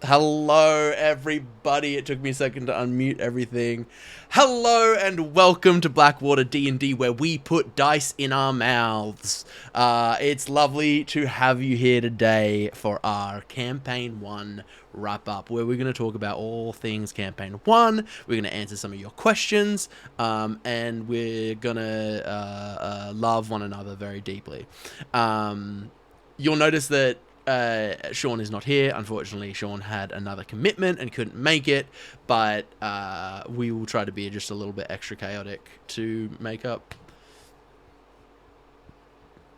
Hello, everybody. It took me a second to unmute everything. Hello, and welcome to Blackwater D&D, where we put dice in our mouths. It's lovely to have you here today for our Campaign 1 wrap-up, where we're going to talk about all things Campaign 1. We're going to answer some of your questions, and we're going to love one another very deeply. You'll notice that Sean is not here. Unfortunately, Sean had another commitment and couldn't make it, but we will try to be just a little bit extra chaotic to make up.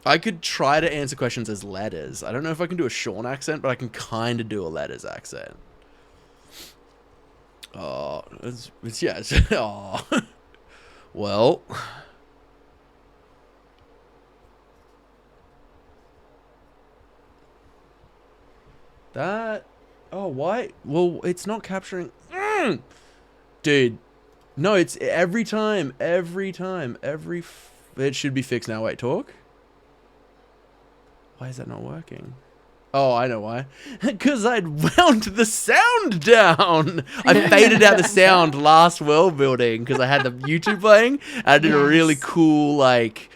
I could try to answer questions as letters. I don't know if I can do a Sean accent, but I can kind of do a letters accent. Oh, it's yeah. Oh. Well... Oh, why? Well, it's not capturing... Dude. No, it's every time. It should be fixed now. Wait, talk? Why is that not working? Oh, I know why. Because I'd wound the sound down. I faded out the sound last world building because I had the YouTube playing. And I did a really cool, like...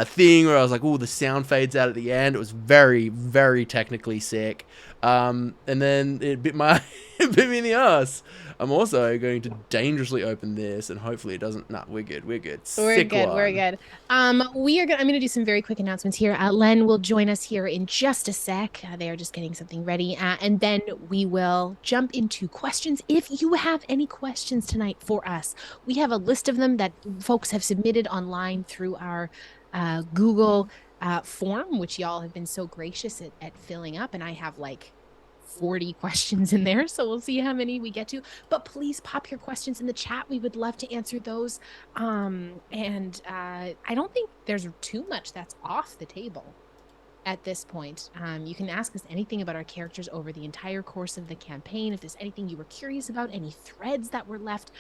thing where I was like, oh, the sound fades out at the end. It was very, very technically sick. And then it bit me in the ass. I'm also going to dangerously open this, and hopefully it doesn't. Nah, we're good. We're good. We're good. I'm gonna do some very quick announcements here. Len will join us here in just a sec. They are just getting something ready, and then we will jump into questions. If you have any questions tonight for us, we have a list of them that folks have submitted online through our Google form, which y'all have been so gracious at filling up, and I have like 40 questions in there, so we'll see how many we get to. But please pop your questions in the chat. We would love to answer those. I don't think there's too much that's off the table at this point. You can ask us anything about our characters over the entire course of the campaign. If there's anything you were curious about, any threads that were left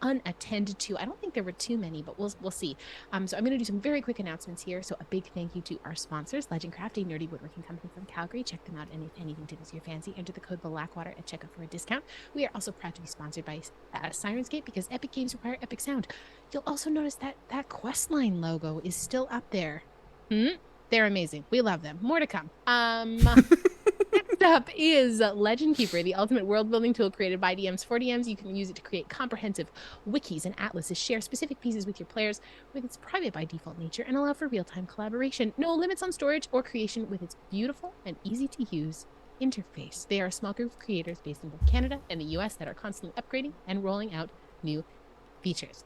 unattended to. I don't think there were too many, but we'll see. So I'm going to do some very quick announcements here. So a big thank you to our sponsors, Legendcraft, a nerdy woodworking company from Calgary. Check them out, and if anything tickles your fancy, enter the code Blackwater at checkout for a discount. We are also proud to be sponsored by Sirenscape, because epic games require epic sound. You'll also notice that that Questline logo is still up there. They're amazing. We love them. More to come. Next up is Legend Keeper, the ultimate world-building tool created by DMs for DMs. You can use it to create comprehensive wikis and atlases, share specific pieces with your players with its private by default nature, and allow for real-time collaboration. No limits on storage or creation with its beautiful and easy-to-use interface. They are a small group of creators based in both Canada and the US that are constantly upgrading and rolling out new features.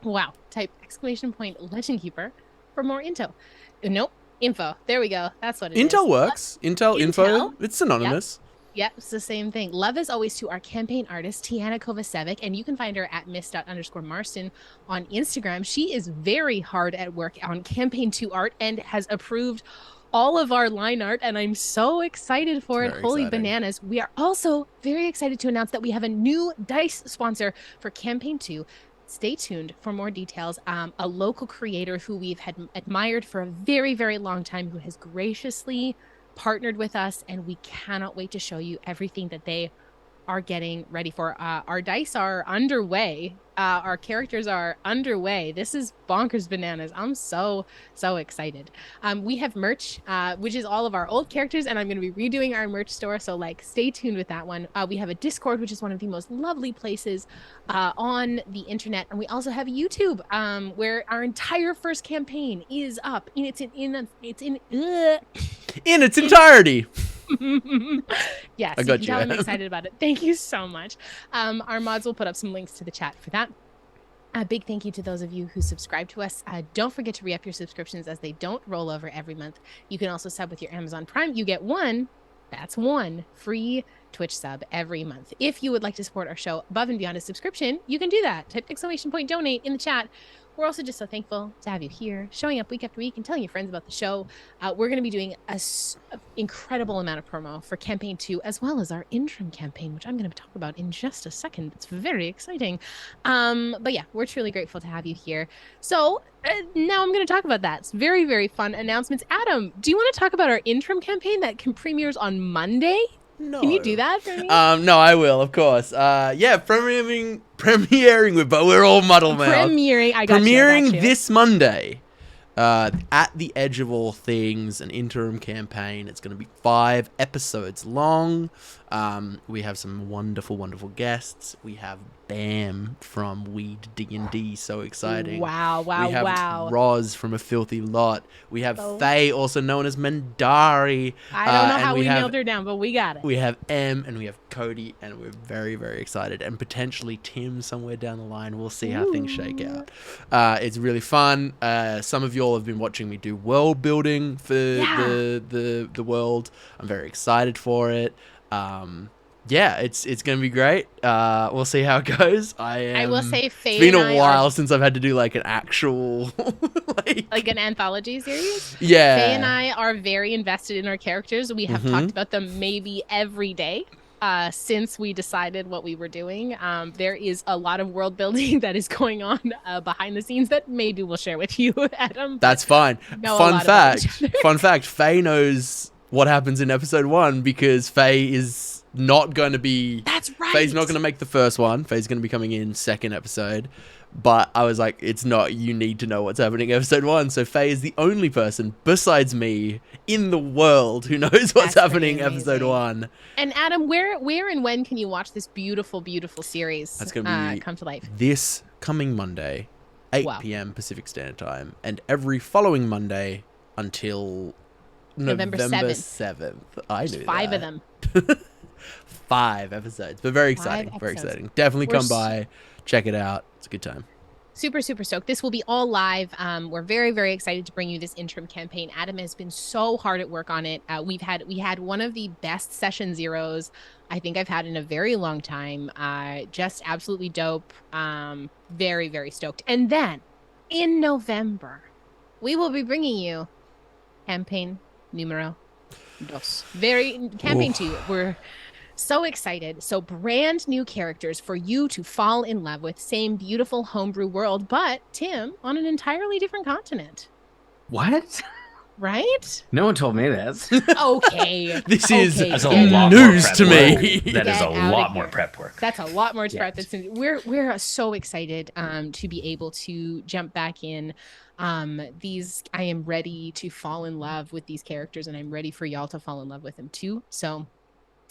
Wow. Type !Legend Keeper for more info. Nope. Info. There we go. That's what it is. Intel works. Intel, info. It's synonymous. Yep, it's the same thing. Love as always to our campaign artist, Tiana Kovacevic, and you can find her at miss._Marston on Instagram. She is very hard at work on Campaign 2 art and has approved all of our line art, and I'm so excited for it. Holy bananas. We are also very excited to announce that we have a new dice sponsor for Campaign 2. Stay tuned for more details. A local creator who we've admired for a very, very long time, who has graciously partnered with us, and we cannot wait to show you everything that they are getting ready for. Our dice are underway. Our characters are underway. This is bonkers bananas. I'm so excited. We have merch, which is all of our old characters, and I'm going to be redoing our merch store, so like stay tuned with that one. We have a Discord, which is one of the most lovely places on the internet, and we also have YouTube, where our entire first campaign is up in its entirety. Yes, I got you. I'm excited about it. Thank you so much. Our mods will put up some links to the chat for that. A big thank you to those of you who subscribe to us. Don't forget to re-up your subscriptions, as they don't roll over every month. You can also sub with your Amazon Prime. You get one free Twitch sub every month. If you would like to support our show above and beyond a subscription, you can do that. Type !Donate in the chat. We're also just so thankful to have you here, showing up week after week and telling your friends about the show. We're going to be doing an incredible amount of promo for Campaign 2, as well as our interim campaign, which I'm going to talk about in just a second. It's very exciting. But yeah, we're truly grateful to have you here. So now I'm going to talk about that. It's very, very fun announcements. Adam, do you want to talk about our interim campaign that premieres on Monday? No. Can you do that for me? No, I will, of course. Yeah, premiering with, but we're all muddled now. Premiering. I got Premiering you. this Monday. At the Edge of All Things, an interim campaign. It's going to be 5 episodes long. We have some wonderful, wonderful guests. We have Bam from Weed D&D, so exciting. Wow, we have Roz from A Filthy Lot. We have Faye, also known as Mandari. I don't know how we nailed her down, but we got it. We have Em and we have Cody, and we're very, very excited. And potentially Tim somewhere down the line. We'll see how things shake out. It's really fun. Some of you all have been watching me do world building for the world. I'm very excited for it. Yeah, it's gonna be great. We'll see how it goes. I will say, Faye, it's been a while since I've had to do like an actual like an anthology series. Yeah, Faye and I are very invested in our characters. We have talked about them maybe every day since we decided what we were doing. There is a lot of world building that is going on behind the scenes that maybe we'll share with you, Adam. That's fine. Fun fact, Faye knows what happens in episode 1 because Faye is not going to be... That's right. Faye's not going to make the first one. Faye's going to be coming in second episode. But I was like, it's not, you need to know what's happening in episode 1. So Faye is the only person besides me in the world who knows what's happening in episode 1. And Adam, where and when can you watch this beautiful, beautiful series That's gonna be come to life? This coming Monday, 8 p.m. Pacific Standard Time. And every following Monday until November 7th. I knew 5 of them. 5 episodes, but very exciting. Very exciting. Definitely come by, check it out. It's a good time. Super, super stoked. This will be all live. We're very, very excited to bring you this interim campaign. Adam has been so hard at work on it. We had one of the best session zeros I think I've had in a very long time. Just absolutely dope. Very, very stoked. And then in November, we will be bringing you campaign numero dos. Campaign 2. We're so excited. So brand new characters for you to fall in love with. Same beautiful homebrew world, but Tim on an entirely different continent. What? Right? No one told me this. Okay. This is news to me. That is a lot more prep work. That's a lot more prep. We're so excited to be able to jump back in. I am ready to fall in love with these characters, and I'm ready for y'all to fall in love with them too. So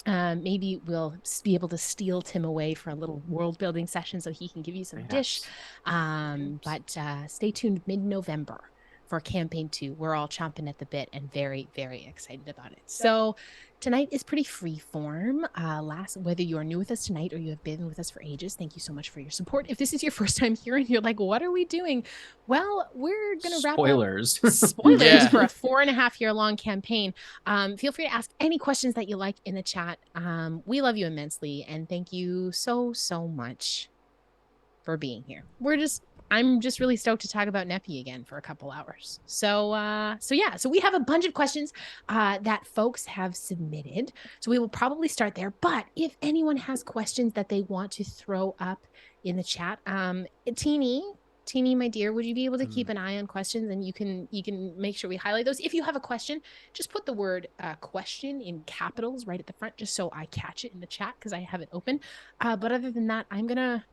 maybe we'll be able to steal Tim away for a little world building session so he can give you some dish. But stay tuned mid-November for campaign 2. We're all chomping at the bit and very, very excited about it. So tonight is pretty free form. Whether you are new with us tonight or you have been with us for ages, thank you so much for your support. If this is your first time here and you're like, what are we doing? Well, we're going to wrap up. Spoilers for a 4.5-year long campaign. Feel free to ask any questions that you like in the chat. We love you immensely. And thank you so, so much for being here. I'm just really stoked to talk about Neppy again for a couple hours. So we have a bunch of questions that folks have submitted. So we will probably start there. But if anyone has questions that they want to throw up in the chat, Teeny, my dear, would you be able to keep an eye on questions, and you can make sure we highlight those. If you have a question, just put the word question in capitals right at the front, just so I catch it in the chat because I have it open. But other than that, I'm gonna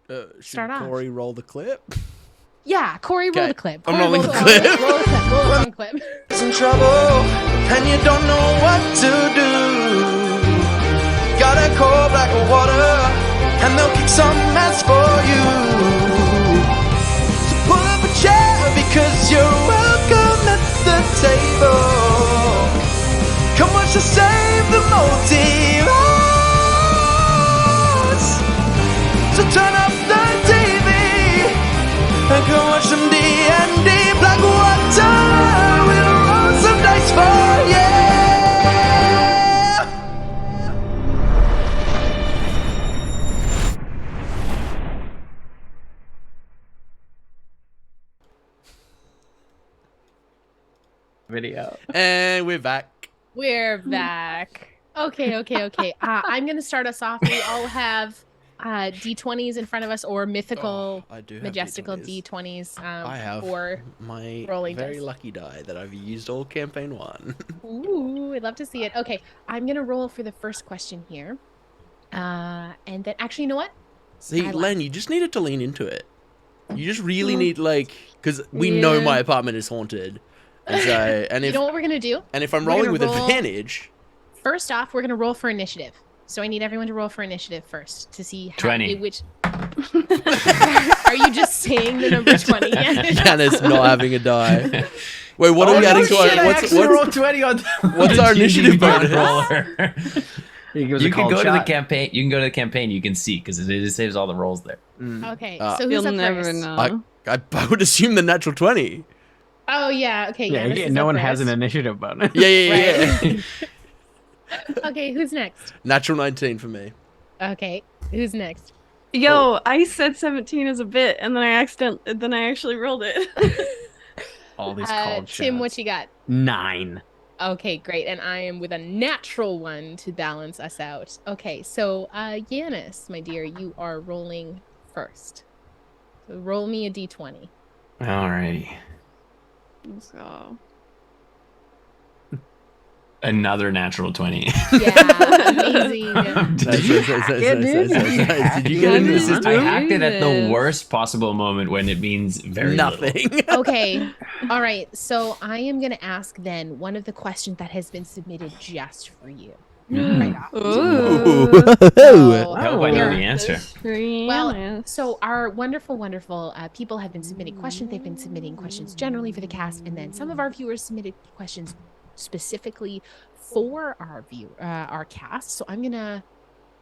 start off. Corey roll the clip? Yeah, Corey, roll the clip. I'm rolling the clip. Roll the clip. It's in trouble, and you don't know what to do. Gotta call Blackwater, and they'll kick some ass for you. So pull up a chair, because you're welcome at the table. Come watch us save the multiverse. So turn up the TV and go watch some D&D. Blackwater, we'll roll some dice for you. Video. And we're back. We're back. Okay. I'm going to start us off. We all have D20s in front of us or mythical, I do have majestical D20s. D20s. I have for my rolling very dice. lucky die that I've used all campaign 1. Ooh, I'd love to see it. Okay, I'm gonna roll for the first question here. And then actually, you know what? See, I Len, lied. you just needed to lean into it. You just really need, like, because we know my apartment is haunted. And so, and You if know what we're gonna do? and if I'm We're rolling gonna with roll- advantage, First off, we're gonna roll for initiative. So I need everyone to roll for initiative first to see how 20. which. Are you just saying the number 20? Janice not having a die. Wait, what are we adding to shit, our? I actually rolled 20 on What's our initiative bonus? roller? You You can go to the campaign. You can go to the campaign. You can see because it just saves all the rolls there. Okay, so who's You'll up never first? know. I would assume the natural 20. Oh yeah, okay. Yeah, this is no up one has an first. initiative bonus. Yeah. Okay, who's next? Natural 19 for me. Okay, who's next? Yo, I said 17 as a bit, and then I actually rolled it. All these called Tim, shots. what you got? 9. Okay, great. And I am with a natural 1 to balance us out. Okay, so Yanis, my dear, you are rolling first. So roll me a d20. Alrighty. So, Another natural 20. Yeah, amazing. Did you get an assist? I hacked it at the Jesus. worst possible moment when it means very Nothing. Okay. All right. So I am going to ask then one of the questions that has been submitted just for you. Right off. ooh. So, I hope I know there- the answer. Well, so our wonderful, wonderful people have been submitting questions. They've been submitting questions generally for the cast, and then some of our viewers submitted questions specifically for our cast. So I'm gonna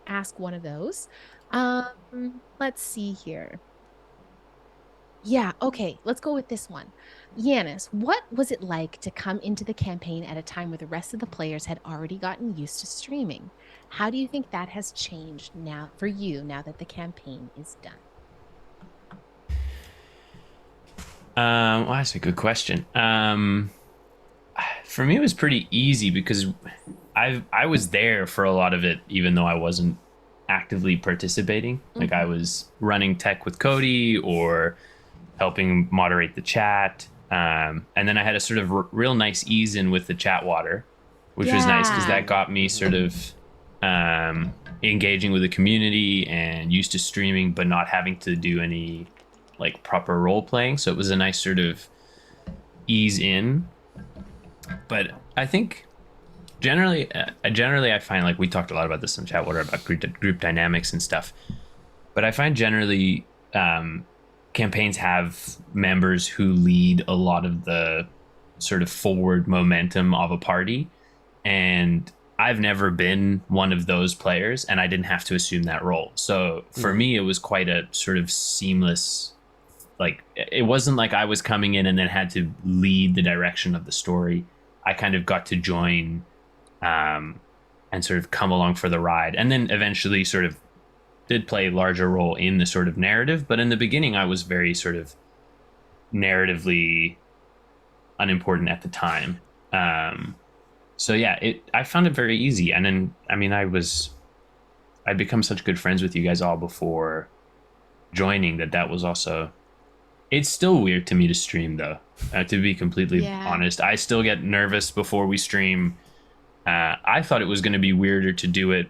ask one of those. Let's see here. Yeah, okay, let's go with this one. Yanis, what was it like to come into the campaign at a time where the rest of the players had already gotten used to streaming? How do you think that has changed now for you now that the campaign is done? Well, that's a good question. For me, it was pretty easy because I was there for a lot of it, even though I wasn't actively participating. Like I was running tech with Cody or helping moderate the chat. And then I had a sort of real nice ease in with the chat water, which was nice because that got me sort of engaging with the community and used to streaming, but not having to do any like proper role playing. So it was a nice sort of ease in. But I think generally I find, like we talked a lot about this in chat water about group dynamics and stuff. But I find generally campaigns have members who lead a lot of the sort of forward momentum of a party. And I've never been one of those players, and I didn't have to assume that role. So for me, it was quite a sort of seamless, like it wasn't like I was coming in and then had to lead the direction of the story. I kind of got to join and sort of come along for the ride, and then eventually sort of did play a larger role in the sort of narrative. But in the beginning, I was very sort of narratively unimportant at the time. So yeah, I found it very easy. And then, I mean, I'd become such good friends with you guys all before joining that was also, it's still weird to me to stream though, to be completely honest. I still get nervous before we stream. I thought it was going to be weirder to do it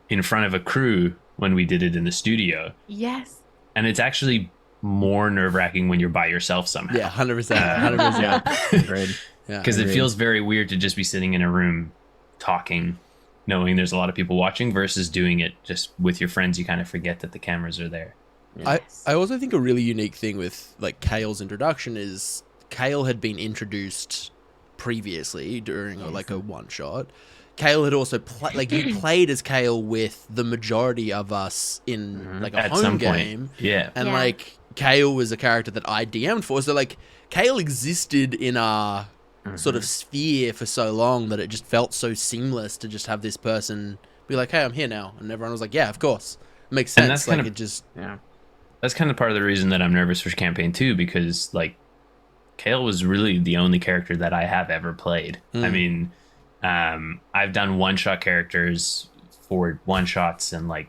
in front of a crew when we did it in the studio. Yes. And it's actually more nerve-wracking when you're by yourself somehow. Yeah, 100%. 100%. Agreed. Yeah. Because it feels very weird to just be sitting in a room talking, knowing there's a lot of people watching, versus doing it just with your friends. You kind of forget that the cameras are there. I also think a really unique thing with like Kale's introduction is Kale had been introduced previously during like a one shot. Kale had also you played as Kale with the majority of us in like a At home some game. point. Yeah. And like Kale was a character that I DM'd for. So like Kale existed in our sort of sphere for so long that it just felt so seamless to just have this person be like, hey, I'm here now. And everyone was like, yeah, of course. It makes sense. And that's like kind of, it just that's kind of part of the reason that I'm nervous for campaign 2, because like Kale was really the only character that I have ever played. I mean, I've done one-shot characters for one-shots and like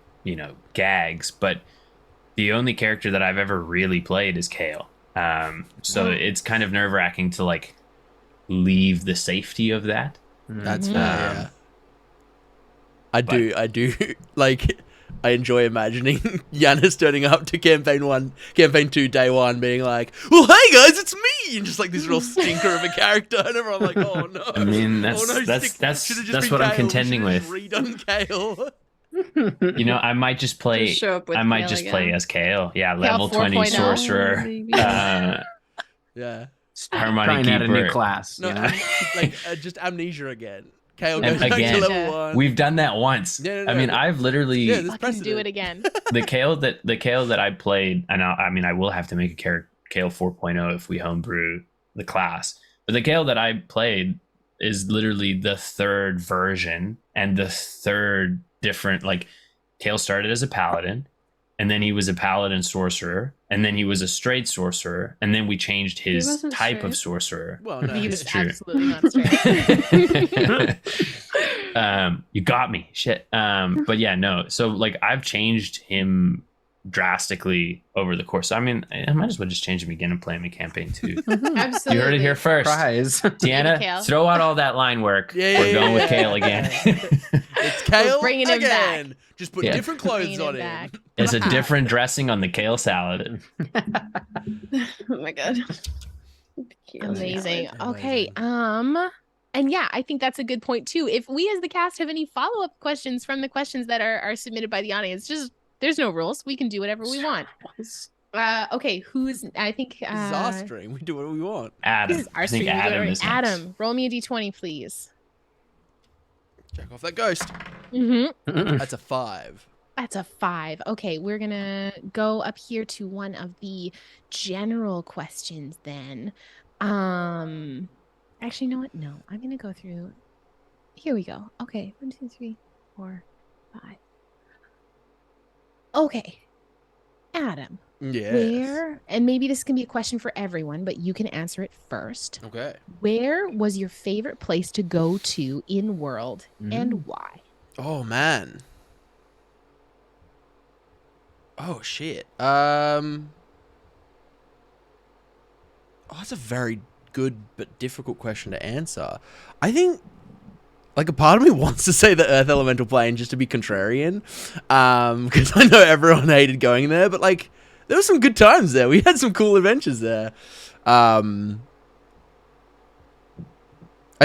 gags, but the only character that I've ever really played is Kale. So it's kind of nerve-wracking to like leave the safety of that. That's fair. Yeah. I do like. I enjoy imagining Yanis turning up to campaign 2, day 1, being like, "Well, hey guys, it's me," and just like this real stinker of a character, and everyone like, "Oh no!" I mean, that's what I'm contending with. Redone Kale. I might just play. Just show up with I might Kale just again. play as Kale. Yeah, level 20 4.0. sorcerer. Yeah. Harmonic Trying out a new Keeper. class. No, just amnesia again. Kale And goes back to again, level 1. We've done that once. No. I mean, I've literally there's I can do precedent. it again. the Kale that I played, and I will have to make a Kale 4.0 if we homebrew the class. But the Kale that I played is literally the 3rd version and the 3rd different. Like, Kale started as a paladin, and then he was a paladin sorcerer, and then he was a straight sorcerer, and then we changed his wasn't type of straight. sorcerer. Well, no, He was It's true. absolutely not straight. You got me. Shit. But yeah, no. So like I've changed him drastically over the course. I mean, I might as well just change him again and play him in campaign 2. Absolutely. You heard it here first. Prize. Kale. Tiana, throw out all that line work. Yeah, We're going with yeah. Kale again. It's Kale bringing him again. Just put Yeah. different clothes Bringing on him him. back. It's a different dressing on the Kale salad. Oh my god. Amazing. Okay. And yeah, I think that's a good point too. If we as the cast have any follow-up questions from the questions that are submitted by the audience, just there's no rules. We can do whatever we want. Okay, I think This is our stream. We do what we want. Adam. this is our I think stream. Adam is next. Adam, roll me a d20, please. Jack off that ghost. Mm-hmm. That's a 5. That's a 5. Okay, we're gonna go up here to one of the general questions then. Actually, you know what? No, I'm gonna go through. Here we go. Okay, 1, 2, 3, 4, 5. Okay, Adam. Yeah. Where? And maybe this can be a question for everyone, but you can answer it first. Okay. Where was your favorite place to go to in world, and why? Oh man. Oh shit. Oh, that's a very good but difficult question to answer. I think, like, a part of me wants to say the Earth Elemental Plane just to be contrarian, because I know everyone hated going there, but like, there were some good times there. We had some cool adventures there. I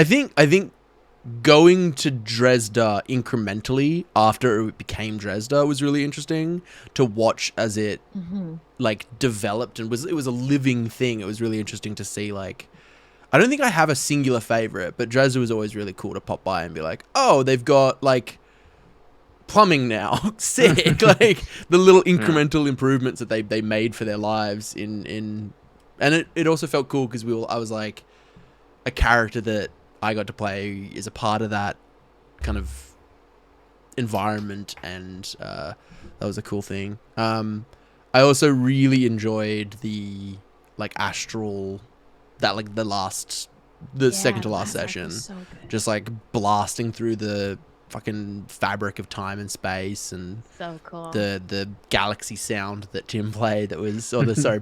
think going to Dresda incrementally after it became Dresda was really interesting to watch as it like developed and it was a living thing. It was really interesting to see. Like, I don't think I have a singular favorite, but Dresda was always really cool to pop by and be like, oh, they've got like plumbing now. Sick. Like the little incremental improvements that they made for their lives and it also felt cool because I was like a character that I got to play is a part of that kind of environment, and that was a cool thing. I also really enjoyed the like astral, that like the second to last session, So good. just like blasting through the fucking fabric of time and space, and So cool. the galaxy sound that Tim played, that was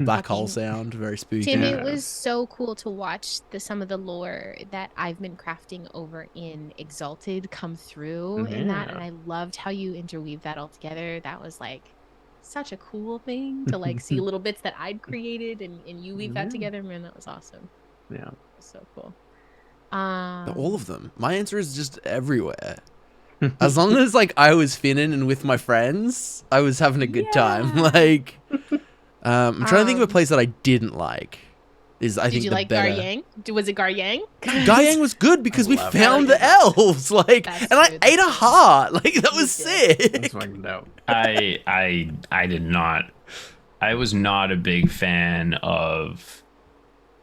black hole sound, very spooky. Tim, it was so cool to watch some of the lore that I've been crafting over in Exalted come through in that, and I loved how you interweave that all together. That was like such a cool thing to like see little bits that I'd created and you weave that together. Man, that was awesome. Yeah. It was so cool. All of them. My answer is just everywhere. As long as like I was finning and with my friends, I was having a good time. Like, I'm trying to think of a place that I didn't like. I Did think you the like better. Garyang? Was it Garyang? Garyang was good because we love found Garyang. the elves, like, That's and I true, ate a that's true. heart. Like that was You did. sick. That's fucking dope. I did not. I was not a big fan of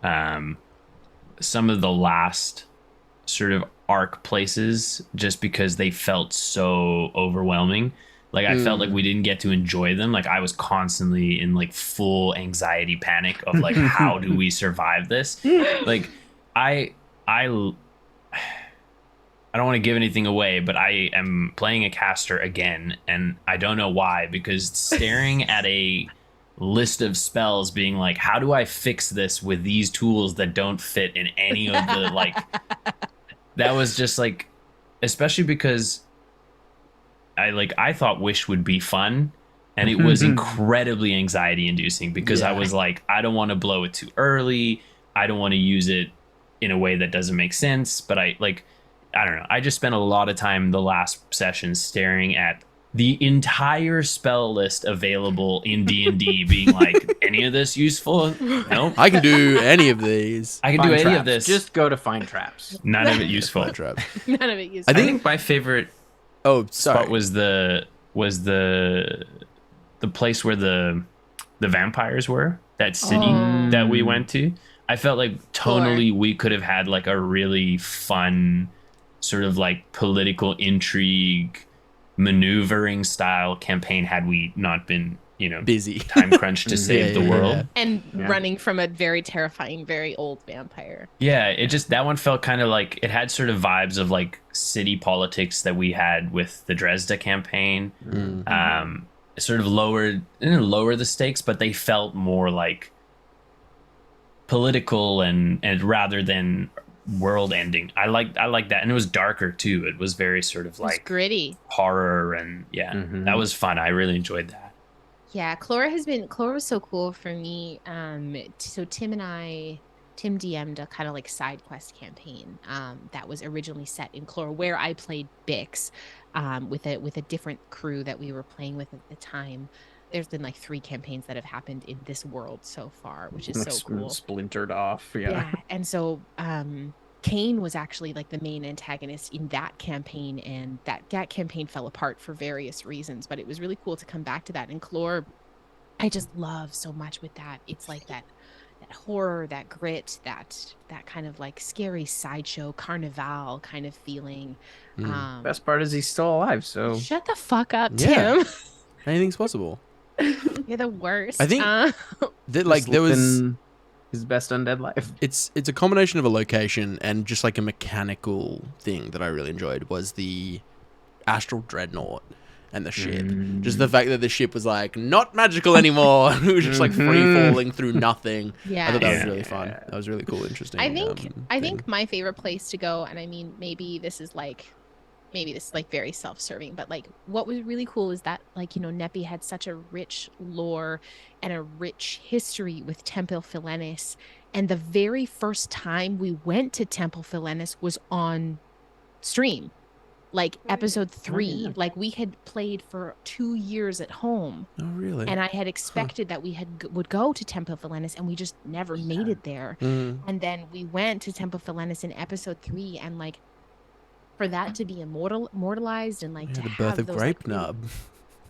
some of the last sort of arc places just because they felt so overwhelming. Like I felt like we didn't get to enjoy them. Like I was constantly in like full anxiety panic of like how do we survive this? Like I I don't want to give anything away, but I am playing a caster again, and I don't know why, because staring at a list of spells being like, how do I fix this with these tools that don't fit in any of the like that was just like, especially because I thought Wish would be fun, and it was incredibly anxiety inducing because I was like, I don't want to blow it too early, I don't want to use it in a way that doesn't make sense, but I don't know, I just spent a lot of time the last session staring at the entire spell list available in D&D being like, any of this useful? Nope. I can do any of these. I can do any of this. Just go to find traps. None of it useful. Find trap. None of it used. I think my favorite Oh, sorry. spot was the place where the vampires were, that city that we went to. I felt like tonally we could have had like a really fun sort of like political intrigue maneuvering style campaign had we not been, Busy. time crunched to save the world. And running from a very terrifying, very old vampire. Yeah, it just, that one felt kind of like, it had sort of vibes of like city politics that we had with the Dresda campaign. It sort of didn't lower the stakes, but they felt more like political and rather than world ending. I like that, and it was darker too. It was very sort of like gritty horror, and that was fun. I really enjoyed that. Yeah, Chlora was so cool for me. So Tim DM'd a kind of like side quest campaign that was originally set in Chlora, where I played Bix with a different crew that we were playing with at the time. There's been like 3 campaigns that have happened in this world so far, which is so cool. Splintered off. Yeah, and so Kane was actually like the main antagonist in that campaign, and that campaign fell apart for various reasons, but it was really cool to come back to that. And Chlor, I just love so much with that. It's like that horror, that grit, that kind of like scary sideshow carnival kind of feeling. Best part is he's still alive, so Shut the fuck up, Yeah. Tim. Anything's possible. You're the worst. I think that like just there was living his best undead life. it's a combination of a location and just like a mechanical thing that I really enjoyed was the Astral Dreadnought and the ship. Just the fact that the ship was like not magical anymore. It was just like free falling through nothing. Yeah. I thought that was really fun. That was really cool, interesting. I thing. think my favorite place to go, and I mean maybe this is like very self-serving, but like what was really cool is that like, Nepi had such a rich lore and a rich history with Temple Philenis, and the very first time we went to Temple Philenis was on stream, like episode 3. Like we had played for 2 years at home. Oh really? And I had expected that we would go to Temple Philenis, and we just never made it there. And then we went to Temple Philenis in episode 3, and like for that to be immortalized, and like to the have birth of those, Grape like, Nub.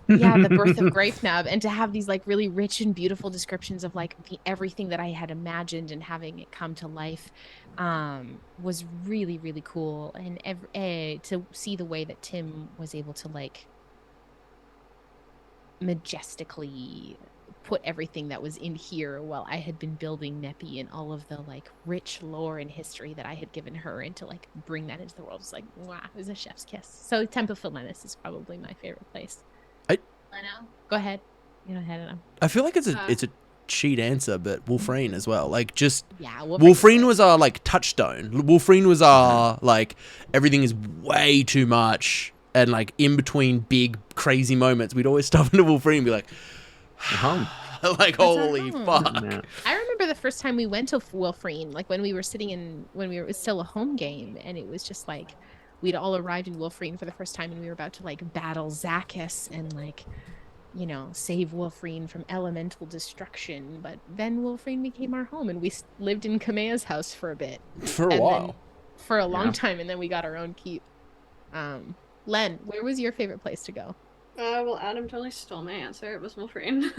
the birth of Grape Nub, and to have these like really rich and beautiful descriptions of like everything that I had imagined and having it come to life was really, really cool. And to see the way that Tim was able to like majestically put everything that was in here while I had been building Neppy and all of the like rich lore and history that I had given her, and to like bring that into the world was like, wow, it was a chef's kiss. So Temple Philenis is probably my favorite place. Go ahead. I feel like it's a cheat answer, but Wolfrine as well. Like just Wolfrine Wolfrine was our like touchstone. Wolfrine was our like everything is way too much, and like in between big crazy moments, we'd always stop into Wolfrine and be like, like holy fuck. Yeah. I remember the first time we went to Wolfrine, like when we were it was still a home game, and it was just like we'd all arrived in Wolfrine for the first time, and we were about to like battle Zacchus and like, save Wolfrine from elemental destruction. But then Wolfrine became our home, and we lived in Kamea's house for a bit. For a while. For a long time, and then we got our own keep. Len, where was your favorite place to go? Well, Adam totally stole my answer. It was Wolfrine.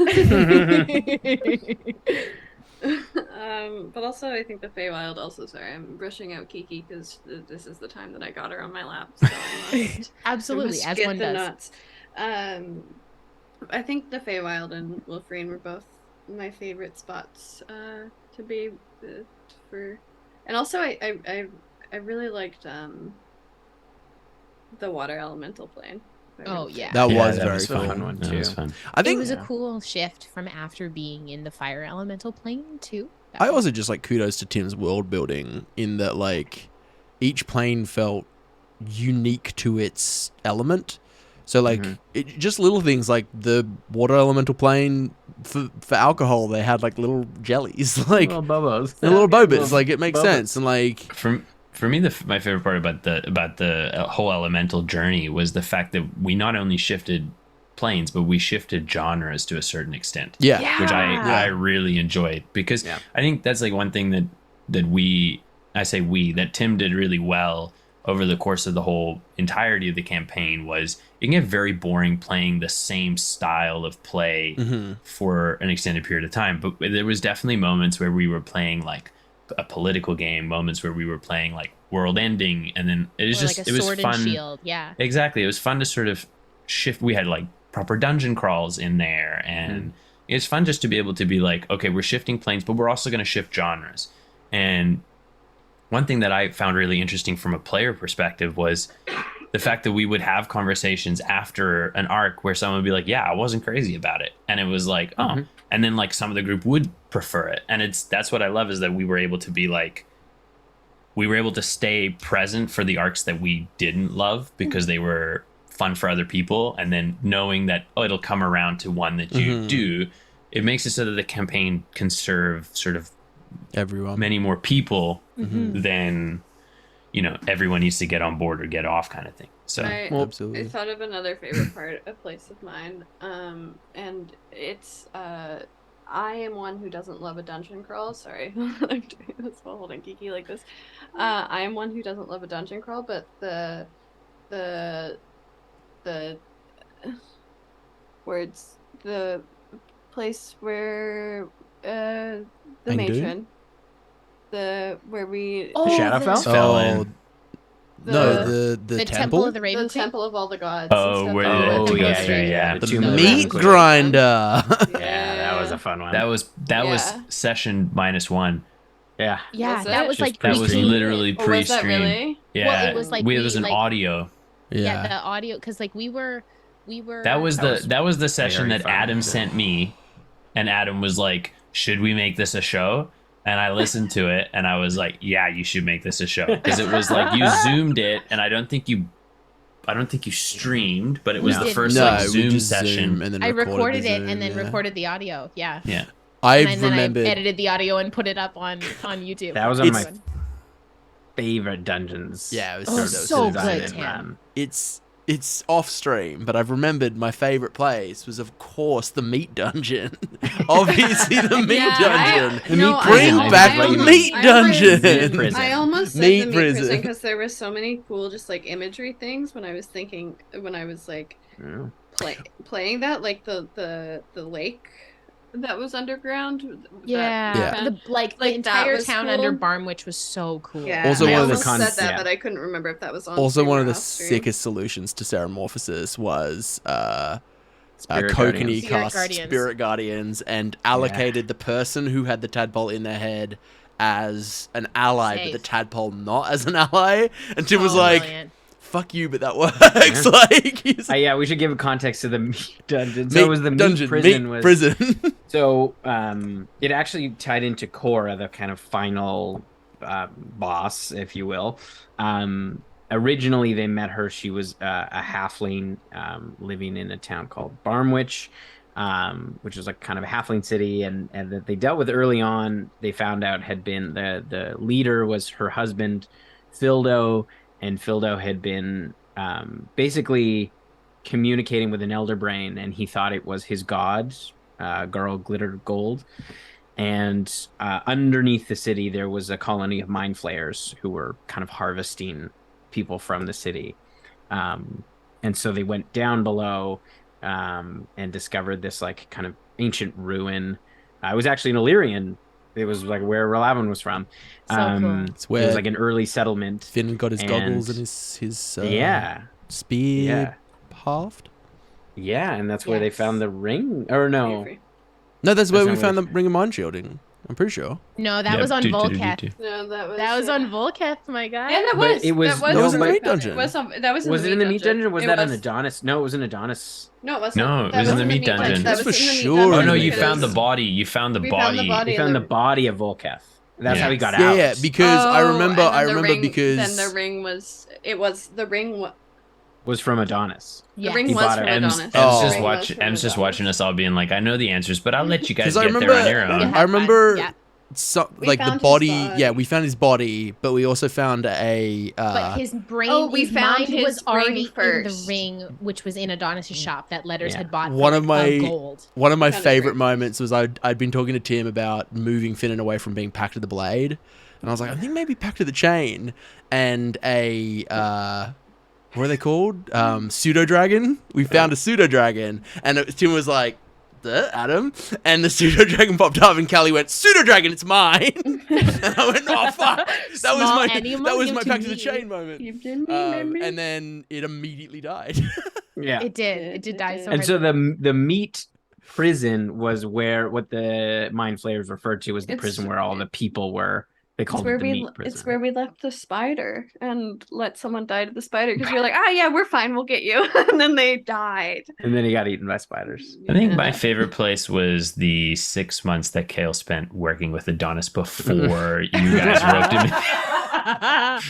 But also, I think the Feywild. Also, sorry, I'm brushing out Kiki because this is the time that I got her on my lap. So I must, Absolutely, as one does. Nuts. I think the Feywild and Wolfrine were both my favorite spots to be for, and also I really liked the water elemental plane. Oh, yeah. That was that very was cool. fun one That too. was fun. I It think was a cool shift from after being in the fire elemental plane too. That I was- also just like kudos to Tim's world building in that like each plane felt unique to its element. So like just little things like the water elemental plane for alcohol they had like little jellies like Little bobos. the little bobas Little like it makes bobas. sense and like For me, my favorite part about the whole elemental journey was the fact that we not only shifted planes, but we shifted genres to a certain extent. yeah. Which I Yeah. really enjoyed because Yeah. I think that's like one thing that that Tim did really well over the course of the whole entirety of the campaign was it can get very boring playing the same style of play for an extended period of time. But there was definitely moments where we were playing like a political game, moments where we were playing like world ending, and then it was or just like a it was sword fun. and shield. Yeah. Exactly. It was fun to sort of shift. We had like proper dungeon crawls in there, and it's fun just to be able to be like, okay, we're shifting planes, but we're also going to shift genres. And one thing that I found really interesting from a player perspective was the fact that we would have conversations after an arc where someone would be like, yeah, I wasn't crazy about it. And it was like, oh, and then like some of the group would prefer it. And that's what I love is that we were able to be like, we were able to stay present for the arcs that we didn't love because they were fun for other people. And then knowing that, oh, it'll come around to one that you do, it makes it so that the campaign can serve sort of Everyone. many more people than, you know, everyone needs to get on board or get off kind of thing. So Absolutely. I thought of another favorite part, a place of mine, and it's I am one who doesn't love a dungeon crawl. Sorry, I'm doing this while holding Kiki like this. I am one who doesn't love a dungeon crawl, but the words, the place where the Angdu? matron, where we Oh, Shadowfell? Fell in. Oh, no, the the temple? of the Raven the Queen? temple of all the gods. Oh, and where stuff you like have to that. go yeah, through, yeah. the The the Tomb of the meat Raven Queen. grinder. Yeah, that was a fun one. that was Yeah. session -1. yeah. Yeah, Was that it? was Just like That was pre-game. literally Oh, was that pre-stream. really? Yeah, Well, it was like there we, was an like- audio. Yeah, Yeah. the audio because like we were That was the session very that fun. Adam sent me, and Adam was like, "Should we make this a show?" And I listened to it, and I was like, "Yeah, you should make this a show," because it was like you zoomed it, and I don't think you streamed, but it was We the didn't. first No, like we Zoom just session. Zoom and then I recorded the it Zoom, and then yeah. recorded the audio. Yeah. Yeah, I've And then remembered. I edited the audio and put it up on YouTube. That was on my It's- favorite dungeons. Yeah, it was Oh, so, so design good, and Tim. run. It's off stream, but I've remembered my favorite place was of course the meat dungeon. Obviously the meat dungeon. Bring back the meat dungeon. Meat prison. I almost said Meat the meat prison. prison because there were so many cool, just like imagery things when I was thinking, when I was like Yeah. playing that, like the lake that was underground. Yeah. Yeah. The, Like, the that entire was town cool. under Barmwich was so cool. Yeah, Also I one of the almost cons- said that, yeah. but I couldn't remember if that was on. Also, stream one or of the off stream. sickest solutions to Ceramorphosis was Spirit Kokanee Guardians. cast Guardians. Spirit Guardians and allocated the person who had the tadpole in their head as an ally, Safe. but the tadpole not as an ally. And Tim was Oh, like, brilliant. "Fuck you, but that works." Like, he's Yeah, we should give a context to the meat dungeon. meat So it was the meat dungeon, prison. meat was prison. So it actually tied into Cora, the kind of final boss, if you will. Originally, they met her. She was a halfling living in a town called Barmwich, which was like kind of a halfling city, and that they dealt with early on. They found out had been the leader was her husband, Fildo, and Fildo had been basically communicating with an elder brain, and he thought it was his god, Garl Glitter Gold. And underneath the city, there was a colony of mind flayers who were kind of harvesting people from the city. And so they went down below and discovered this like kind of ancient ruin. It was actually an Illyrian. It was like where Ralavin was from. So cool. It's It where was like an early settlement. Finn got his goggles And- and his Yeah. spear Yeah. halved. Yeah, and that's where they Yes. found the ring. Or no. Avery. No, that's where That's we not found the where- ring of mind shielding. I'm pretty sure. No, that was on Volketh. No, That was on Volketh, my guy. Yeah, that But was. it was- That no, was but- in Meat Dungeon. That was Was it in the meat dungeon? Or was It that an Adonis? No, it was an Adonis. No, it wasn't. No, it That was in the meat dungeon. That That's was for in the meat sure. dungeon Oh no, you because- found the body. You found the We body. found the body. We found the body of Volketh. That's Yeah. how he got Yeah, out. yeah, because I Oh, remember. and then I the remember ring- because then the ring was. It was the ring. Was from Adonis. The Yes. ring He was bought from it. Em's, Adonis. Oh. just The ring was from Em's just Adonis. watching us all being like, I know the answers, but I'll let you guys because I get remember. there on your own. Yeah. I remember. Yeah. We Like the found his body. body. Yeah, we found his body, but we also found a. But his brain, Oh, we his found mind his was already ring first. in the ring, which was in Adonis' shop that Letters Yeah. had bought One for of like, my- gold. One of my Found his favorite ring. moments was I'd been talking to Tim about moving Finnan away from being packed to the blade, and I was like, I think maybe packed to the chain, and a what are they called? Pseudo dragon. We found a pseudo dragon, and Tim was like, Adam, and the pseudo dragon popped up, and Callie went, pseudo dragon, it's mine. And I went, oh fuck, that Small was my animal, give pack to to the me. chain moment. You didn't remember? And then it immediately died. Yeah. It did die so And hard. so the meat prison was where what the mind flayers referred to as the It's- prison where all the people were. They It's called where it the we meat prison. it's where we left the spider and let someone die to the spider because we were like, yeah, we're fine, we'll get you. And then they died. And then he got eaten by spiders. I think my Yeah. favorite place was the 6 months that Kale spent working with Adonis before you guys roped him in.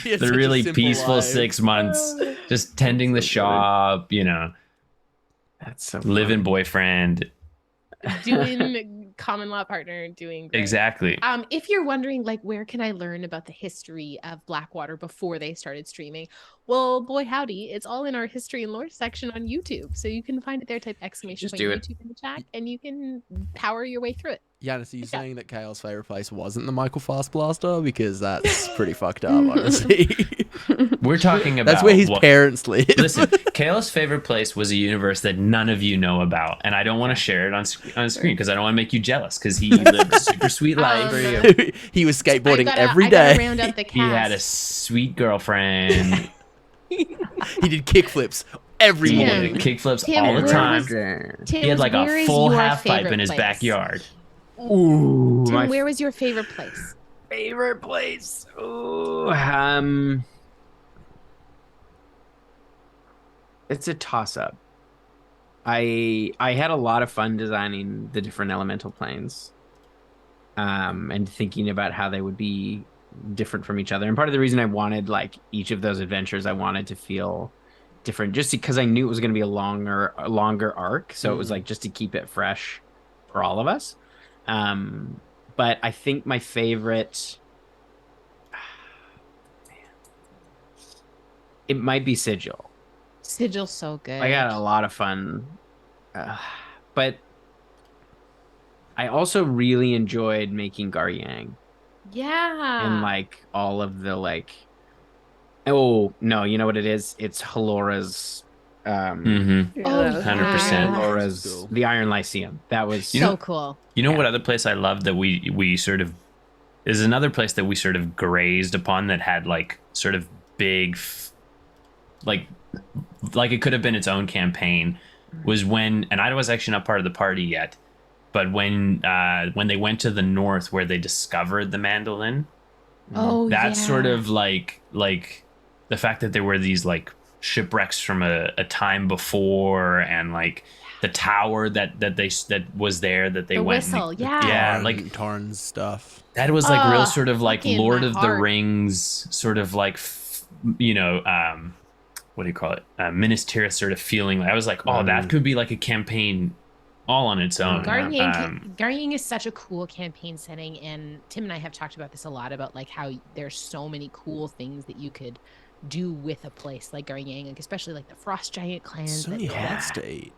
He had The such a really simple peaceful life. 6 months, just tending the shop, That's so living funny. boyfriend. doing common law partner, doing great. Exactly. If you're wondering, like, where can I learn about the history of Blackwater before they started streaming? Well, boy, howdy, it's all in our history and lore section on YouTube. So you can find it there, type exclamation Just point do it. YouTube in the chat, and you can power your way through it. Yanis, are you Yeah. saying that Kale's favorite place wasn't the Michael Fast Blaster? Because that's pretty fucked up, honestly. We're talking about That's where his what- parents live. Listen, Kale's favorite place was a universe that none of you know about, and I don't want to share it on screen because I don't want to make you jealous. Because he lived a super sweet life. He was skateboarding I every gotta day. round up the cast. He had a sweet girlfriend. He did kickflips every Tim. morning. Kickflips Tim, all the where time. was- Tim, He had like where a is full your half pipe favorite in his place? backyard. Ooh, Tim, my where was your favorite place? favorite place. Ooh, it's a toss up. I had a lot of fun designing the different elemental planes. And thinking about how they would be different from each other. And part of the reason I wanted like each of those adventures, I wanted to feel different just because I knew it was going to be a longer arc. So it was like just to keep it fresh for all of us. But I think my favorite, it might be Sigil. Sigil's so good. I got a lot of fun, but I also really enjoyed making Garyang Yeah. and like all of the like. Oh no! You know what it is? It's Halora's. Mm-hmm. Oh, 100%. Halora's Cool. the Iron Lyceum. That was You so know- cool. You know Yeah. what other place I love that we sort of is another place that we sort of grazed upon that had like sort of big like it could have been its own campaign was when, and I was actually not part of the party yet, but when they went to the north where they discovered the mandolin, Oh, that yeah. sort of like the fact that there were these like shipwrecks from a time before, and like the tower that was there that they The went whistle, yeah. yeah, like Tarn's stuff. that was like real Oh, sort of like fucking Lord my of the heart. Rings sort of like what do you call it, Minas Tirith sort of feeling. I was like, oh, that could be like a campaign all on its own. Garyang is such a cool campaign setting, and Tim and I have talked about this a lot about like how there's so many cool things that you could do with a place like Garyang, like especially like the Frost Giant clans. So that- many hearts to eat.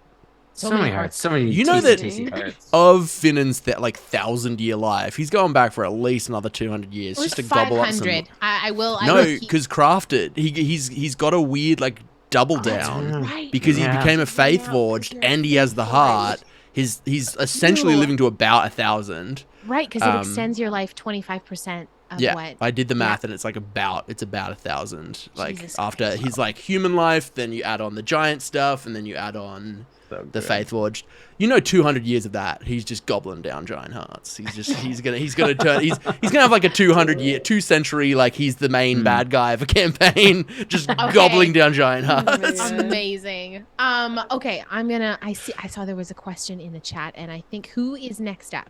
so many hearts. So many. You know tasty, that- tasty hearts. Of Finnan's like 1,000-year life, he's going back for at least another 200 years It was just to gobble up some. 500. I will. I No, will keep- because crafted, he's got a weird like double down right. because he Yeah. became a Faith Yeah, Forged you're and he has the heart. He's essentially Ew. living to about 1,000. Right, because it Um, extends your life 25% Yeah, what I did the math, and it's like about 1,000. Like Jesus after Christ. his like human life, then you add on the giant stuff, and then you add on So the good. Faith Forged. 200 years of that, he's just gobbling down giant hearts. He's gonna have like a 2 century, like he's the main bad guy of a campaign, just gobbling down giant hearts. Amazing. Okay, I saw there was a question in the chat, and I think who is next up?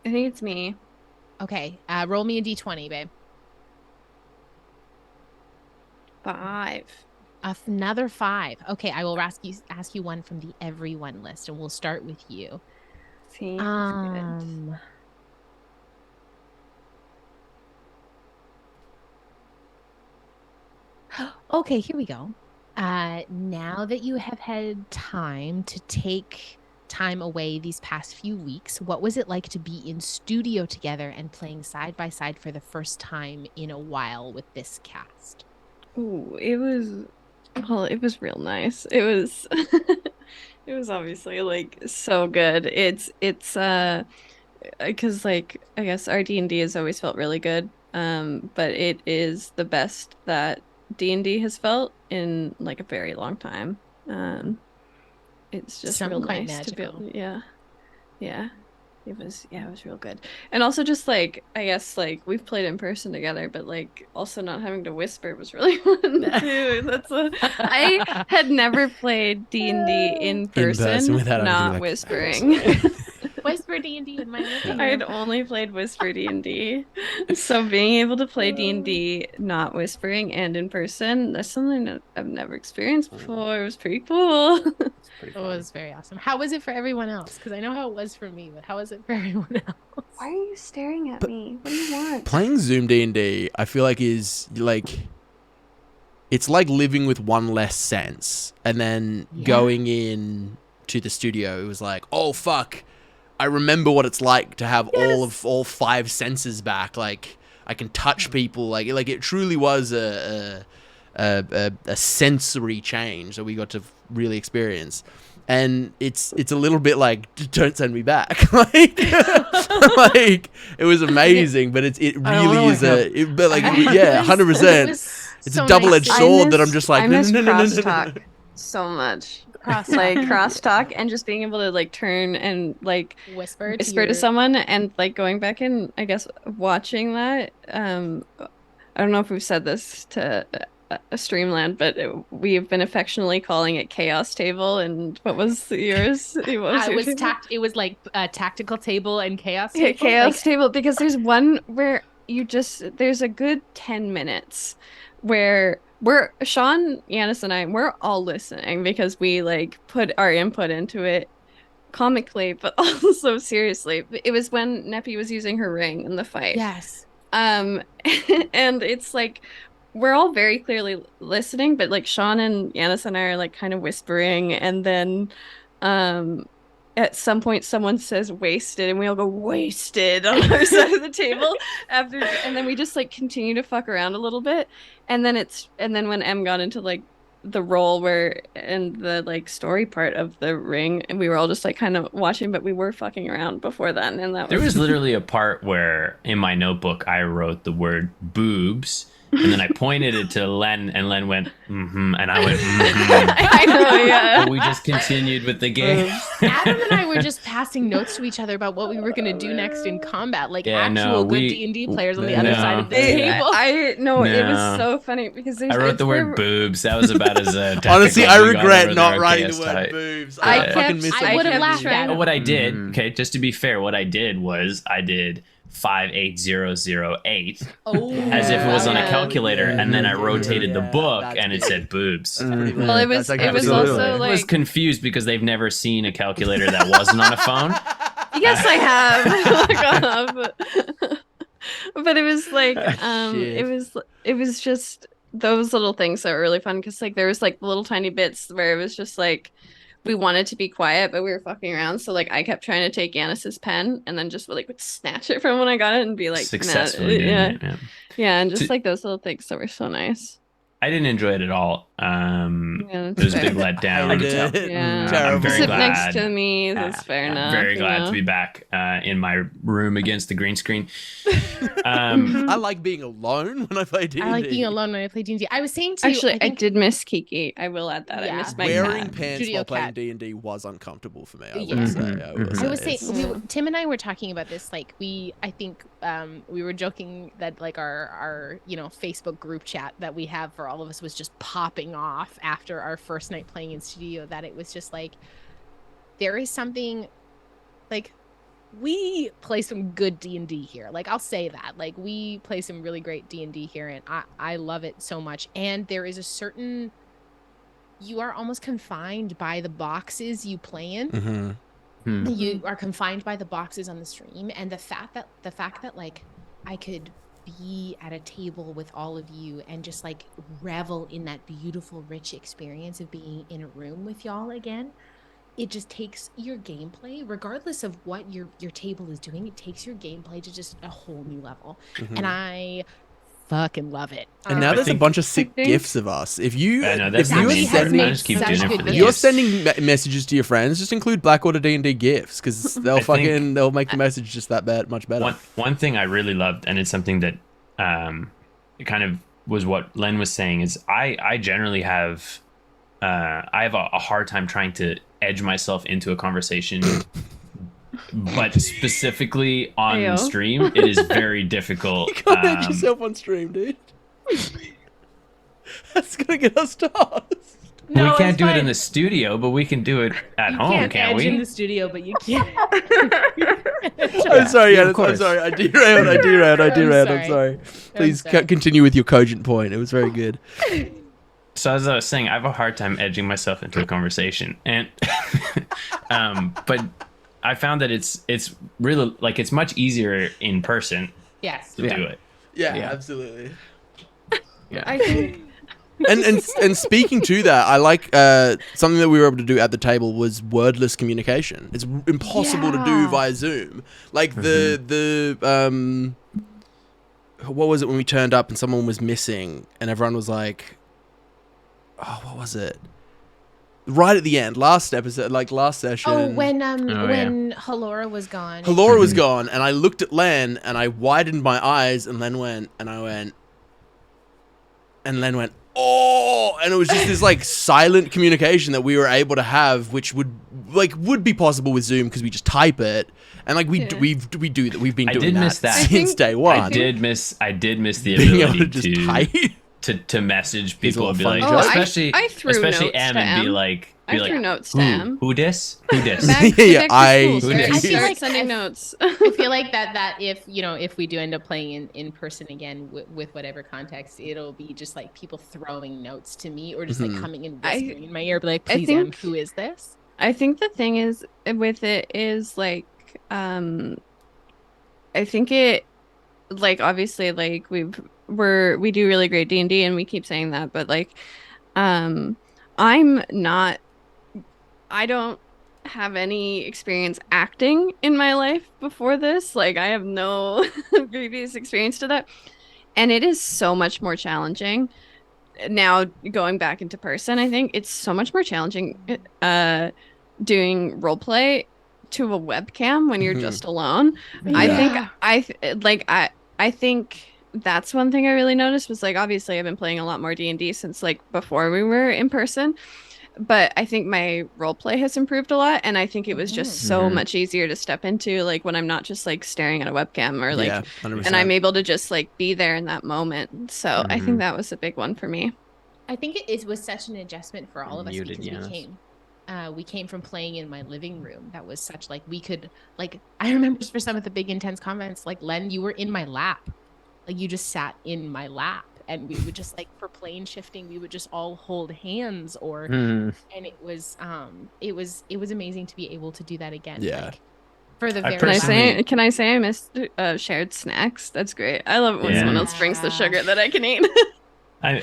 I think it's me. Okay, roll me a d20, babe. 5. Another 5. Okay, I will ask you one from the everyone list, and we'll start with you. See, that's good. Okay, here we go. Now that you have had time to take time away these past few weeks, what was it like to be in studio together and playing side by side for the first time in a while with this cast? Ooh, it was real nice. It was it was obviously like so good. It's because like I guess our D&D has always felt really good. But it is the best that D&D has felt in like a very long time. It's just Something real quite nice to be magical. able, yeah. It was real good. And also just like I guess like we've played in person together, but like also not having to whisper was really fun too. I had never played D&D in person without having to be not like, whispering. Whisper D&D in my living I room. had only played Whisper D&D. So being able to play D&D not whispering and in person, that's something that I've never experienced before. It was pretty cool. It was very awesome. How was it for everyone else? Because I know how it was for me, but how was it for everyone else? Why are you staring at me? What do you want? Playing Zoom D&D, I feel like is like, it's like living with one less sense, and then going in to the studio, it was like, oh fuck, I remember what it's like to have all 5 senses back. Like I can touch people. Like it truly was a sensory change that we got to really experience. And it's a little bit like, don't send me back. like it was amazing, but it really is but like 100%. It's a double-edged sword that I'm just like, I miss no. crosstalk so much. Like crosstalk and just being able to like turn and like Whisper to someone and like going back and I guess watching that. I don't know if we've said this to a Streamland, but we have been affectionately calling it Chaos Table. And what was yours? It was like a tactical table and chaos yeah, table. Chaos Table, because there's one where there's a good 10 minutes where Sean, Yanis, and we're all listening because we like put our input into it comically, but also seriously. It was when Neppy was using her ring in the fight. Yes. And it's like we're all very clearly listening, but like Sean and Yanis and I are like kind of whispering, and then at some point someone says wasted and we all go wasted on our side of the table and then we just like continue to fuck around a little bit, and then when M got into like the role where and the like story part of the ring, and we were all just like kind of watching, but we were fucking around before then, and there was literally a part where in my notebook I wrote the word boobs. And then I pointed it to Len, and Len went, and I went, I know, yeah. But we just continued with the game. Adam and I were just passing notes to each other about what we were going to do next in combat, like good D&D players on the other side of the table. It was so funny because I wrote the word boobs. That was about as honestly, I regret not writing the word boobs. I fucking miss it. I would have laughed at it. What I did, okay, just to be fair, what I did was I did 58008 as if it was on a calculator, and then I rotated the book and it said boobs. Well, it was also I like was confused because they've never seen a calculator that wasn't on a phone. Yes, I have. But it was like it was just those little things that were really fun, because like there was like little tiny bits where it was just like we wanted to be quiet, but we were fucking around. So like I kept trying to take Yanis's pen and then just like would snatch it from when I got it and be like, successfully doing it, yeah, and just like those little things that were so nice. I didn't enjoy it at all. It was a big letdown. Yeah. Terrible. I'm very Sit glad. next to me. That's fair enough. Very glad to be back in my room against the green screen. I like being alone when I play D&D. I like being alone when I play D&D. I was saying too. Actually, I think, did miss Kiki. I will add that. Yeah. I missed my Wearing cat. pants Studio while playing cat. D&D was uncomfortable for me. I Yeah. will say. I was saying It's- Tim and I were talking about this. Like I think we were joking that like our Facebook group chat that we have for all of us was just popping off after our first night playing in studio. That it was just like there is something like we play some good D&D here. Like I'll say that. Like we play some really great D&D here, and I love it so much. And there is a certain you are almost confined by the boxes you play in. Mhm. You are confined by the boxes on the stream, and the fact that like I could be at a table with all of you and just like revel in that beautiful rich experience of being in a room with y'all again, it just takes your gameplay, regardless of what your table is doing, it takes your gameplay to just a whole new level. Mhm. And I fucking love it. And now I there's a think- bunch of sick think- gifs of us. If you I know, if that's you the are actually main has part. sending I just keep such doing it good for the if you're gifts. sending messages to your friends, just include Blackwater D&D gifts because they'll I think- they'll make the message just that much better. One thing I really loved, and it's something that it kind of was what Len was saying, is I generally have a hard time trying to edge myself into a conversation, but specifically on Ayo. stream, it is very difficult. You can't edge yourself on stream, dude. That's gonna get us tossed. We can't do it in the studio, but we can do it at home, can't we? studio, but you can't. I'm sorry, yeah, of I'm course. sorry. I derailed. I'm sorry. sorry. Please sorry. continue with your cogent point. It was very good. So as I was saying, I have a hard time edging myself into a conversation, and but I found that it's really like it's much easier in person Yes. to do it. Yeah, Yeah. absolutely. I think And speaking to that, I like something that we were able to do at the table was wordless communication. It's impossible to do Yeah. via Zoom. Like the what was it when we turned up and someone was missing and everyone was like, oh, what was it? Right at the end, last episode, like last session. Oh, when yeah. when Halora was gone. Halora was gone, and I looked at Len, and I widened my eyes, and Len went, and I went, and Len went, oh, and it was just this like silent communication that we were able to have, which would be possible with Zoom because we just type it, and like we do that. We've been I doing did that miss that. since day one. I did miss the being able ability to just type. to message These people and be little like, fun jokes. especially I threw especially notes M to and be M. like, I threw notes to who, M. who dis? Back, Yeah, back I- to school, Who start, dis? I feel start like sending notes. I feel like that if we do end up playing in person again with whatever context, it'll be just like people throwing notes to me or just like coming and whispering in my ear, be like, I please, Em, think- who is this? I think the thing is with it is like I think it like obviously like we do really great D&D and we keep saying that, but like I don't have any experience acting in my life before this. Like I have no previous experience to that. And it is so much more challenging. Now going back into person, I think it's so much more challenging doing role play to a webcam when you're just alone. Yeah. I think that's one thing I really noticed was like obviously I've been playing a lot more D&D since like before we were in person, but I think my role play has improved a lot, and I think it was just so much easier to step into like when I'm not just like staring at a webcam or like yeah, 100%. and I'm able to just like be there in that moment. So I think that was a big one for me. I think it was such an adjustment for all of us Muted, because yes. we came from playing in my living room. That was such like we could like I remember for some of the big intense comments like Len, you were in my lap, like you just sat in my lap, and we would just like for plane shifting we would just all hold hands or and it was amazing to be able to do that again. Yeah. Like, for the I very personally- Can I say I missed shared snacks? That's great. I love it when Yeah. someone else brings the sugar that I can eat. I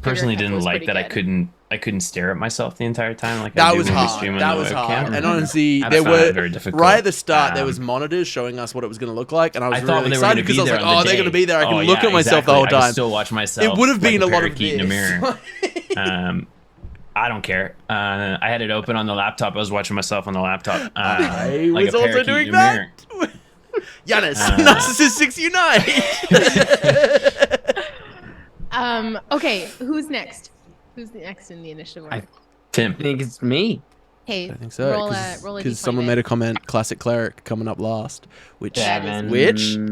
personally Figure it didn't was like pretty that good. I couldn't stare at myself the entire time like I That do was when we hard. stream on That the was hard. webcam. And honestly, I there found it were very difficult. right at the start there was Um, monitors showing us what it was going to look like, and I was I thought really they were excited going to because be I was there like, on oh, the they're day. going to be there. I can Oh, look yeah, at myself exactly. the whole I time. could still watch myself. It would have been like a lot of parakeet in a mirror. this. I don't care. I had it open on the laptop. I was watching myself on the laptop. I like was a also parakeet doing in a mirror. that. Giannis, narcissistics unite. Okay, who's next? Who's the next in the initiative order? Tim. I think it's me. Hey, I think so. roll a Because someone D20, made a babe. comment, classic cleric coming up last. Which Seven.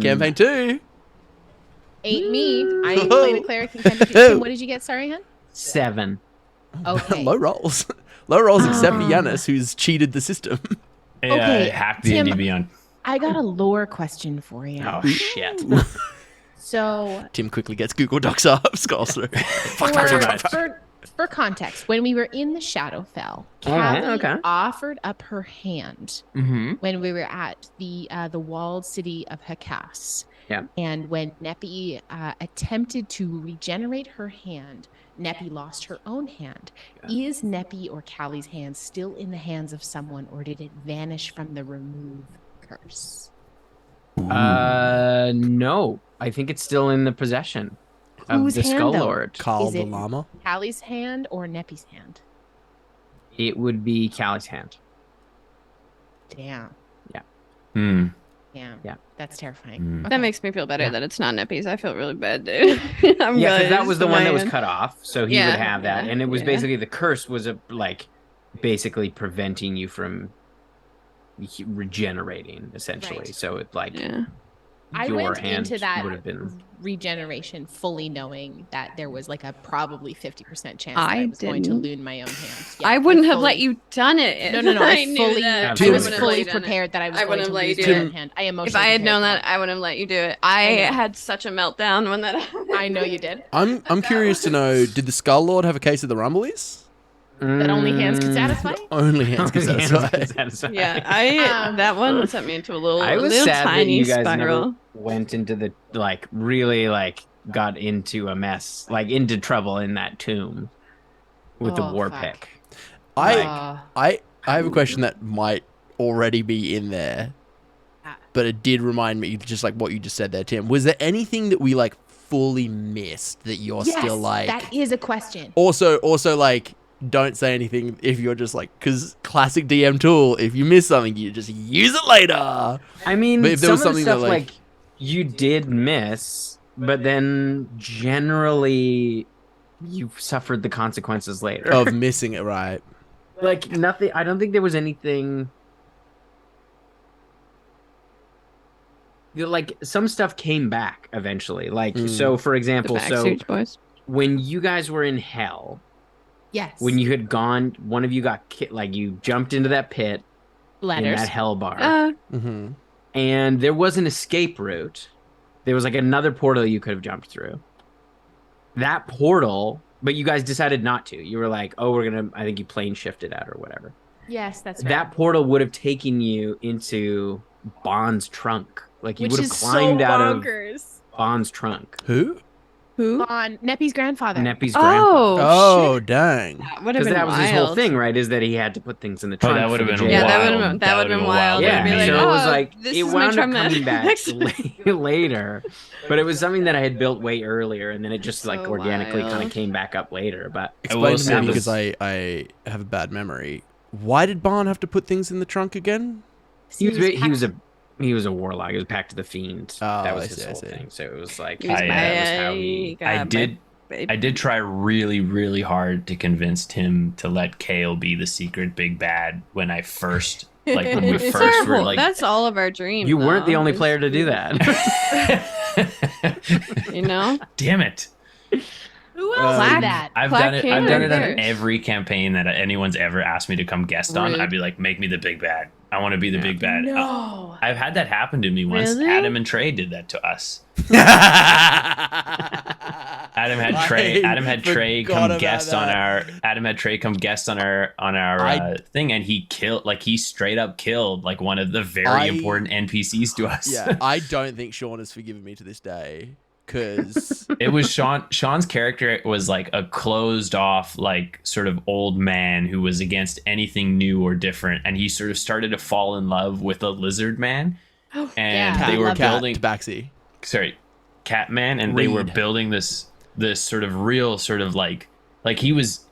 campaign 2? Ain't me. I ain't playing a cleric in campaign 2. Tim, what did you get? Sorry, hun? 7. Okay. Low rolls. Low rolls except for Giannis, who's cheated the system. Okay, Hack the Tim. ND Beyond. I got a lore question for you. Oh shit. So, Tim quickly gets Google Docs up, scrolls through. for context, when we were in the Shadowfell, Alright, Callie okay. offered up her hand Mm-hmm. when we were at the walled city of Hakas. Yeah. And when Neppy attempted to regenerate her hand, Neppy lost her own hand. Yeah. Is Neppy or Callie's hand still in the hands of someone, or did it vanish from the remove curse? No. I think it's still in the possession of Whose the hand, Skull though? Lord. Carl Is the it- Llama. Callie's hand or Neppy's hand? It would be Callie's hand. Damn. Hmm. Damn. Yeah. That's terrifying. Mm. Okay. That makes me feel better Yeah. that it's not Neppies. I feel really bad, dude. I'm Yeah, glad because that it's was the one that was mine. cut off, so he Yeah, would have that, yeah, and it was yeah. basically the curse was basically preventing you from regenerating, essentially. Right. So it Yeah. I your went hand into that would have been. regeneration fully knowing that there was like a probably 50% chance that I I was going to didn't. lose my own hand. Yeah, I wouldn't have fully- let you done it. No. I knew fully, that. I Absolutely. was Wouldn't fully have let you done it. prepared that I was I going wouldn't to have let lose you my do own it. hand. I If emotionally I had prepared known for that, I wouldn't have let you do it. I know. had such a meltdown when that happened. I know you did. I'm curious to know, did the Skull Lord have a case of the Rumblies? That only hands could Mm, satisfy. Only hands can only hands satisfy. can satisfy. Yeah, that one sent me into a little, I was little sad that tiny you guys spiral. never went into the really got into a mess, into trouble in that tomb with the Oh, war fuck. pick. I have a question that might already be in there, but it did remind me, just like what you just said there, Tim. Was there anything that we fully missed that you're Yes, still that is a question. Also, don't say anything if you're just because classic DM tool, if you miss something, you just use it later. I mean, But if there some was of the something that, stuff you did miss, but then generally you suffered the consequences later. Of missing it, right? Nothing. I don't think there was anything. Some stuff came back eventually. So for The example, Backstreet Boys. when you guys were in hell, Yes. when you had gone, one of you got you jumped into that pit in letters. that hell bar. Mm-hmm. And there was an escape route. There was another portal you could have jumped through. That portal, but you guys decided not to. You were like, oh, I think you plane shifted out or whatever. Yes, that's right. That portal would have taken you into Bond's trunk. You Which would have is climbed so out of bonkers. Bond's trunk. Who? Who? On Neppy's grandfather. Neppy's grandpa. Oh, dang. That would have Because been that was wild. his whole thing, right? Is that he had to put things in the Oh, trunk. that would for have the been jail. Yeah, that wild. would have been wild. Yeah, It'd be like, so it was oh, this it is my wound up traumatic coming back accident. later, but it was something that I had built way earlier, and then it just So organically kind wild. of came back up later. But Explain will to say me this- because I have a bad memory. Why did Barn have to put things in the trunk again? he was a warlock. He was packed to the fiend. Oh, that I was see, his I whole see. thing. So it was that He was was how he. I did try really, really hard to convince Tim to let Kale be the secret big bad when I first, when we It's first our were whole- that's all of our dreams. You weren't the though. only Just- player to do that. You know? Damn it. Who else Black- did that? I've Black done it. I've King done it on there. every campaign that anyone's ever asked me to come guest on. Rude. I'd be like, make me the big bad. I want to be the big bad. No. I've had that happen to me once. Really? Adam and Trey did that to us. Adam had Trey come guest on our thing, and he killed he straight up killed one of the very important NPCs to us. Yeah, I don't think Sean has forgiven me to this day because It was Sean's character was a closed off sort of old man who was against anything new or different, and he sort of started to fall in love with a lizard man, and yeah, they were love building Tabaxi. Catman, and they were Reed. building this sort of real sort of Like it was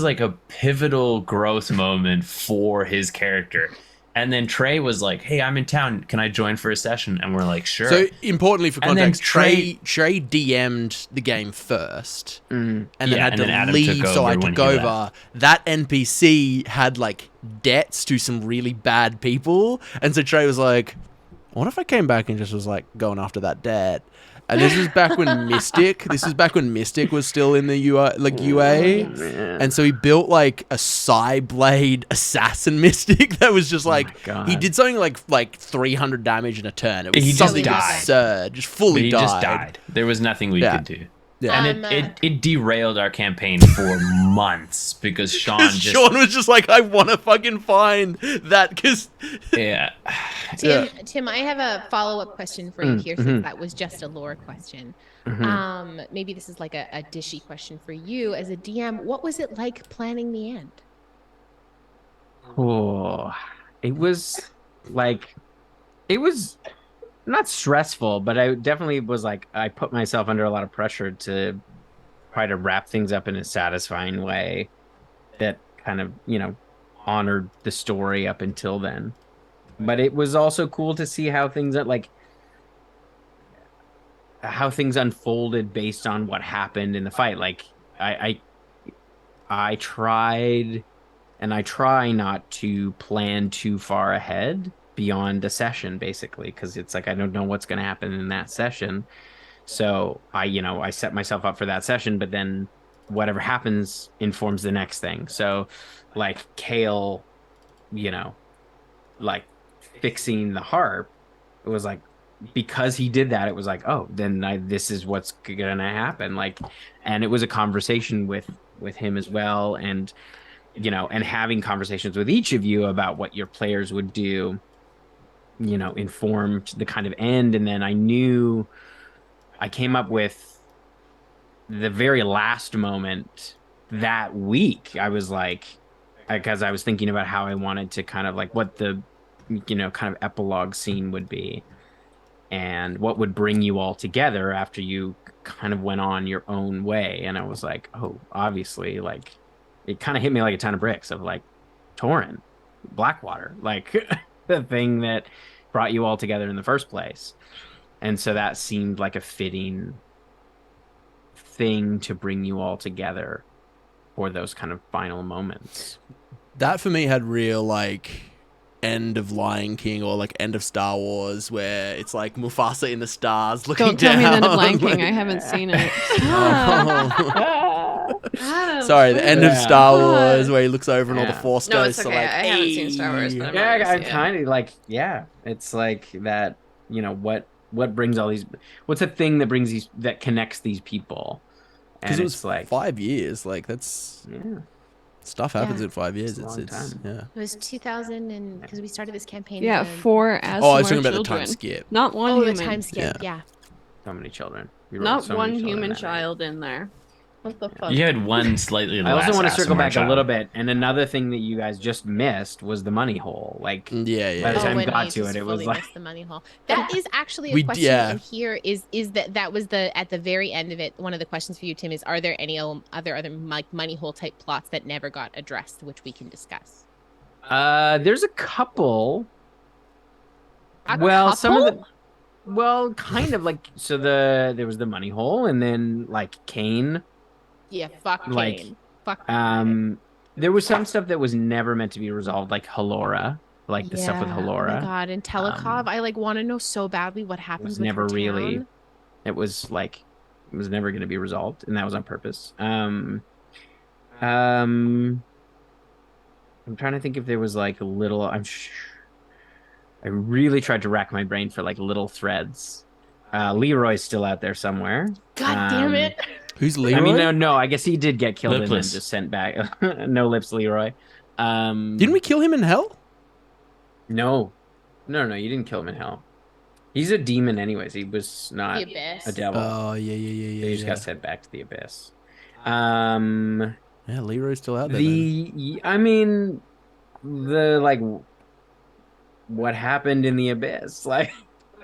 like a pivotal growth moment for his character. And then Trey was like, "Hey, I'm in town. Can I join for a session?" And we're like, "Sure." So importantly for And then context, Trey DM'd the game first, and then Yeah, had and to then Adam leave, took so I over when took he over. That NPC had like debts to some really bad people, and so Trey was like, "What if I came back and just was like going after that debt?" And this was back when Mystic. This was back when Mystic was still in the UA, and so he built like a Psyblade assassin Mystic that was just like he did something like 300 damage in a turn. It was He just something died. absurd, just fully He died. just died. There was nothing we Yeah. could do. Yeah. And it derailed our campaign for months because Sean just Sean was just like, I want to fucking find that because yeah. Tim, I have a follow-up question for you here, since that was just a lore question. Maybe this is like a dishy question for you as a DM. What was it like planning the end? Oh, it was not stressful, but I definitely was like, I put myself under a lot of pressure to try to wrap things up in a satisfying way that kind of, honored the story up until then. But it was also cool to see how things unfolded based on what happened in the fight. Like I tried, and I try not to plan too far ahead beyond a session, basically, because it's like I don't know what's going to happen in that session. So I set myself up for that session, but then whatever happens informs the next thing. So like Kale, like fixing the harp, it was like, because he did that, it was like, oh, then this is what's gonna happen. Like, and it was a conversation with him as well, and and having conversations with each of you about what your players would do, informed the kind of end. And then I came up with the very last moment that week. I was like, because I was thinking about how I wanted to kind of like what the kind of epilogue scene would be, and what would bring you all together after you kind of went on your own way. And I was like, oh, obviously, like, it kind of hit me like a ton of bricks of like Torrent, Blackwater, like the thing that brought you all together in the first place. And so that seemed like a fitting thing to bring you all together for those kind of final moments. that for me had real like end of Lion King or like end of Star Wars, where it's like Mufasa in the stars looking Don't down. tell me the end of Lion like- King. I haven't seen it. Adam, Sorry, the end of Yeah. Star Wars where he looks over and all the Yeah. Force No, it's ghosts okay. are like, I haven't seen Star Wars, but "Hey." I'm Yeah, I'm Yeah. kind of like, it's like that, what brings all these, what's the thing that brings these, that connects these people? Because And it was it's like, 5 years. Like that's yeah, stuff happens Yeah. in 5 years. It's a long It's time. yeah. It was 2000, and because we started this campaign. Yeah, in 4 as Oh, I was were talking about the children. time skip. Not one Oh, the human. time skip. Yeah. so many children. We wrote Not so one many children human that night. child in there. What the fuck? You had one slightly I also less want to circle Asimar back child. a little bit, and another thing that you guys just missed was the money hole. Like, Yeah, by the yeah. time when we got we to just it, it was fully like, missed the money hole. That is actually a We- question yeah. in here. Is that was the at the very end of it? One of the questions for you, Tim, is: are there any other like money hole type plots that never got addressed, which we can discuss? there's a couple. A Some of the, couple? well, kind of like, so there was the money hole, and then like Kane. Yeah, fuck like, Kane. Fuck. There was some stuff that was never meant to be resolved, like Halora, like the stuff with Oh my Halora. god, and Telekov, I like want to know so badly what happens was with never her really- town. It was like, it was never going to be resolved, and that was on purpose. I'm trying to think if there was like a little. I really tried to rack my brain for like little threads. Leroy's still out there somewhere. God damn it! Who's Leroy? I mean, no, I guess he did get killed and then Lipless. just sent back. No lips, Leroy. Didn't we kill him in hell? No, you didn't kill him in hell. He's a demon, anyways. He was not The Abyss. a devil. Oh yeah. He just Yeah. got sent back to the abyss. Yeah, Leroy's still out there. then. I mean, the like, what happened in the abyss, like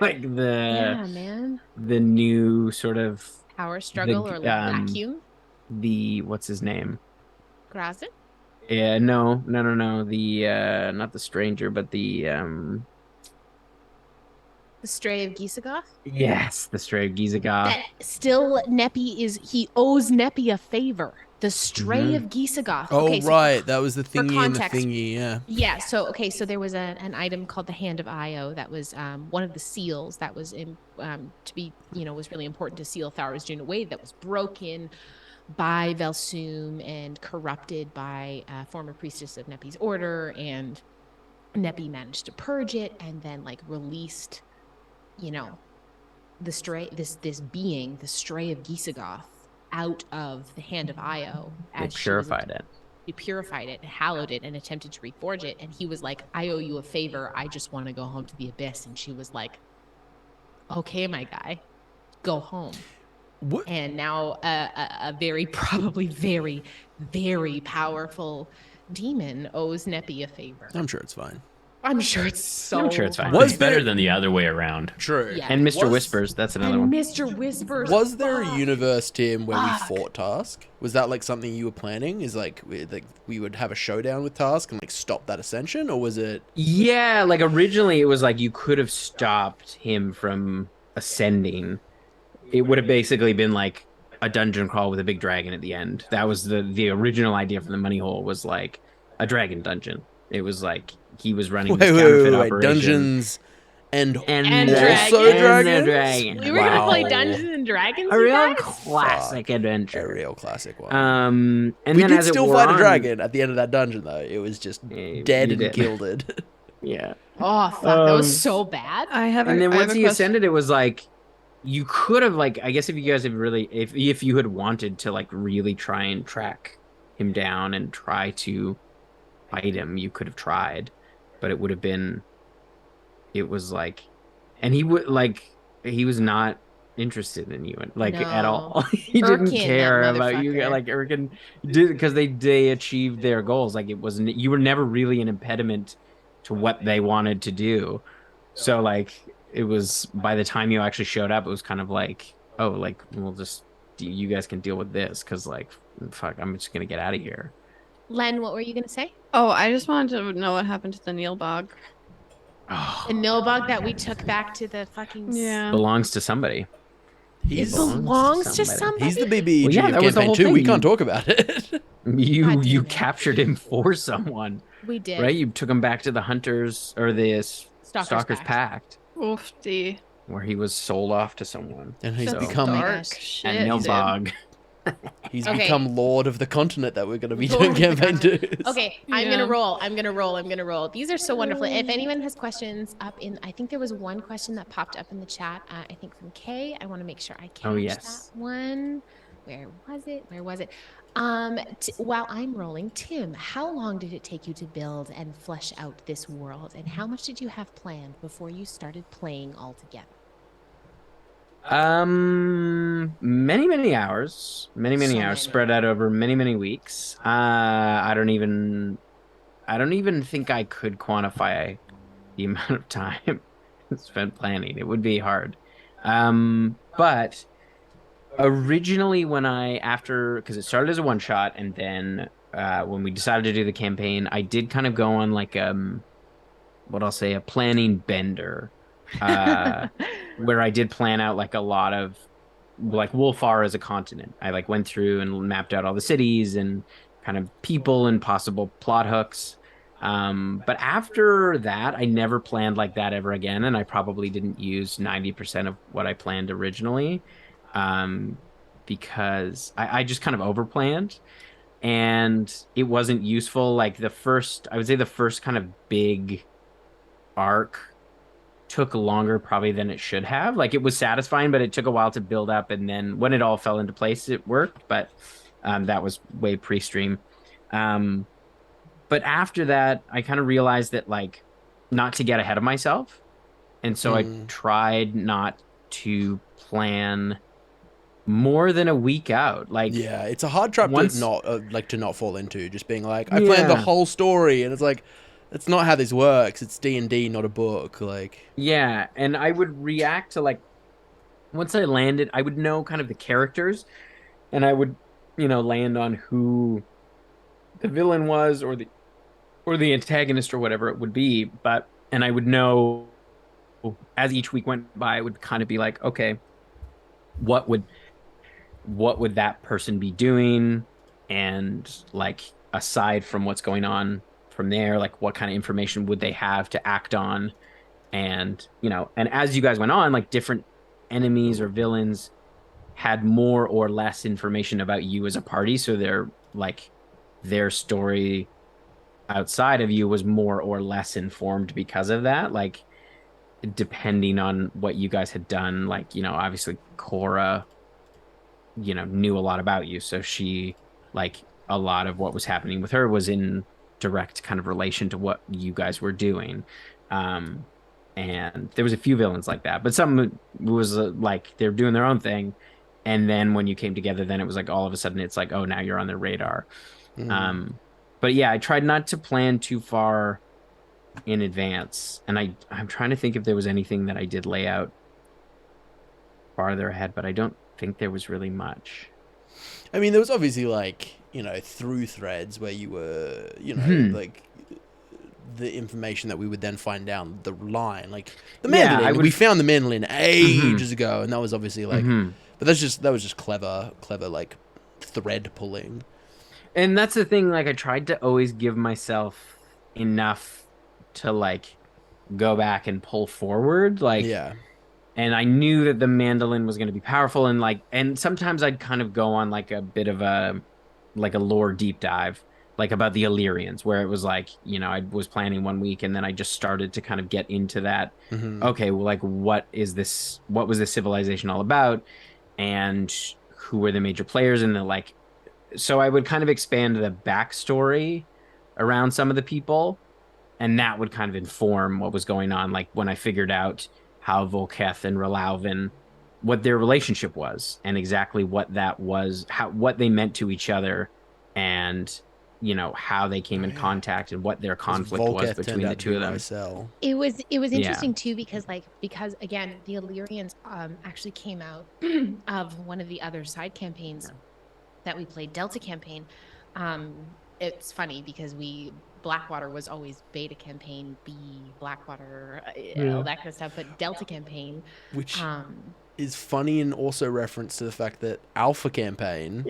Yeah, man. the new sort of Power struggle or um, vacuum. the what's his name? Grazen? Yeah, no. The not the stranger, but the The Stray of Gisagoth? yes, the stray Gizagoth. That still he owes Neppy a favor. The Stray of Gisagoth. Oh, Okay, so right. That was the for thingy and the context, thingy, yeah. yeah, so okay, so there was an item called the Hand of Io that was one of the seals that was in to be, was really important to seal Thar's Dune away, that was broken by Velsum and corrupted by a former priestess of Nepi's order, and Nepi managed to purge it and then like released, the stray this being, the Stray of Gisagoth, out of the Hand of Io. They purified it. He purified it, hallowed it, and attempted to reforge it. And he was like, I owe you a favor. I just want to go home to the Abyss. And she was like, okay, my guy, go home. What? And now a very, probably very, very powerful demon owes Neppy a favor. I'm sure it's fine. I'm sure it's so I'm sure it's fine. Was It's better than the other way around. True. Yeah. And Mr. Was- Whispers, that's another And one. Mr. Whispers. Was there a fuck. universe, Tim, where we Fuck. fought Task? Was that like something you were planning? Is like we would have a showdown with Task and like stop that ascension, or was it? Yeah, like originally it was like you could have stopped him from ascending. It would have basically been like a dungeon crawl with a big dragon at the end. That was the original idea for the money hole, was like a dragon dungeon. It was like he was running this counterfeit operation. Dungeons and And also dragons. dragons. We were gonna play Dungeons and Dragons. A you real guys? classic A adventure. real classic one. And we then did as it still wore fight a on- dragon at the end of that dungeon, though. It was just Yeah, dead you and did. gilded. Yeah. Oh fuck, that was so bad. I have And then I have once a he question. ascended, it was like you could have, like, I guess if you guys have really, if you had wanted to like really try and track him down and try to fight him, you could have tried, but it would have been, it was like, and he would like, he was not interested in you like at all. He didn't Urkin, care that about you. motherfucker. Like Urkin did, because they achieved their goals. Like it wasn't, you were never really an impediment to what they wanted to do. So like it was, by the time you actually showed up, it was kind of like, oh, like we'll just, you guys can deal with this, because like fuck, I'm just gonna get out of here. Len, what were you gonna say? Oh, I just wanted to know what happened to the Neilbog. The Nilbog that we took back to the fucking Yeah. Belongs to somebody. It He's belongs to somebody. he's the BBG Well, yeah, of that was the campaign whole 2. We thing. can't talk about it. You God damn you it. captured him for someone, We did. right? You took him back to the hunters, or the Stalker's Pact, Oofty. where he was sold off to someone. And he's So- become dark gosh. shit. And dude. Nilbog. he's Okay. become lord of the continent that we're going to be Lord doing of the campaign 2. Okay, I'm Yeah. gonna roll. I'm gonna roll. These are so wonderful. If anyone has questions up in, I think there was one question that popped up in the chat. I think from Kay. I want to make sure I catch yes. that one. Where was it? While I'm rolling, Tim, how long did it take you to build and flesh out this world, and how much did you have planned before you started playing all together? Many hours, many So hours many. spread out over many weeks. I don't even think I could quantify the amount of time spent planning. It would be hard. But originally when because it started as a one shot, and then when we decided to do the campaign, I did kind of go on like what I'll say, a planning bender. Where I did plan out like a lot of like Wolfar as a continent. I like went through and mapped out all the cities and kind of people and possible plot hooks. But after that, I never planned like that ever again, and I probably didn't use 90% of what I planned originally, because I just kind of overplanned, and it wasn't useful. Like I would say the first kind of big arc took longer probably than it should have. Like it was satisfying, but it took a while to build up, and then when it all fell into place, it worked. But that was way pre-stream. But after that, I kind of realized that like not to get ahead of myself, and so I tried not to plan more than a week out. Like Yeah, it's a hard trap Once- to not fall into. Just being like, I planned the Yeah. whole story, and it's like, it's not how this works. It's D&D, not a book. Like, yeah, and I would react to like once I landed, I would know kind of the characters, and I would land on who the villain was or the antagonist or whatever it would be. And I would know as each week went by, it would kind of be like, okay, what would that person be doing? And like, aside from what's going on from there, like what kind of information would they have to act on? And, and as you guys went on, like different enemies or villains had more or less information about you as a party. So their story outside of you was more or less informed because of that. Like, depending on what you guys had done, like, obviously Cora, knew a lot about you. So she, like, a lot of what was happening with her was in direct kind of relation to what you guys were doing. And there was a few villains like that, but some was like they're doing their own thing. And then when you came together, then it was like all of a sudden it's like, oh, now you're on their radar. But yeah, I tried not to plan too far in advance. And I'm trying to think if there was anything that I did lay out farther ahead, but I don't think there was really much. I mean, there was obviously like, through threads where you were, like the information that we would then find down the line, like the mandolin. We found the mandolin ages ago, and that was obviously like, but that was just clever like thread pulling. And that's the thing. Like, I tried to always give myself enough to like go back and pull forward, like, yeah. And I knew that the mandolin was going to be powerful, and sometimes I'd kind of go on like a bit of a lore deep dive, like about the Illyrians, where it was like, I was planning one week and then I just started to kind of get into that. Okay, well, like, what was this civilization all about, and who were the major players in the, like, so I would kind of expand the backstory around some of the people, and that would kind of inform what was going on. Like, when I figured out how Volketh and Relauven, what their relationship was, and exactly what that was, what they meant to each other, and how they came in contact, and what their conflict was between the two of them. It was interesting too, because again, the Illyrians actually came out of one of the other side campaigns that we played, Delta campaign. It's funny because Blackwater was always beta campaign, B, Blackwater, all that kind of stuff, but Delta campaign, which is funny, and also reference to the fact that Alpha campaign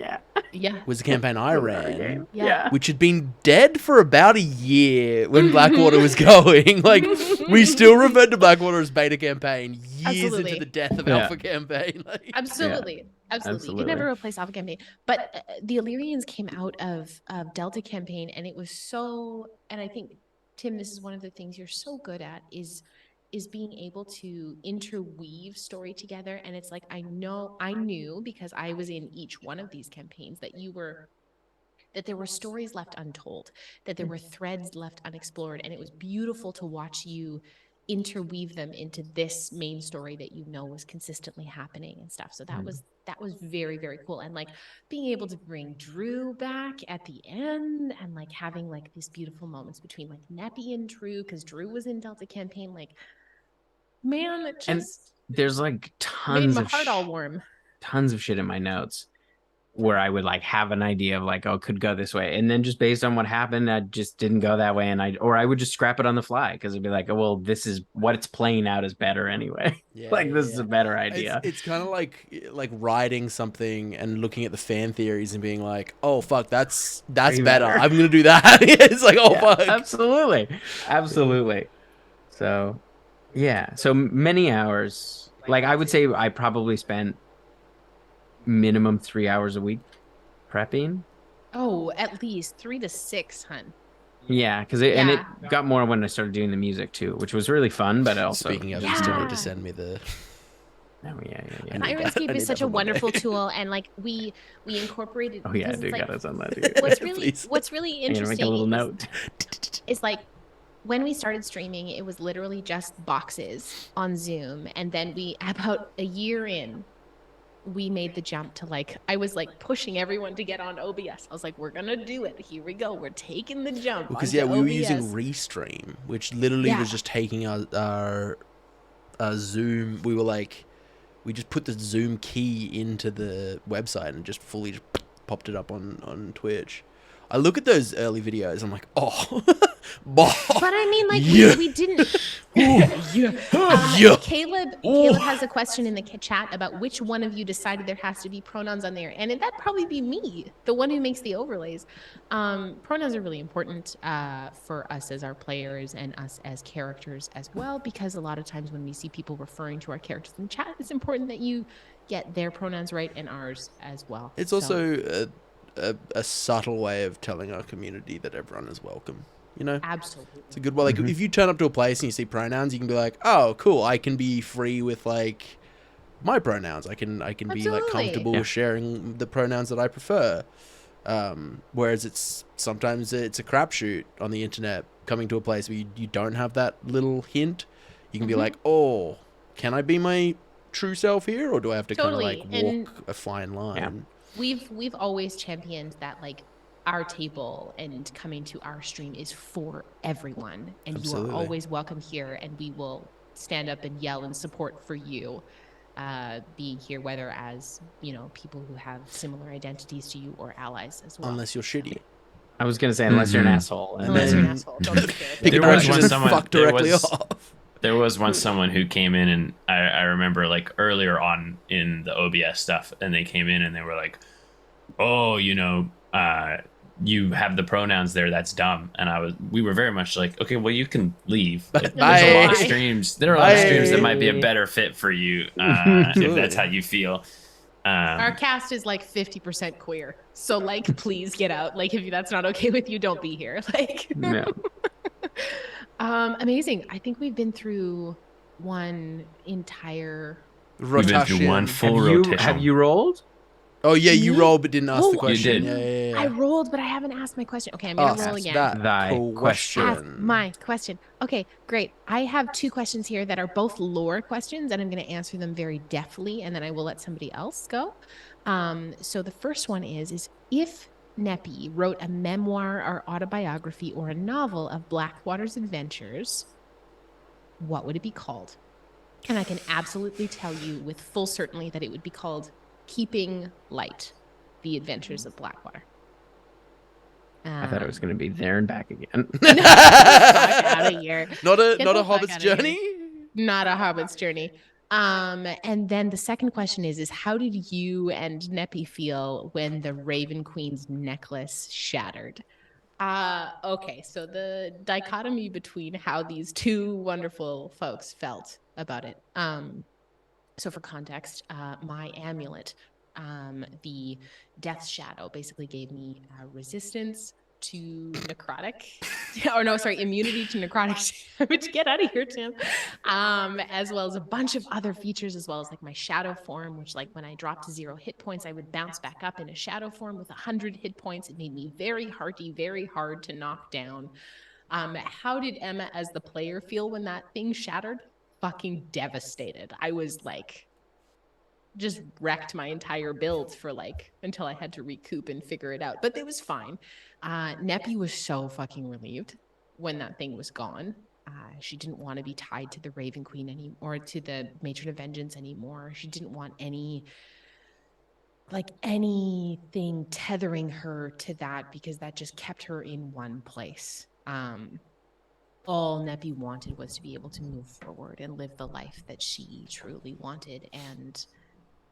was the campaign I ran, which had been dead for about a year when Blackwater was going. Like, we still referred to Blackwater as beta campaign years into the death of Alpha campaign. Like, Absolutely. You can never replace Alpha campaign. But the Illyrians came out of Delta campaign, and it was so, and I think, Tim, this is one of the things you're so good at is being able to interweave story together. And it's like, I knew because I was in each one of these campaigns that there were stories left untold, that there were threads left unexplored. And it was beautiful to watch you interweave them into this main story that was consistently happening and stuff. So that was very, very cool. And like being able to bring Drew back at the end, and like having like these beautiful moments between like Neppy and Drew, because Drew was in Delta campaign. Like, man, it just, and there's like made my heart all warm. Tons of shit in my notes where I would like have an idea of like, oh, it could go this way, and then just based on what happened, I just didn't go that way, and I would just scrap it on the fly, because it'd be like, oh, well, this is what it's playing out is better anyway. This is a better idea. It's kind of like writing something and looking at the fan theories and being like, oh fuck, that's better. I'm gonna do that. It's like, oh fuck, absolutely. So yeah, so many hours. Like, I would say I probably spent minimum 3 hours a week prepping. Oh, at least 3 to 6, hun. Yeah, because and it got more when I started doing the music too, which was really fun. But also, speaking of, you still need to send me the. And Ironscape is such a wonderful tool, and like we incorporated. Oh yeah, dude, got us on that too. What's really interesting? Make a little note. Is like, when we started streaming, it was literally just boxes on Zoom, and then about a year in, we made the jump to like, I was like pushing everyone to get on OBS. I was like, we're gonna do it. Here we go. We're taking the jump. Because we were using Restream, which literally was just taking our Zoom. We were like, we just put the Zoom key into the website and just fully popped it up on Twitch. I look at those early videos. I'm like, oh, but I mean, like, yeah. we didn't. Yeah. Caleb has a question in the chat about which one of you decided there has to be pronouns on there, and that'd probably be me, the one who makes the overlays. Pronouns are really important for us as our players and us as characters as well, because a lot of times when we see people referring to our characters in chat, it's important that you get their pronouns right and ours as well. It's also a subtle way of telling our community that everyone is welcome. You know, absolutely, it's a good way. Like, if you turn up to a place and you see pronouns, you can be like, "Oh, cool! I can be free with like my pronouns. I can be like comfortable with sharing the pronouns that I prefer." Whereas it's sometimes a crapshoot on the internet. Coming to a place where you don't have that little hint, you can be like, "Oh, can I be my true self here, or do I have to kind of like walk a fine line?" We've always championed that, like, our table and coming to our stream is for everyone, and Absolutely. you are always welcome here, and we will stand up and yell in support for you being here, whether as, you know, people who have similar identities to you or allies as well. Unless you're shitty. I was gonna say, unless you're an asshole. Unless you're an asshole. Don't be scared. Pick There a was direction one and someone- fuck there directly was- off. There was once someone who came in, and I remember like earlier on in the OBS stuff, and they came in and they were like, "Oh, you know, you have the pronouns there. That's dumb." And we were very much like, "Okay, well, you can leave. Like, there's a lot of Bye. streams. There are a lot of streams that Bye. might be a better fit for you if that's how you feel." Our cast is like 50% queer, so like, please get out. Like, if that's not okay with you, don't be here. Like, No. Amazing. I think we've been through one entire. We've been through one full rotation. Have you rolled? Oh yeah, you Me? rolled but didn't ask the Oh, question. You did. Yeah. I rolled, but I haven't asked my question. Okay, I'm gonna roll Ask again. that Thy question. Ask my question. Okay, great. I have two questions here that are both lore questions, and I'm going to answer them very deftly, and then I will let somebody else go. So the first one is if Neppy wrote a memoir or autobiography or a novel of Blackwater's adventures, what would it be called? And I can absolutely tell you with full certainty that it would be called Keeping Light, The Adventures of Blackwater. I thought it was going to be there and back again. Fuck out of here. Not Get a the fuck Hobbit's outta here. journey. Not a Hobbit's journey. And then the second question is how did you and Neppy feel when the Raven Queen's necklace shattered? Okay, so the dichotomy between how these two wonderful folks felt about it. So for context, my amulet, the Death Shadow, basically gave me resistance to necrotic, or no, sorry, immunity to necrotic damage. Get out of here, Tim. As well as a bunch of other features, as well as like my shadow form, which like when I dropped to 0 hit points, I would bounce back up in a shadow form with 100 hit points. It made me very hearty, very hard to knock down. How did Emma as the player feel when that thing shattered? Fucking devastated. I was like, just wrecked my entire build for like until I had to recoup and figure it out. But it was fine. Neppy was so fucking relieved when that thing was gone. She didn't want to be tied to the Raven Queen or to the Matron of Vengeance anymore. She didn't want anything tethering her to that, because that just kept her in one place. All Neppy wanted was to be able to move forward and live the life that she truly wanted, and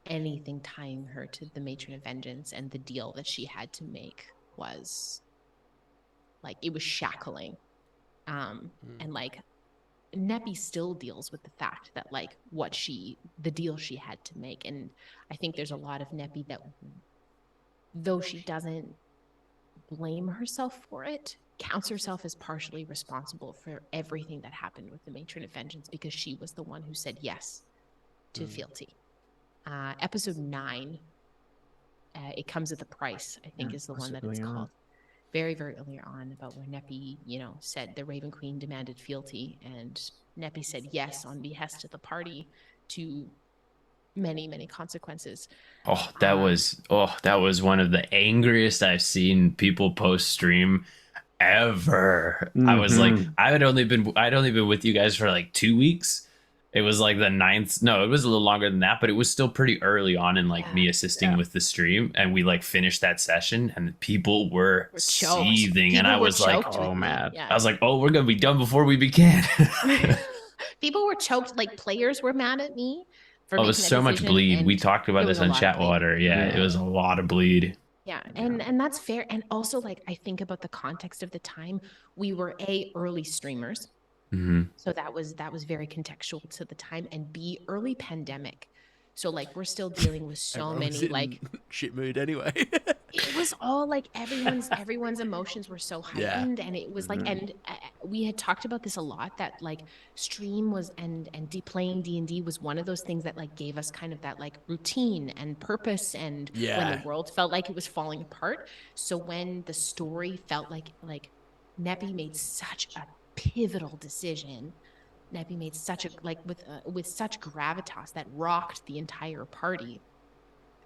anything tying her to the Matron of Vengeance and the deal that she had to make was like, it was shackling. And like Neppy still deals with the fact that like the deal she had to make. And I think there's a lot of Neppy that, though she doesn't blame herself for it, counts herself as partially responsible for everything that happened with the Matron of Vengeance, because she was the one who said yes to fealty. Episode 9, It Comes at the Price, I think is the one that it's called. Very, very early on, about where Neppy, said the Raven Queen demanded fealty, and Neppy said yes on behest of the party to many, many consequences. That was one of the angriest I've seen people post stream ever. I was like, I'd only been with you guys for like 2 weeks, it was like the ninth. No, it was a little longer than that, but it was still pretty early on in like me assisting with the stream, and we like finished that session, and people were seething, People and I were was like, choked oh with me. man. Yeah. I was like, oh, we're gonna be done before we began. People were choked. Like players were mad at me for Oh, it was making that so much decision, bleed. We and talked about there this was a on lot of bleed. Chatwater. Yeah, it was a lot of bleed. Yeah, and that's fair. And also, like, I think about the context of the time. We were early streamers, so that was very contextual to the time, and B, early pandemic. So like we're still dealing with so Everyone was many in like shit mood anyway. it was all like everyone's emotions were so heightened, and it was like, and we had talked about this a lot, that like stream was and playing D&D was one of those things that like gave us kind of that like routine and purpose, and when the world felt like it was falling apart. So when the story felt like Neppy made such a pivotal decision, Neppy made such a like with such gravitas that rocked the entire party,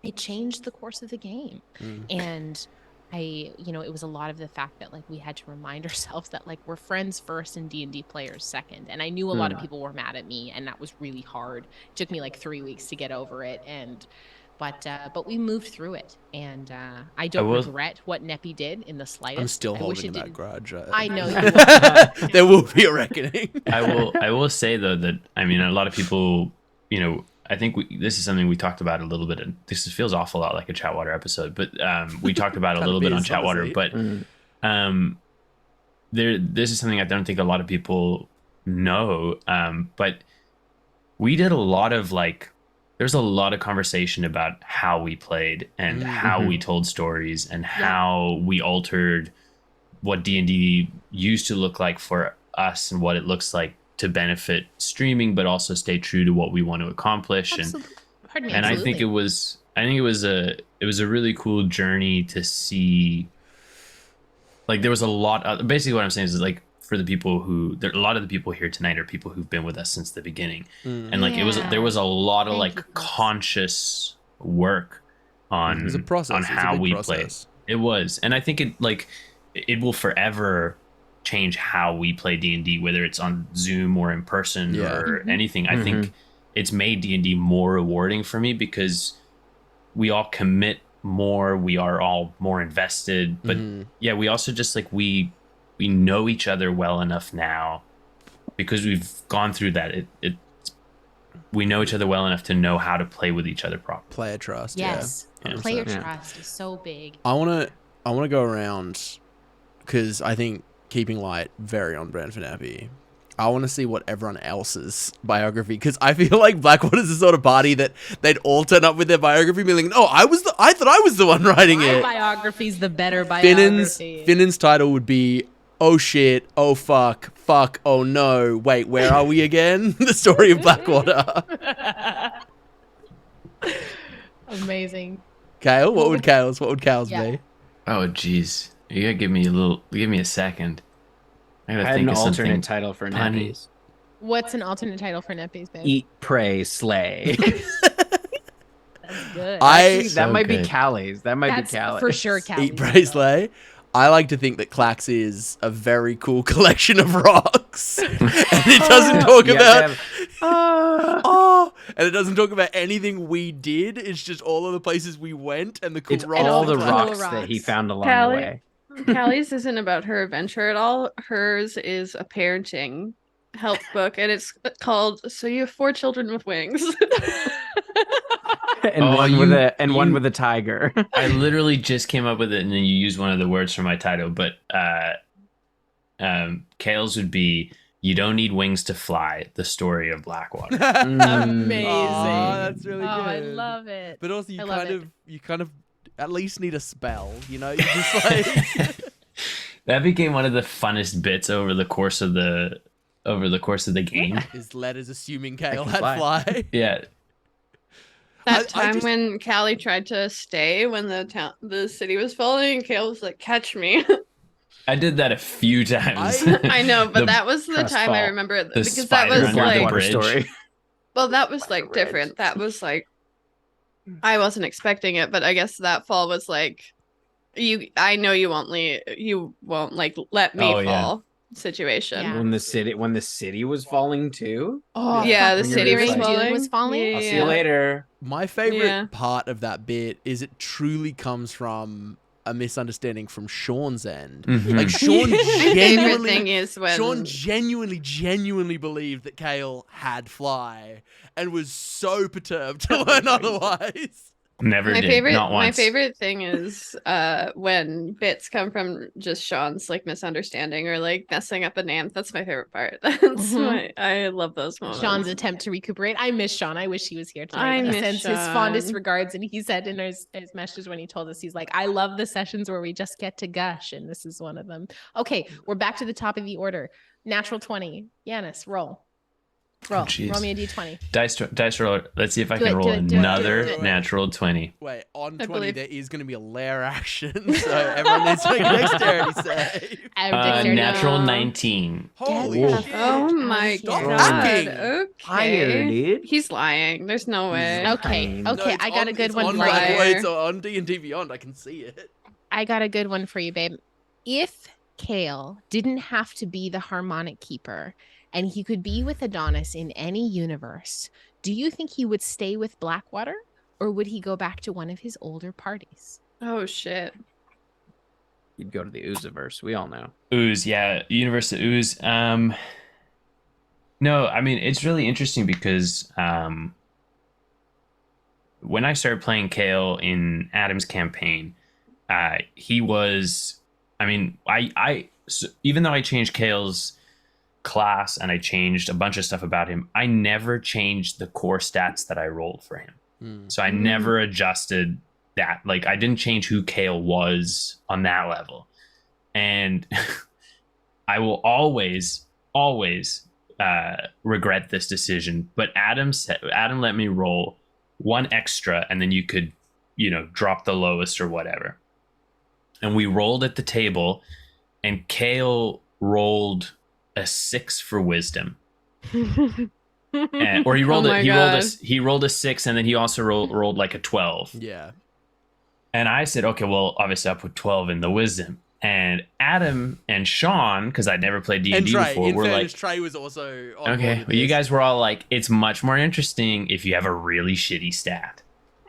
it changed the course of the game. And it was a lot of the fact that like we had to remind ourselves that like we're friends first and D&D players second. And I knew a lot of people were mad at me, and that was really hard. It took me like 3 weeks to get over it, but we moved through it, and I don't regret what Neppy did in the slightest. I'm still holding that grudge. I know you will. There will be a reckoning. I will say though that I mean a lot of people, I think this is something we talked about a little bit. This feels awful lot like a Chatwater episode, but we talked about a little bit on Chatwater. But this is something I don't think a lot of people know. But we did a lot of like. There's a lot of conversation about how we played and how we told stories and how we altered what D&D used to look like for us and what it looks like to benefit streaming, but also stay true to what we want to accomplish. And I think it was a really cool journey to see. Like there was a lot. Basically, what I'm saying is like for the people a lot of the people here tonight are people who've been with us since the beginning, and like there was a lot of like conscious work on It was a process. on how we play. It was, and I think it will forever change how we play D&D, whether it's on Zoom or in person or anything. I think it's made D&D more rewarding for me because we all commit more, we are all more invested, but we also just like we know each other well enough now because we've gone through that. We know each other well enough to know how to play with each other properly. Player trust. Yes. Yeah. Player trust is so big. I want to go around because I think keeping light very on brand for Nappy. I want to see what everyone else's biography, because I feel like Blackwater's the sort of party that they'd all turn up with their biography and be like, "Oh, I thought I was the one writing it." My biography's the better biography. Finnan's title would be "Oh shit, oh fuck, fuck, oh no, wait, where are we again?" The story of Blackwater. Amazing. Kale, what would Kale's be? Oh geez, you gotta give me a second. I had think an of alternate title for Neppies. What's an alternate title for Neppies, babe? Eat, pray, slay. That's good. That might be Callie's. That might be Callie's. For sure, Callie's. Eat, pray, slay. I like to think that Clax is a very cool collection of rocks, and it doesn't talk and it doesn't talk about anything we did. It's just all of the places we went and the cool rocks. All the rocks that he found along the way. Callie's isn't about her adventure at all. Hers is a parenting help book, and it's called "So You Have 4 Children with Wings." and one with a tiger. I literally just came up with it, and then you used one of the words from my title. But Kale's would be "You Don't Need Wings to Fly: The Story of Blackwater." Amazing. Oh, that's really good. I love it. But also, you kind of at least need a spell. You know, you just like that became one of the funnest bits over the course of the game. His letters assuming Kale had fly. Yeah. That time when Callie tried to stay when the city was falling, and Kale was like, "Catch me." I did that a few times. I know, but that was the time I remember because that was like story. Well, that was like different. That was like I wasn't expecting it, but I guess that fall was like I know you won't like let me fall. situation. Yeah. When the city was falling too. Oh, Yeah, the When city you're was just like, falling. was falling? I'll see you later. My favorite Yeah. part of that bit is it truly comes from a misunderstanding from Sean's end. Mhm. Like Sean My favorite thing genuinely, is when Sean genuinely believed that Kale had fly and was so perturbed to learn otherwise. Never my did. favorite Not once. my favorite thing is when bits come from just Sean's like misunderstanding or like messing up a name. That's my favorite part. I love those moments. Sean's attempt to recuperate. I miss Sean. I wish he was here tonight. I He miss sends his fondest Sean. regards, and he said in his messages when he told us, he's like, I love the sessions where we just get to gush, and this is one of them. Okay, we're back to the top of the order. Natural 20. Yanis, roll. Roll. jeez. Roll me a d20. Dice roller. Let's see if I Do can it, roll do it, do it, another do it. natural 20. Wait, on I 20 believe- there is going to be a lair action, so everyone needs to make a dexterity save. Dexterity. Natural no. 19. Holy Get the shit. Oh my Stop god. hacking. Fire, Okay. dude. He's lying. There's no way. Okay, No, okay, it's I got on- a good it's one on for Black- you. It's on D&D Beyond, I can see it. I got a good one for you, babe. If Kale didn't have to be the harmonic keeper and he could be with Adonis in any universe, do you think he would stay with Blackwater or would he go back to one of his older parties? Oh shit. You'd go to the Oozeverse. We all know. Ooze, yeah. Universe of Ooze. No, I mean, it's really interesting because when I started playing Kale in Adam's campaign, he was, I mean, so even though I changed Kale's class and I changed a bunch of stuff about him, I never changed the core stats that I rolled for him. So I never adjusted that. Like, I didn't change who Kale was on that level. And I will always regret this decision. But Adam let me roll one extra, and then you could, drop the lowest or whatever. And we rolled at the table, and Kale rolled a 6 for wisdom. Or he rolled Oh my he rolled a 6, and then he also rolled like a 12. Yeah. And I said, okay, well, obviously I put 12 in the wisdom. And Adam and Sean, because I'd never played D&D And Trey, before, in were fairness, like, Trey was also on board okay, with well, you this. guys were all like, it's much more interesting if you have a really shitty stat.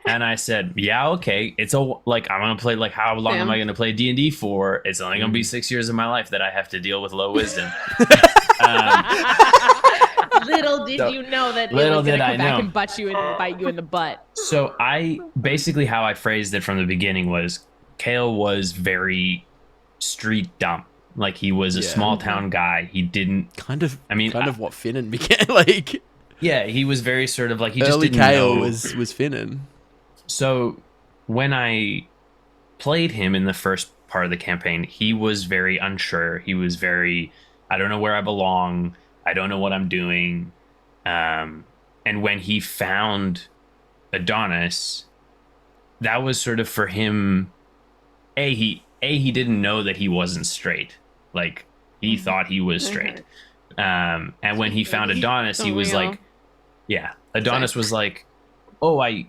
And I said, yeah, okay. I'm gonna play, like, how long am I gonna play D&D for? It's only gonna be 6 years of my life that I have to deal with low wisdom. Little did you know that it Little was going did to I come back know. and bite you in the butt. So basically how I phrased it from the beginning was Kale was very street dumb. Like, he was a Yeah. small town guy. He didn't, Kind of what Finnan began, like... yeah, he was very sort of like, he just Early didn't Kale know. was Finnan. So when I played him in the first part of the campaign, he was very unsure. He was very, I don't know where I belong. I don't know what I'm doing. And when he found Adonis, that was sort of for him. He didn't know that he wasn't straight. Like, he thought he was straight. And when he found Adonis, he was like, yeah, Adonis was like, oh, like,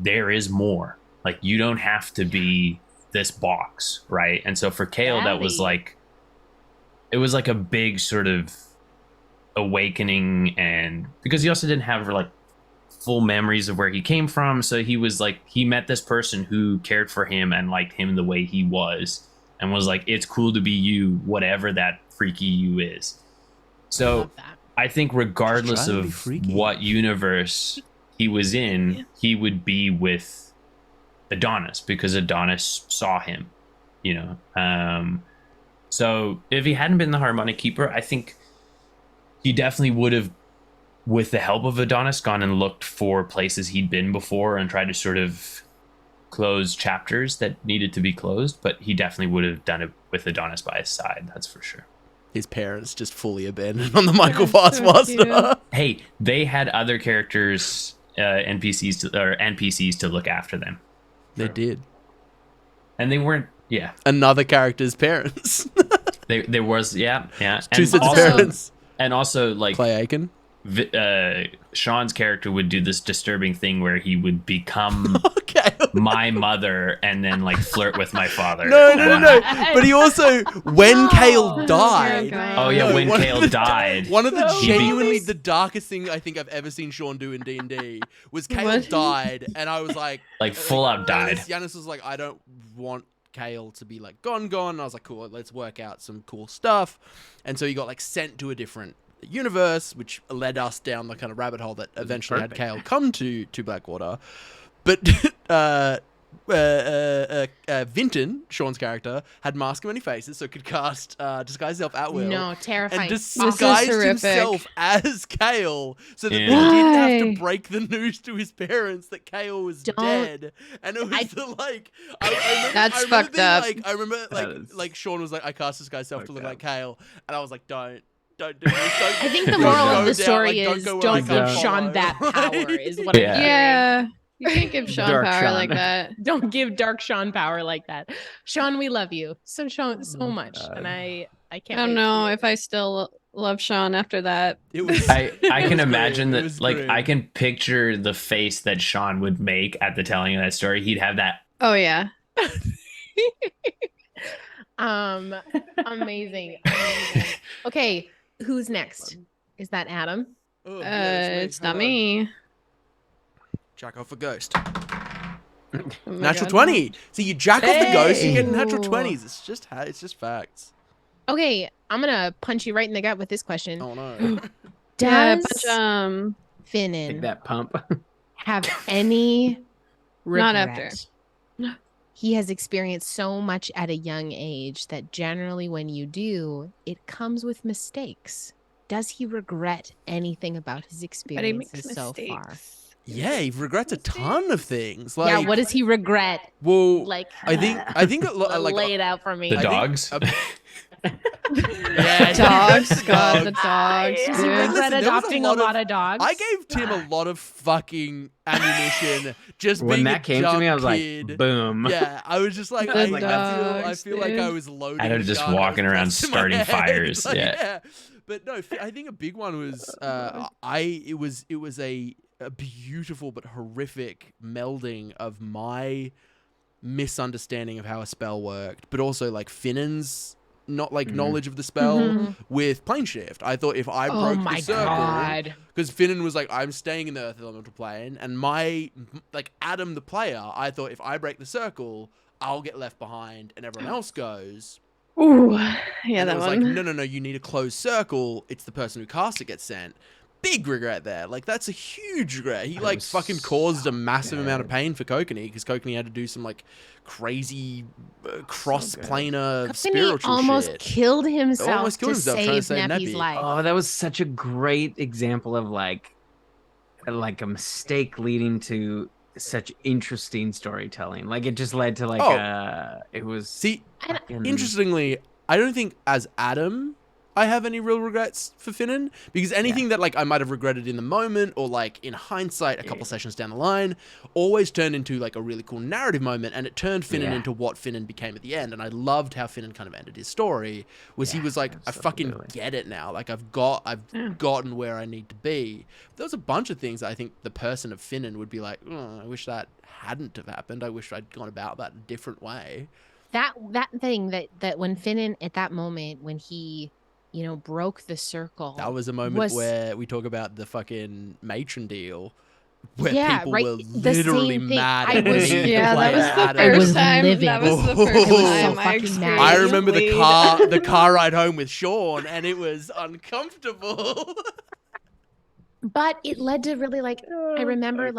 there is more. Like, you don't have to be this box, right? And so for Kale, that was like, it was like a big sort of awakening, and because he also didn't have like full memories of where he came from, so he was like, he met this person who cared for him and liked him the way he was, and was like, it's cool to be you, whatever that freaky you is. So Love that. I think regardless Just trying to be of freaky. what universe he was in, he would be with Adonis because Adonis saw him, So if he hadn't been the harmonic keeper, I think he definitely would have, with the help of Adonis, gone and looked for places he'd been before and tried to sort of close chapters that needed to be closed. But he definitely would have done it with Adonis by his side. That's for sure. His parents just fully abandoned on the Michael That's so Fastmaster. Hey, they had other characters, NPCs to look after them. They did. And they weren't, yeah. Another character's parents. There was, yeah. Two And sets of also- parents. And also, like, Clay Aiken. Sean's character would do this disturbing thing where he would become my mother and then like flirt with my father. No. But he also, when Kale died. Oh yeah, when Kale died. One of the genuinely the darkest thing I think I've ever seen Sean do in D&D was Kale died, and I was like full out died. Yanis was like, I don't want Kale to be like gone. And I was like, cool, let's work out some cool stuff. And so he got like sent to a different universe, which led us down the kind of rabbit hole that eventually had Kale come to Blackwater. But Vinton, Sean's character, had mask of many faces, so could cast disguise himself at will. No, terrifying. And disguised himself as Kale, so that they didn't have to break the news to his parents that Kale was dead. And it was I remember, That's fucked up. I remember like Sean was like, I cast disguise self to look like Kale, and I was like, don't do this. I think the moral of the story is don't give Sean that power. Is what I'm hearing. Yeah. You can't give Sean Dark power Sean. like that. Don't give Dark Sean power like that. Sean, we love you so much, and I can't. I don't know if I still love Sean after that. It was. I can imagine It that, was like, great. I can picture the face that Sean would make at the telling of that story. He'd have that. Oh yeah. Amazing. Okay, who's next? Is that Adam? Oh, yeah, It's not me. Jack off a ghost. Oh my Natural God. 20. So you jack off the ghost, you get Hey. natural Ooh. 20s. It's just facts. Okay, I'm gonna punch you right in the gut with this question. Oh no. Yeah, Does bunch, Take Finnan that pump. have any regret? Not after. He has experienced so much at a young age that generally when you do, it comes with mistakes. Does he regret anything about his but he makes experiences so far? mistakes. Yeah, he regrets a ton of things. Like, Yeah, what does he regret? Well, Like, I think like lay it out for me. The I think- dogs? Yeah, Dogs, God, the dogs, Does he dude. Listen, regret there was a adopting a lot lot of- of dogs? I gave Tim a lot of fucking ammunition just When being that a came to me, I dumb was like, kid. boom. Yeah, I was just like, The I dogs, feel like dude. I was loading. Adam a just gun, walking I was around pressing my starting head. fires, Like, yeah. But no, I think a big one was it was a beautiful but horrific melding of my misunderstanding of how a spell worked, but also like Finnan's knowledge of the spell Mhm. with plane shift. I thought if I Oh broke my the circle, god. because Finnan was like, I'm staying in the Earth Elemental plane, and my Adam the player, I thought if I break the circle, I'll get left behind, and everyone else goes. Ooh, yeah, And it that was one. like, no, you need a closed circle. It's the person who cast it gets sent. Big regret there. Like, that's a huge regret. He, That was fucking caused a massive good. amount of pain for Kokanee, because Kokanee had to do some, crazy cross-planar spiritual almost shit. killed himself Almost killed to himself trying to save save Neppy's Neppy. life. Oh, that was such a great example of like a mistake leading to such interesting storytelling. Like it just led to it was See, fucking- interestingly, I don't think as Adam I have any real regrets for Finnan, because anything that I might have regretted in the moment or in hindsight a couple sessions down the line always turned into a really cool narrative moment, and it turned Finnan into what Finnan became at the end. And I loved how Finnan kind of ended his story, was he was like, I fucking absolutely. get it now. I've gotten where I need to be. There was a bunch of things that I think the person of Finnan would be like, oh, I wish that hadn't have happened. I wish I'd gone about that a different way. That thing that when Finnan at that moment when he broke the circle. That was a moment where we talk about the fucking matron deal, where people were The literally same thing. mad I at was- me. Yeah, that was Adam. the I first was time. livid. That was the I was first so time I fucking mad. I experienced remember bleed. the car ride home with Sean, and it was uncomfortable. But it led to really I remember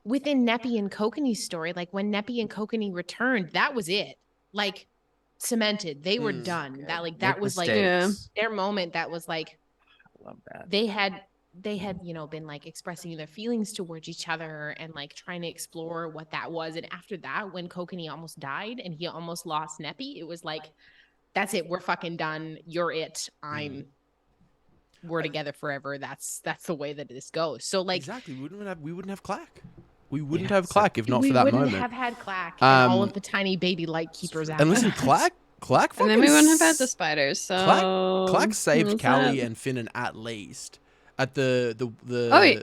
within Neppy and Kokanee's story, when Neppy and Kokanee returned, that was it. Cemented. They were done. That that Make was mistakes. their moment. That was I love that. they had been expressing their feelings towards each other and trying to explore what that was. And after that, when Kokanee almost died and he almost lost Neppy, it was that's it, we're fucking done, you're it, we're together forever. That's the way that this goes. So Exactly, we wouldn't have Clack. We wouldn't have Clack if not we for that wouldn't moment. have had Clack and all Um, of the tiny baby light keepers out And listen, there. Clack And then we fucking wouldn't have had the spiders. So Clack saved what's Callie that? and Finnan at least. at Oh, yeah.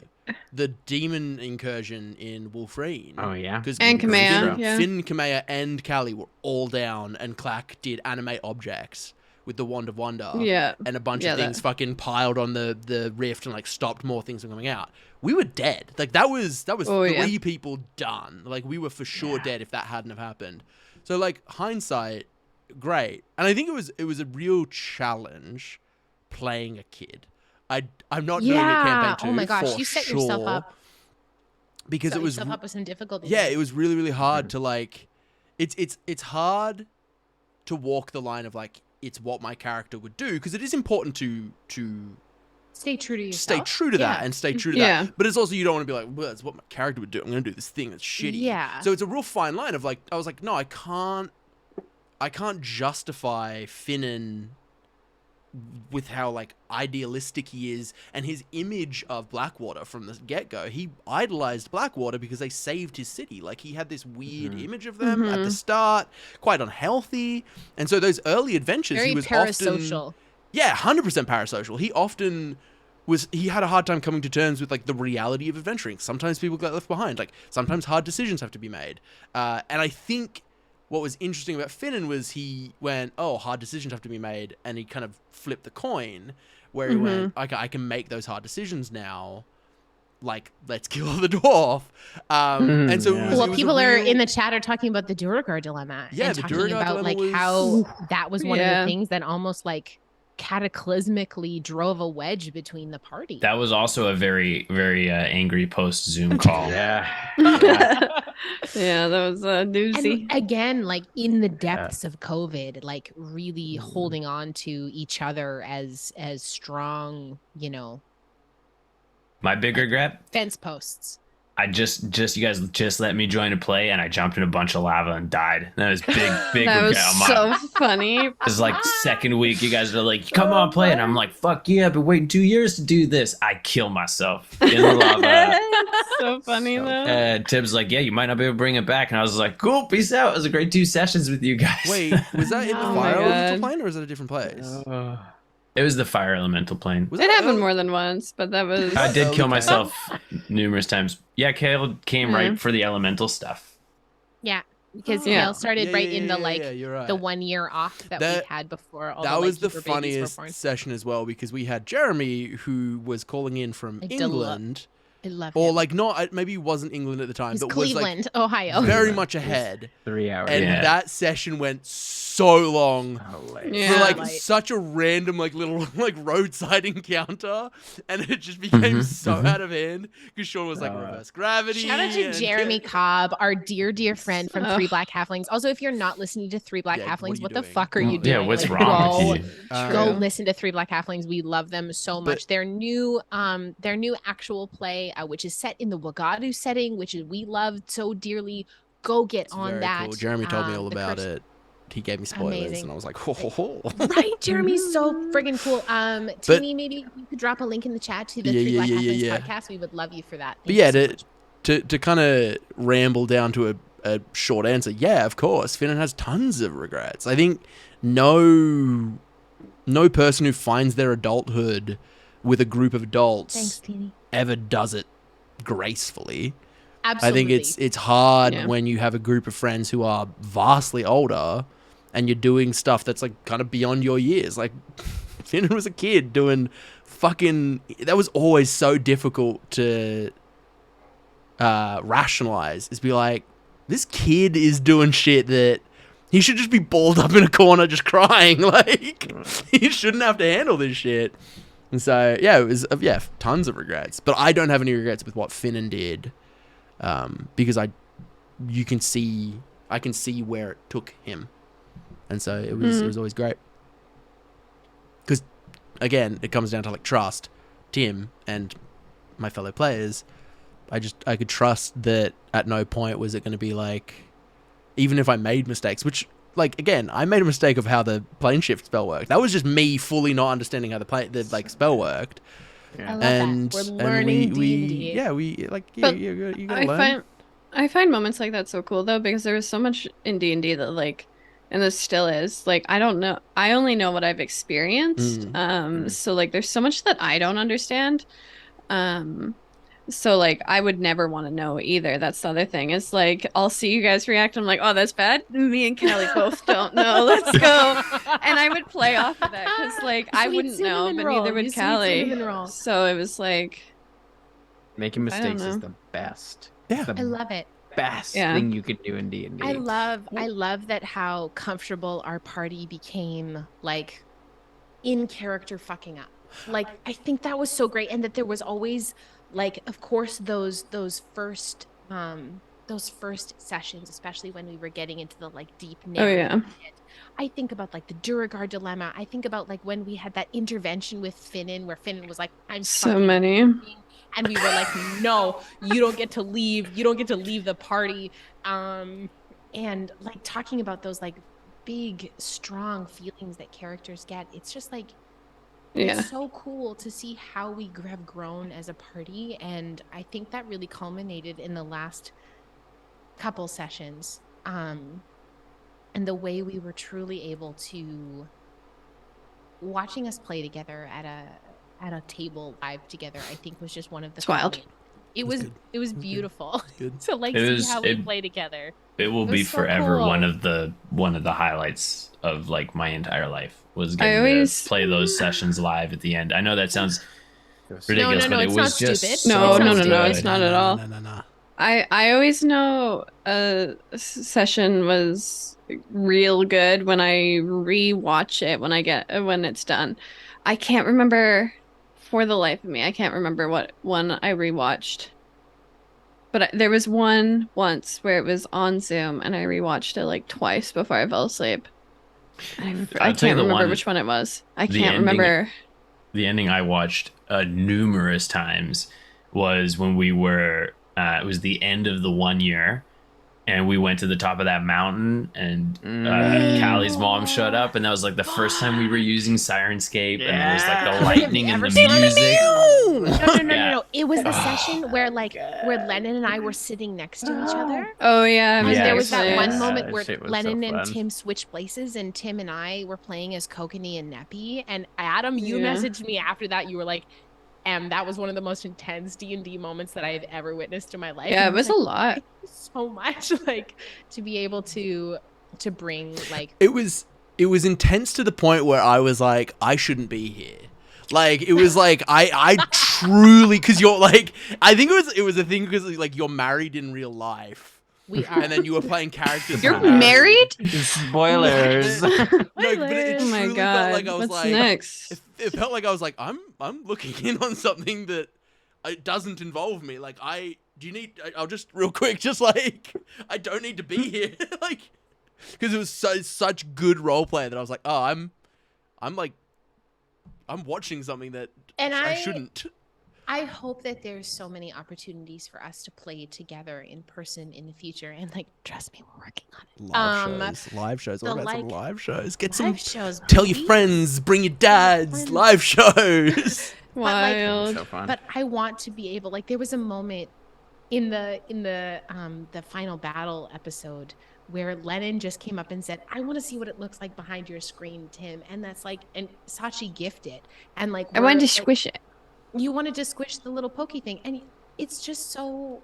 the demon incursion in Wolfreen. Oh yeah. Because And Kamea, yeah. Finn, Kamea, and Callie were all down, and Clack did animate objects with the Wand of Wonder. Yeah. And a bunch of things fucking piled on the rift and like stopped more things from coming out. We were dead. Like that was three people done. Like we were for sure dead if that hadn't have happened. So like hindsight, great. And I think it was a real challenge playing a kid. I'm not doing a campaign 2. Oh my gosh, for you set yourself up. Because it was up with some difficulties. Yeah, it was really, really hard to like it's hard to walk the line of like it's what my character would do, because it is important to stay true to yourself. Stay true to that and stay true to that. But it's also, you don't want to be like, well, that's what my character would do. I'm going to do this thing that's shitty. Yeah. So it's a real fine line of like, I was like, no, I can't justify Finnan with how like idealistic he is and his image of Blackwater from the get-go. He idolized Blackwater because they saved his city. Like he had this weird image of them at the start, quite unhealthy. And so those early adventures, very he was parasocial. Often, yeah, 100% parasocial. He had a hard time coming to terms with like the reality of adventuring. Sometimes people get left behind. Like sometimes hard decisions have to be made. And I think what was interesting about Finnan was he went, oh, hard decisions have to be made, and he kind of flipped the coin, where he went, okay, I can make those hard decisions now. Like, let's kill the dwarf. And so people are in the chat are talking about the Duragar dilemma. Yeah, and the talking Duragar about like dilemma how that was one of the things that almost like cataclysmically drove a wedge between the party. That was also a very, very angry post Zoom call. Yeah, that was doozy. And again, like in the depths of COVID, like really holding on to each other as strong, My big regret, fence posts. I just you guys just let me join a play, and I jumped in a bunch of lava and died. That was big That regret. was so funny. It was like second week, you guys are like, come on, play. And I'm like, fuck yeah, I've been waiting 2 years to do this. I kill myself in the lava. So funny though. Tim's like, yeah, you might not be able to bring it back. And I was like, cool, peace out. It was a great 2 sessions with you guys. Wait, was that in the Oh my fire elemental God. plane, or was it a different place? It was the fire elemental plane. Was It that happened more than once, but that was. I did kill Okay. myself numerous times. Yeah, Kale came right for the elemental stuff. Yeah, because Yeah. Kale started in the you're right. the 1 year off that we had before. All That the, was the keeper babies were funniest born. session as well, because we had Jeremy, who was calling in from I England, I love or him. like not, maybe he wasn't England at the time, He's but Cleveland, was Ohio. like very much ahead. 3 hours. And that session went so long. Yeah. For like Like- such a random like little like roadside encounter, and it just became so out of hand because Sean was like reverse gravity. Shout out to and- Jeremy Cobb, our dear friend from Three Black Halflings. Also, if you're not listening to Three Black Yeah, what are Halflings, you what the doing? fuck are you doing? Yeah, what's Like, wrong go, with you? go True. listen to Three Black Halflings. We love them so much. Their new actual play, which is set in the Wagadu setting, which is we loved so dearly. Go get It's on very that. cool. Jeremy told me all the about Curse- it. He gave me spoilers, Amazing. and I was like, ho ho ho. Right, Jeremy's so friggin' cool. Timmy, maybe you could drop a link in the chat to the Three Black Halflings podcast. We would love you for that. But Thank yeah, you so much. to kind of ramble down to a short answer, yeah, of course, Finnan has tons of regrets. I think no person who finds their adulthood with a group of adults Thanks, Teeny. ever does it gracefully. Absolutely. I think it's hard Yeah. when you have a group of friends who are vastly older and you're doing stuff that's like kind of beyond your years. Like Finnan was a kid doing that was always so difficult to rationalize, is be like, this kid is doing shit that he should just be balled up in a corner just crying. Like he shouldn't have to handle this shit. And so yeah, it was tons of regrets, but I don't have any regrets with what Finnan did. Because I can see where it took him, and so it was always great. Because again, it comes down to like trust, Tim and my fellow players. I could trust that at no point was it going to be like, even if I made mistakes, which like again, I made a mistake of how the plane shift spell worked. That was just me fully not understanding how the spell worked. I love And that. We're learning D&D. But you gotta learn. I find moments like that so cool though, because there was so much in D&D that like and this still is. Like, I don't know. I only know what I've experienced. So like, there's so much that I don't understand. So like, I would never want to know either. That's the other thing. Is like, I'll see you guys react. I'm like, oh, that's bad. Me and Callie both don't know. Let's go. And I would play off of that because like I Sweet wouldn't know, cinnamon but roll. neither would You sweet Callie. cinnamon roll. So it was like, Making mistakes is know. the best. Yeah. The I love it. best Yeah. thing you could do in D&D. I love that how comfortable our party became, like, in character fucking up. Like, I think that was so great, and that there was always, like, of course, those first sessions, especially when we were getting into the like deep narrative. I think about like the Duragard dilemma. I think about like when we had that intervention with Finnan, where Finnan was like, "I'm so fucking many. leaving," and we were like, "No, you don't get to leave. You don't get to leave the party." And like talking about those like big, strong feelings that characters get. It's just like, it's so cool to see how we have grown as a party, and I think that really culminated in the last couple sessions. And the way we were truly able to, watching us play together at a table live together, I think was just one of the It's wild. It was beautiful Good. to like It see was- how we it- play together. It will It be was so forever cool. one of the highlights of like my entire life was I getting always- to play those sessions live at the end. I know that sounds It was- ridiculous, no, but it it's was not just stupid. so No, good. it's not at all. No. I always know a session was real good when I rewatch it when it's done. I can't remember for the life of me. I can't remember what one I rewatched. But there was one once where it was on Zoom and I rewatched it like twice before I fell asleep. I I'll tell you can't the remember one- which one it was. I the can't ending- remember. The ending I watched numerous times was when we were it was the end of the 1 year and we went to the top of that mountain and Callie's mom showed up and that was like the first time we were using Sirenscape and there was like the lightning and the music. No. It was the session where like where Lennon and I were sitting next to each other. Oh yeah, And there was that actually. one Yeah, moment that where shit was so Lennon and fun. Tim switched places, and Tim and I were playing as Kokanee and Neppy. And Adam, you Yeah. messaged me after that. You were like, that was one of the most intense D&D moments that I have ever witnessed in my life. Yeah, And it was I a like, lot. "Thank you so much, like, to be able to bring like It was intense to the point where I was like, I shouldn't be here. Like, it was like, I truly, because you're like, I think it was a thing because like you're married in real life. we are. And then you were playing characters. You're who are married? Spoilers. No, but it Oh my truly god. felt like I was What's like, next? it felt like I was like, I'm looking in on something that it doesn't involve me. Like, I'll just real quick, just like, I don't need to be here. Like, because it was such good role play that I was like, oh, I'm watching something that And I I shouldn't. I hope that there's so many opportunities for us to play together in person in the future. And like, trust me, we're working on it. Live shows. What the, about some like, live shows? Get some. Live shows. Tell your please. friends. Bring your dads. friends. Live shows. Wild. So fun. But I want to be able, like, there was a moment in the final battle episode where Lennon just came up and said, I want to see what it looks like behind your screen, Tim. And that's like, and Sachi gifted. And like, I wanted to like, squish it. you wanted to squish the little pokey thing. And it's just so,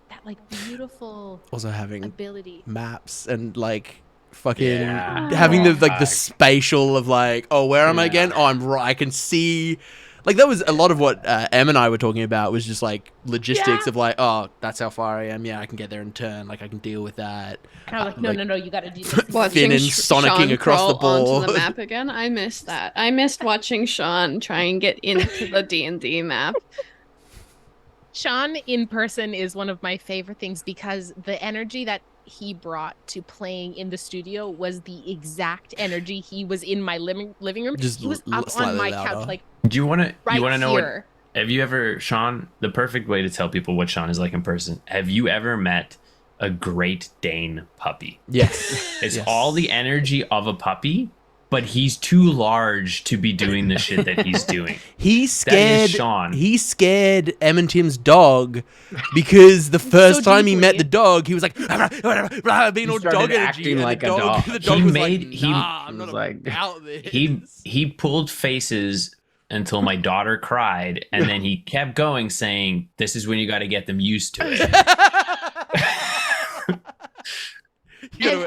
that like beautiful Also having ability. maps and like fucking Yeah. having the like the Fuck. spatial of like, oh, where am I Yeah. again? Oh, I'm right. I can see. Like, that was a lot of what Em and I were talking about, was just like logistics of like, oh, that's how far I am. Yeah, I can get there and turn. Like, I can deal with that. And I was like, like- no, you got to do this. Watching Finn and sonicking Sean across the crawl onto the board. map again. I missed that. I missed watching Sean try and get into the D&D map. Sean in person is one of my favorite things because the energy that he brought to playing in the studio was the exact energy he was in my living room. Just he was up on slightly my louder. couch, like Do you want to right know what here. have you ever, Sean, the perfect way to tell people what Sean is like in person, have you ever met a Great Dane puppy? Yes. It's Yes. all the energy of a puppy, but he's too large to be doing the shit that he's doing. He That is scared Sean. he scared Em and Tim's dog because the first time he met deeply. the dog, he was like being all started dog energy, acting and like the a dog. The dog He was made- like, he "Nah, I'm was not like- about this." He pulled faces until my daughter cried, and then he kept going saying, "This is when you got to get them used to it." And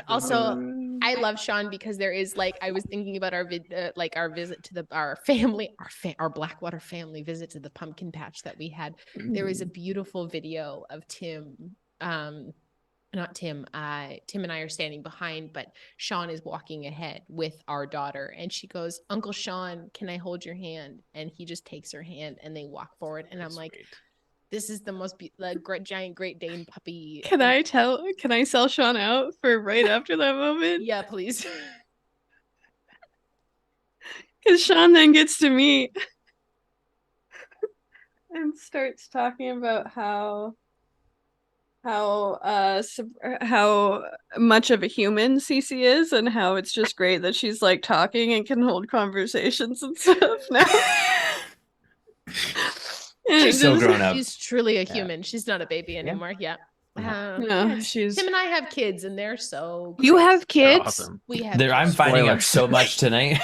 also, I love Sean because there is like I was thinking about our visit to our Blackwater family visit to the pumpkin patch that we had. There is a beautiful video of Tim, not Tim. Tim and I are standing behind, but Sean is walking ahead with our daughter, and she goes, "Uncle Sean, can I hold your hand?" And he just takes her hand, and they walk forward, and I'm like, this is the most giant Great Dane puppy. Can I sell Sean out for right after that moment? Yeah, please. Because Sean then gets to meet and starts talking about how much of a human Cece is, and how it's just great that she's like talking and can hold conversations and stuff now. And She's so grown up. She's truly a human. She's not a baby anymore. Yeah. No, she's. Tim and I have kids, and they're so. You great. have kids? Awesome. We have. I'm kids. finding Spoiler. out so much tonight.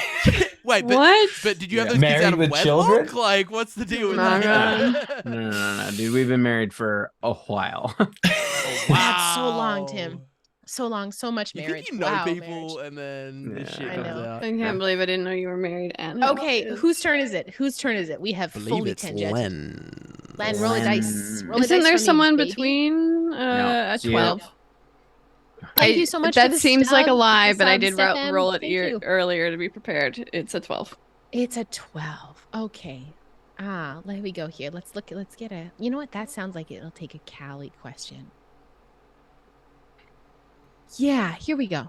Wait, What? but did you have Yeah. those kids Married out of with wedlock? children? Like, what's the deal with My that? No, dude. We've been married for a while. That's so long, Tim. So long, so much You marriage. think you know wow, people, marriage. and then this Yeah. shit I comes know. out. I can't believe I didn't know you were married and had Okay, kids. whose turn is it? Whose turn is it? We have Believe fully it's tangent. Len. Len, roll a dice. Roll a Isn't dice there for me, someone baby. between a it's you. 12? Thank you so much. for That the seems like a sub, lie, the but I sub, did Stefan. roll it Thank you. earlier to be prepared. It's a 12. It's a 12. Okay. Let me go here. Let's get a. You know what? That sounds like it'll take a Callie question. Yeah, here we go.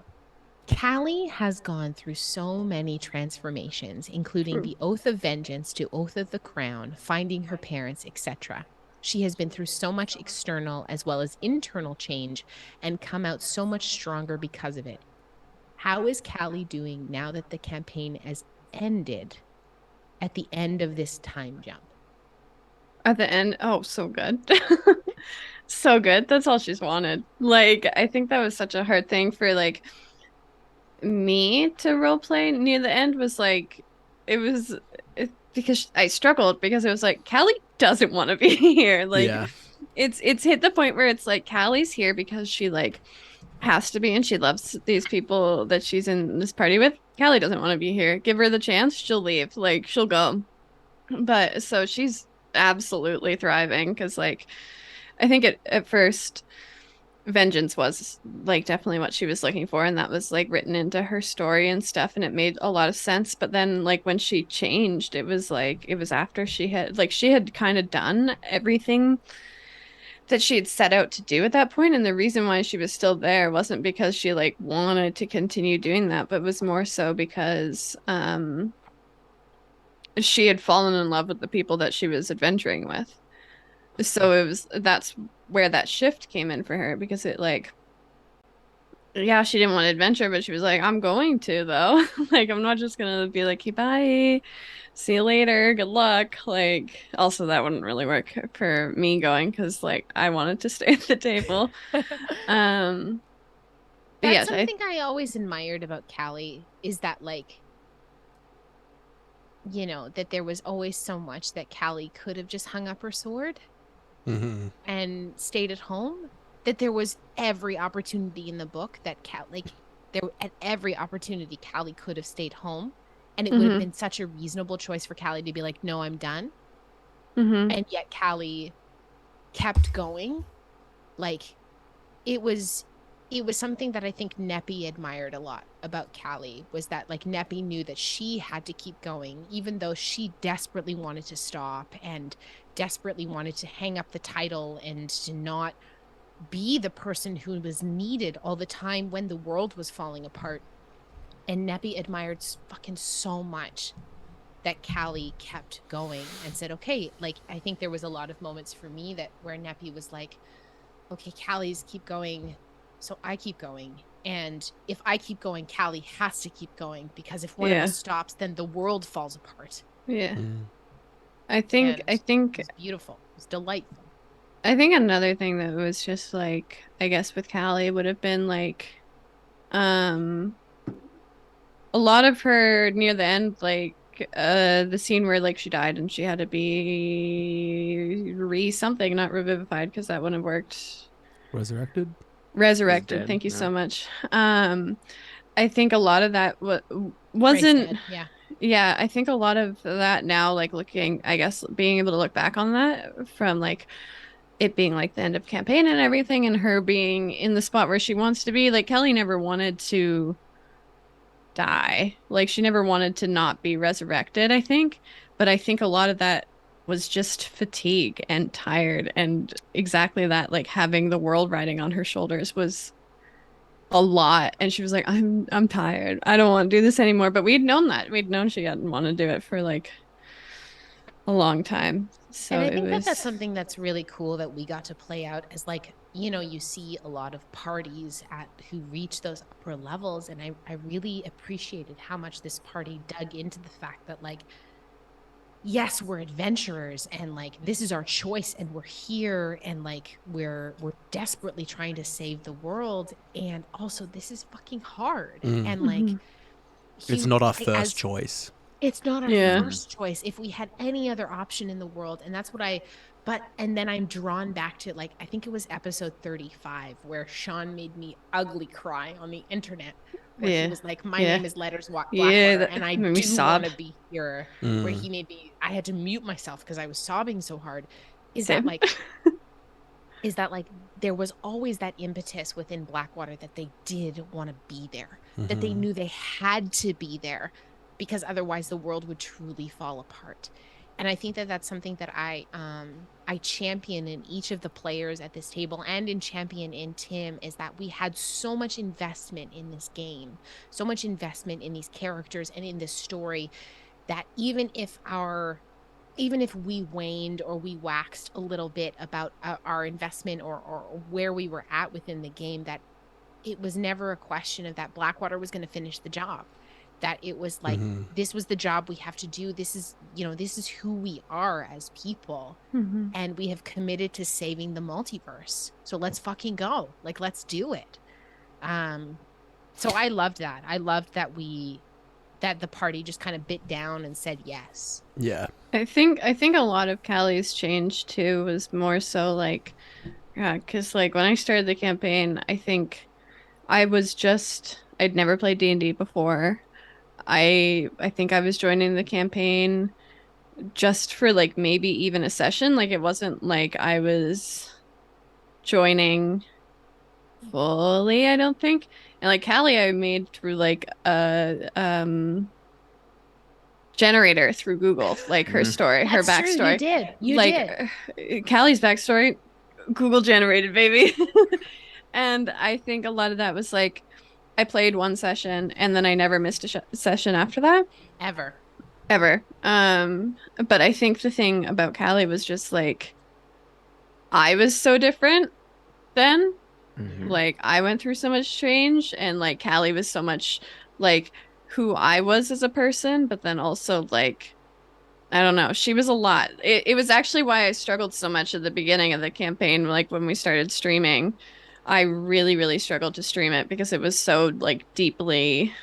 Callie has gone through so many transformations, including the Oath of Vengeance to Oath of the Crown, finding her parents, etc. She has been through so much external as well as internal change and come out so much stronger because of it. How is Callie doing now that the campaign has ended at the end of this time jump? At the end, oh, so good. So good. That's all she's wanted. Like, I think that was such a hard thing for like me to roleplay near the end was like because I struggled because it was like Callie doesn't want to be here. Like Yeah. it's hit the point where it's like Callie's here because she like has to be and she loves these people that she's in this party with. Callie doesn't want to be here. Give her the chance, she'll leave. Like she'll go. But so she's absolutely thriving because like I think at first vengeance was like definitely what she was looking for, and that was like written into her story and stuff, and it made a lot of sense. But then like when she changed, it was after she had kind of done everything that she had set out to do at that point, and the reason why she was still there wasn't because she like wanted to continue doing that, but was more so because she had fallen in love with the people that she was adventuring with. So that's where that shift came in for her, because it like, yeah, she didn't want to adventure, but she was like, I'm going to though. Like, I'm not just gonna be like, hey, bye, see you later, good luck. Like, also that wouldn't really work for me going, because like I wanted to stay at the table. That's yes, something I always admired about Callie, is that like, you know, that there was always so much that Callie could have just hung up her sword Mm-hmm. and stayed at home, that there was every opportunity in the book that at every opportunity Callie could have stayed home, and it would have been such a reasonable choice for Callie to be like, no, I'm done. And yet Callie kept going. Like it was something that I think Neppy admired a lot about Callie, was that like Neppy knew that she had to keep going, even though she desperately wanted to stop and desperately wanted to hang up the title and to not be the person who was needed all the time when the world was falling apart. And Neppy admired fucking so much that Callie kept going and said, okay, like I think there was a lot of moments for me that where Neppy was like, okay, Callie's keep going, so I keep going. And if I keep going, Callie has to keep going, because if one of us stops, then the world falls apart. Yeah. Mm. I think It's beautiful. It's delightful. I think another thing that was just like, I guess with Callie would have been like, a lot of her near the end, like the scene where like she died and she had to be something, not revivified, because that wouldn't have worked. Resurrected? Resurrected. dead, Thank you yeah. so much. I think a lot of that Grace wasn't. dead, yeah. Yeah, I think a lot of that now, like looking, I guess, being able to look back on that from like it being like the end of campaign and everything, and her being in the spot where she wants to be. Like Kelly never wanted to die. Like she never wanted to not be resurrected, I think. But I think a lot of that was just fatigue and tired, and exactly that, like having the world riding on her shoulders was a lot. And she was like, I'm tired. I don't want to do this anymore. But we'd known that. We'd known she hadn't want to do it for like a long time. So And I it think that that's was something that's really cool that we got to play out as, like, you know, you see a lot of parties who reach those upper levels. And I really appreciated how much this party dug into the fact that, like, yes, we're adventurers and like this is our choice and we're here and like we're desperately trying to save the world, and also this is fucking hard. And like Mhm. It's not our like, first choice. it's not our Yeah. first choice. If we had any other option in the world, and that's what and then I'm drawn back to, like, I think it was episode 35 where Sean made me ugly cry on the internet, where he was like, my name is Letters Blackwater, that and I made me do sob. want to be here. Mm. Where he made me, I had to mute myself because I was sobbing so hard. Is Same. that like there was always that impetus within Blackwater that they did want to be there, that they knew they had to be there, because otherwise the world would truly fall apart. And I think that that's something that I champion in each of the players at this table, and in Tim, is that we had so much investment in this game, so much investment in these characters and in this story, that even if we waned or we waxed a little bit about our investment or where we were at within the game, that it was never a question of that Blackwater was going to finish the job. That it was like, this was the job we have to do. This is, this is who we are as people. Mhm. And we have committed to saving the multiverse. So let's fucking go. Like, let's do it. So I loved that. I loved that the party just kind of bit down and said yes. Yeah. I think a lot of Callie's change too was more so like, yeah, because like when I started the campaign, I think I'd never played D&D before. I think I was joining the campaign just for like maybe even a session. Like it wasn't like I was joining fully, I don't think. And like Callie I made through like a generator through Google, like her story, her That's true. backstory. You did. You like did. Callie's backstory, Google generated, baby. And I think a lot of that was like I played one session and then I never missed a session after that. Ever. But I think the thing about Callie was just like I was so different then. Like I went through so much change, and like Callie was so much like who I was as a person, but then also like I don't know, she was a lot. It was actually why I struggled so much at the beginning of the campaign, like when we started streaming. I really, really struggled to stream it because it was so like deeply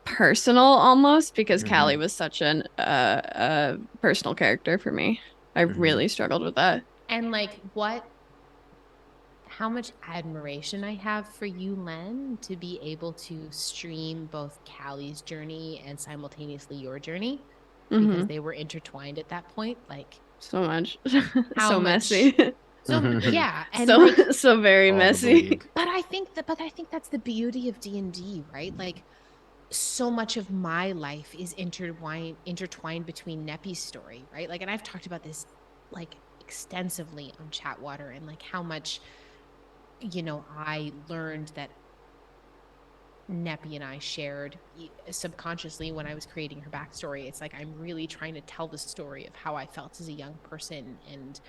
personal almost, because Callie was such a personal character for me. I really struggled with that. And like how much admiration I have for you, Len, to be able to stream both Callie's journey and simultaneously your journey, because they were intertwined at that point. Like So much. How So much- messy. so yeah, and So like, so very All the messy. bleed. but I think that's the beauty of D&D, right? Like so much of my life is intertwined between Neppy's story, right? Like, and I've talked about this like extensively on Chatwater, and like how much I learned that Neppy and I shared subconsciously when I was creating her backstory. It's like I'm really trying to tell the story of how I felt as a young person and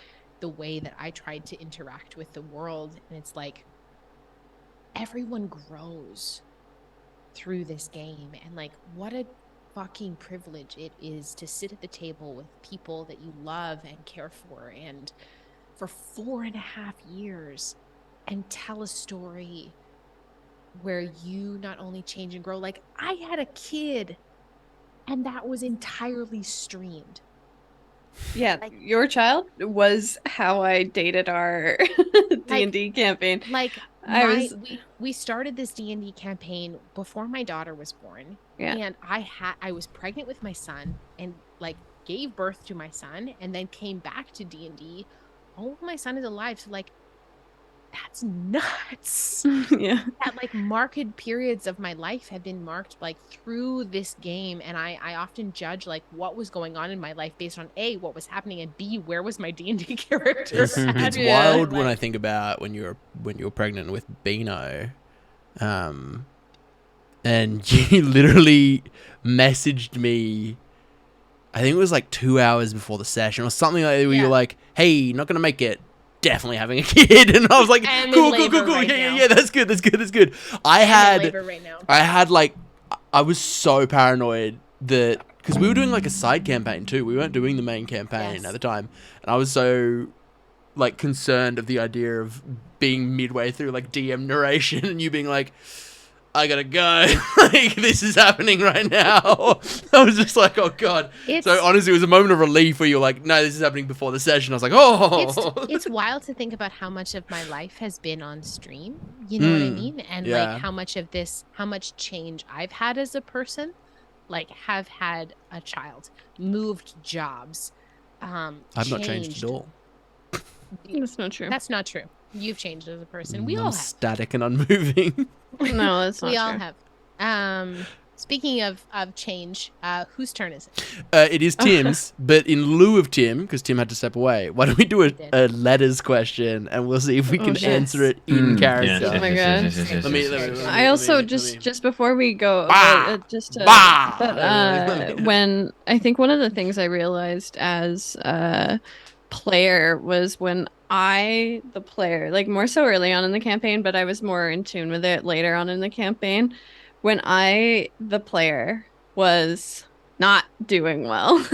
the way that I tried to interact with the world. And it's like everyone grows through this game, and like what a fucking privilege it is to sit at the table with people that you love and care for, and for 4.5 years and tell a story where you not only change and grow. Like, I had a kid and that was entirely streamed. Yeah, Like- your child was how I dated our D&D campaign. Like, we started this D&D campaign before my daughter was born. Yeah. And I was pregnant with my son and like gave birth to my son and then came back to D&D. Oh, my son is alive. So like, that's nuts. Yeah. That like marked periods of my life have been marked like through this game, and I often judge like what was going on in my life based on A, what was happening, and B, where was my D&D character. It's Yeah. wild when I think about when you were pregnant with Beano, and you literally messaged me. I think it was like 2 hours before the session or something like that, where Yeah. you're like, "Hey, not gonna make it. Definitely having a kid." And I was like, I'm in "Cool, labor right now. yeah, that's good. I I'm in had labor right now. I was so paranoid that because we were doing like a side campaign too. We weren't doing the main campaign Yes. at the time, and I was so like concerned of the idea of being midway through like DM narration and you being like, "I gotta go." Like, this is happening right now. I was just like, oh god. So honestly, it was a moment of relief where you're like, no, this is happening before the session. I was like, oh. It's wild to think about how much of my life has been on stream. You know what I mean? And yeah. like how much change I've had as a person, like have had a child, moved jobs. I've not changed at all. That's not true. That's not true. You've changed as a person. We all I'm have. static and unmoving. No, that's not We true. all have. Speaking of change, whose turn is it? It is Tim's, but in lieu of Tim, because Tim had to step away, why don't we do a letters question and we'll see if we can yes. answer it in character. Yes, Oh my yes, God. yes, Let me- yes, let me- yes, yes. I also let me- just before we go, Bah! just to, Bah! but, when I think one of the things I realized as a player was when the player, like more so early on in the campaign, but I was more in tune with it later on in the campaign, when the player was not doing well.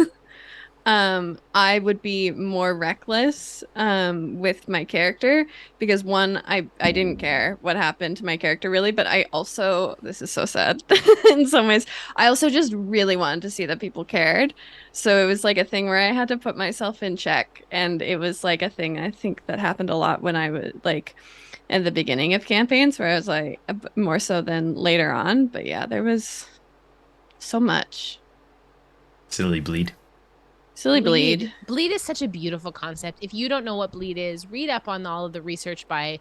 I would be more reckless with my character because one, I didn't care what happened to my character really, but I also, this is so sad in some ways, I also just really wanted to see that people cared. So it was like a thing where I had to put myself in check, and it was like a thing I think that happened a lot when I was like at the beginning of campaigns where I was like more so than later on. But yeah, there was so much. Silly bleed. Silly bleed. Bleed is such a beautiful concept. If you don't know what bleed is, read up on all of the research by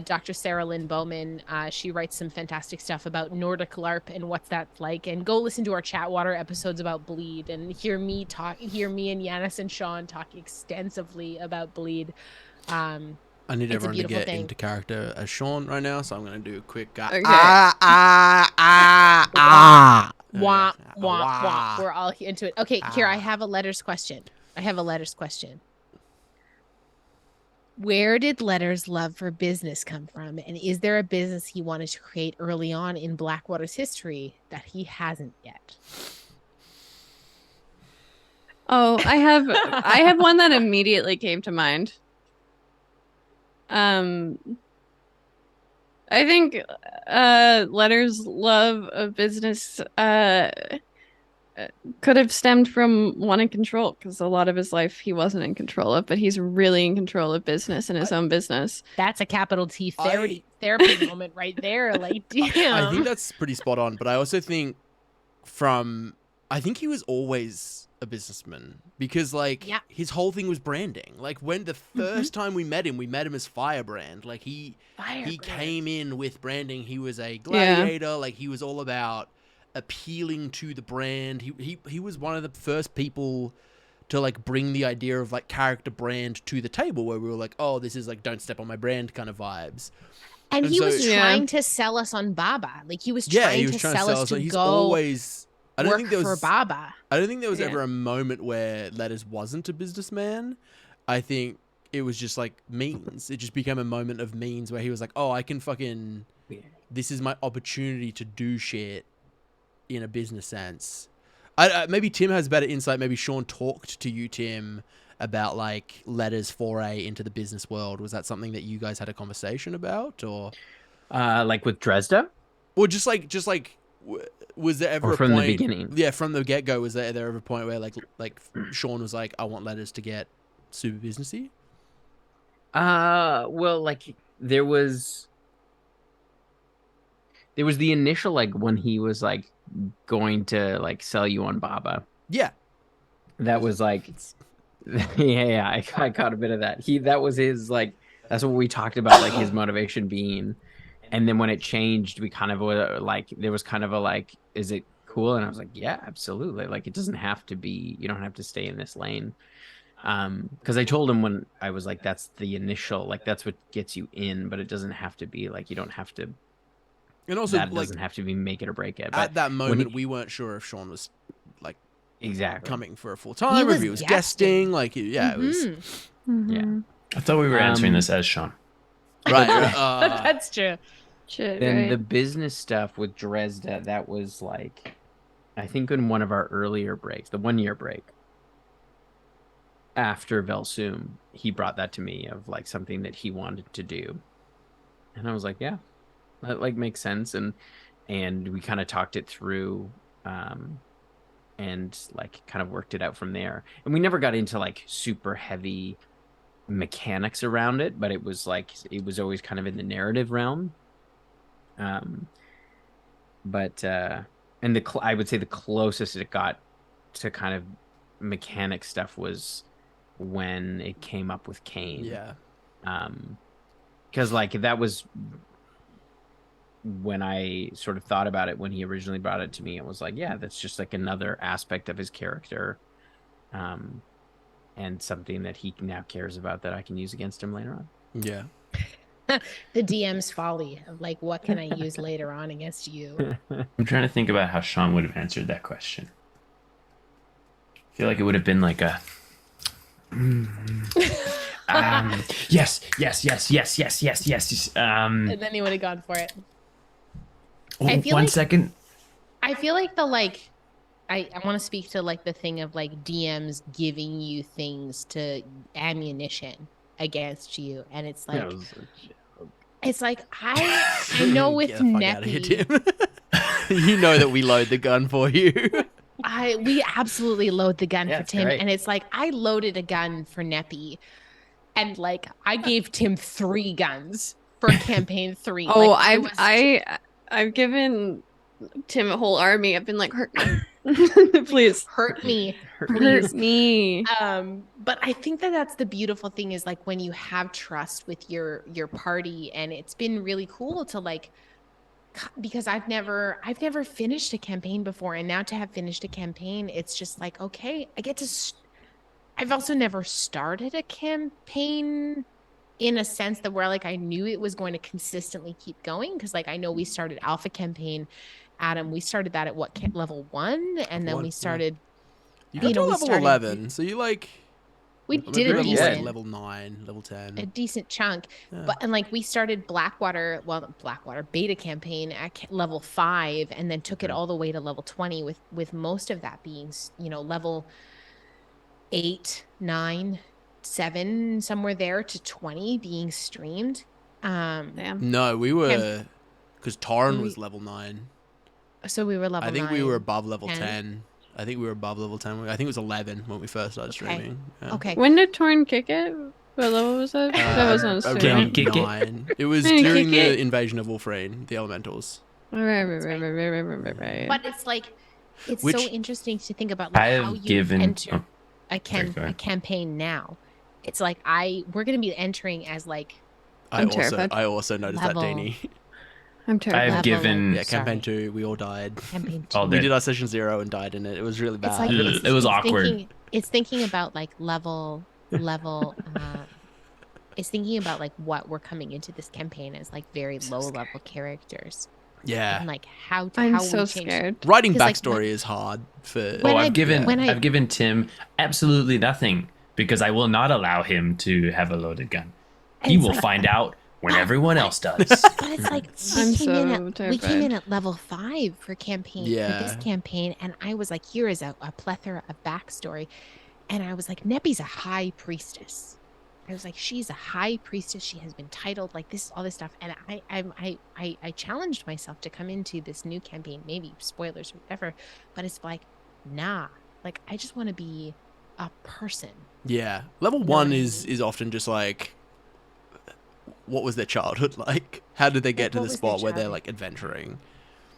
Dr. Sarah Lynn Bowman. She writes some fantastic stuff about Nordic LARP and what's that like. And go listen to our Chatwater episodes about bleed and hear me and Yanis and Sean talk extensively about bleed. I need It's a everyone to beautiful get thing. into character as Sean right now, so I'm going to do a quick... Okay. Wah, wah, wah. We're all into it. Okay, here, I have a letters question. Where did Letter's love for business come from? And is there a business he wanted to create early on in Blackwater's history that he hasn't yet? Oh, I have one that immediately came to mind. I think Letter's love of business could have stemmed from wanting control, because a lot of his life he wasn't in control of, but he's really in control of business and his own business. That's a capital T therapy moment right there. Like, damn. I think that's pretty spot on, but I also think I think he was always a businessman because like his whole thing was branding. Like when the first time we met him as Firebrand. Like he came in with branding. He was a gladiator. Like he was all about appealing to the brand. He was one of the first people to like bring the idea of like character brand to the table, where we were like, oh, this is like don't step on my brand kind of vibes. And he so- was trying to sell us on Baba. Like he was trying to sell us to He's go always. I don't work think there was for Baba. I don't think there was ever a moment where Letters wasn't a businessman. I think it was just like means. It just became a moment of means where he was like, oh, I can fucking this is my opportunity to do shit in a business sense. Maybe Tim has better insight. Maybe Sean talked to you, Tim, about like Letters foray into the business world. Was that something that you guys had a conversation about, or like with Dresda? or just like was there ever Or a from the point, beginning? Yeah, from the get go, was there ever a point where like Sean was like, I want Letters to get super businessy? Well, like there was the initial, like when he was like going to like sell you on Baba. Yeah, That was like, yeah, I caught a bit of that. That was his, like, that's what we talked about, like his motivation being. And then when it changed, we kind of were like, there was kind of a like, is it cool? And I was like, yeah, absolutely. Like, it doesn't have to be, you don't have to stay in this lane. Because I told him when I was like, that's the initial, like, that's what gets you in, but it doesn't have to be like, you don't have to. and also That like doesn't have to be make it or break it. But at that when moment, we weren't sure if Sean was like exactly coming for a full time, or if he was guesting. Like, yeah, it was yeah. I thought we were answering this as Sean. right. That's true. Shit, Then right. the business stuff with Dresda, that was like, I think in one of our earlier breaks, the 1 year break after Velsum, he brought that to me of like something that he wanted to do. And I was like, yeah, that like makes sense. And we kind of talked it through, and like kind of worked it out from there. And we never got into like super heavy mechanics around it, but it was like, it was always kind of in the narrative realm. But and I would say the closest it got to kind of mechanic stuff was when it came up with Kane. Yeah. Because like that was when I sort of thought about it when he originally brought it to me. It was like, yeah, that's just like another aspect of his character, and something that he now cares about that I can use against him later on. Yeah. The DM's folly of like, what can I use later on against you? I'm trying to think about how Sean would have answered that question. I feel like it would have been like a yes. And then he would have gone for it. I feel One like- second. I feel like the like, I want to speak to like the thing of like DMs giving you things to ammunition against you, and it's like, it's like I know with Get the fuck outta here, Neppy, Tim. You know that we load the gun for you. we absolutely load the gun Yeah, for it's Tim, great. and it's like I loaded a gun for Neppy, and like I gave Tim 3 guns for campaign 3. Oh, Like, I've given Tim a whole army. I've been like, hurt me. Please. hurt me. Hurt Please. me. But I think that that's the beautiful thing is like when you have trust with your party, and it's been really cool to like, because I've never finished a campaign before, and now to have finished a campaign, it's just like, okay, I get to I've also never started a campaign in a sense that where like I knew it was going to consistently keep going, because like I know we started Alpha campaign, Adam, we started that at what level 1, and then One, we yeah. started You got to we level started- 11, so you like we maybe did a level, decent like, level 9, level 10. a decent chunk. Yeah. But and like we started Blackwater beta campaign at level 5, and then took it all the way to level 20, with most of that being, you know, level 8, 9, 7, somewhere there to 20 being streamed. Damn. No, we were, because Torrin was level 9. So we were level I think 9. we were above level 10. 10. I think we were above level 10. I think it was 11 when we first started streaming. Yeah. Okay. When did Torn kick it? What level was that? That was on Can stream. you kick it? 9. It was Can you during kick the it? invasion of Wolfrain, the elementals. Right. But it's like it's Which- so interesting to think about like I how have you given- enter oh, a sorry, go ahead. campaign now. It's like we're gonna be entering as like I'm terrified. I also noticed Level. that, Danny. I'm I terrified. have given. Yeah, Sorry. campaign 2, we all died. campaign 2. All We dead. did our session 0 and died in it. It was really bad. It's like It was awkward. It's thinking about like level. It's thinking about like what we're coming into this campaign as like very low level characters, Yeah. and like how I'm how so we change. scared. Writing 'Cause, like, backstory is hard for... When I've I- given Tim absolutely nothing because I will not allow him to have a loaded gun. He It's will like- find out when everyone else does. But it's like I'm we so came in terrified. at level 5 for this campaign, and I was like, here is a plethora of backstory, and I was like, Neppy's a high priestess. I was like, she's a high priestess. She has been titled like this, all this stuff, and I challenged myself to come into this new campaign, maybe spoilers or whatever, but it's like, nah, like I just want to be a person. Yeah, level No, 1 I is often just like, what was their childhood like? How did they get to what the was their spot where they're childhood? like adventuring?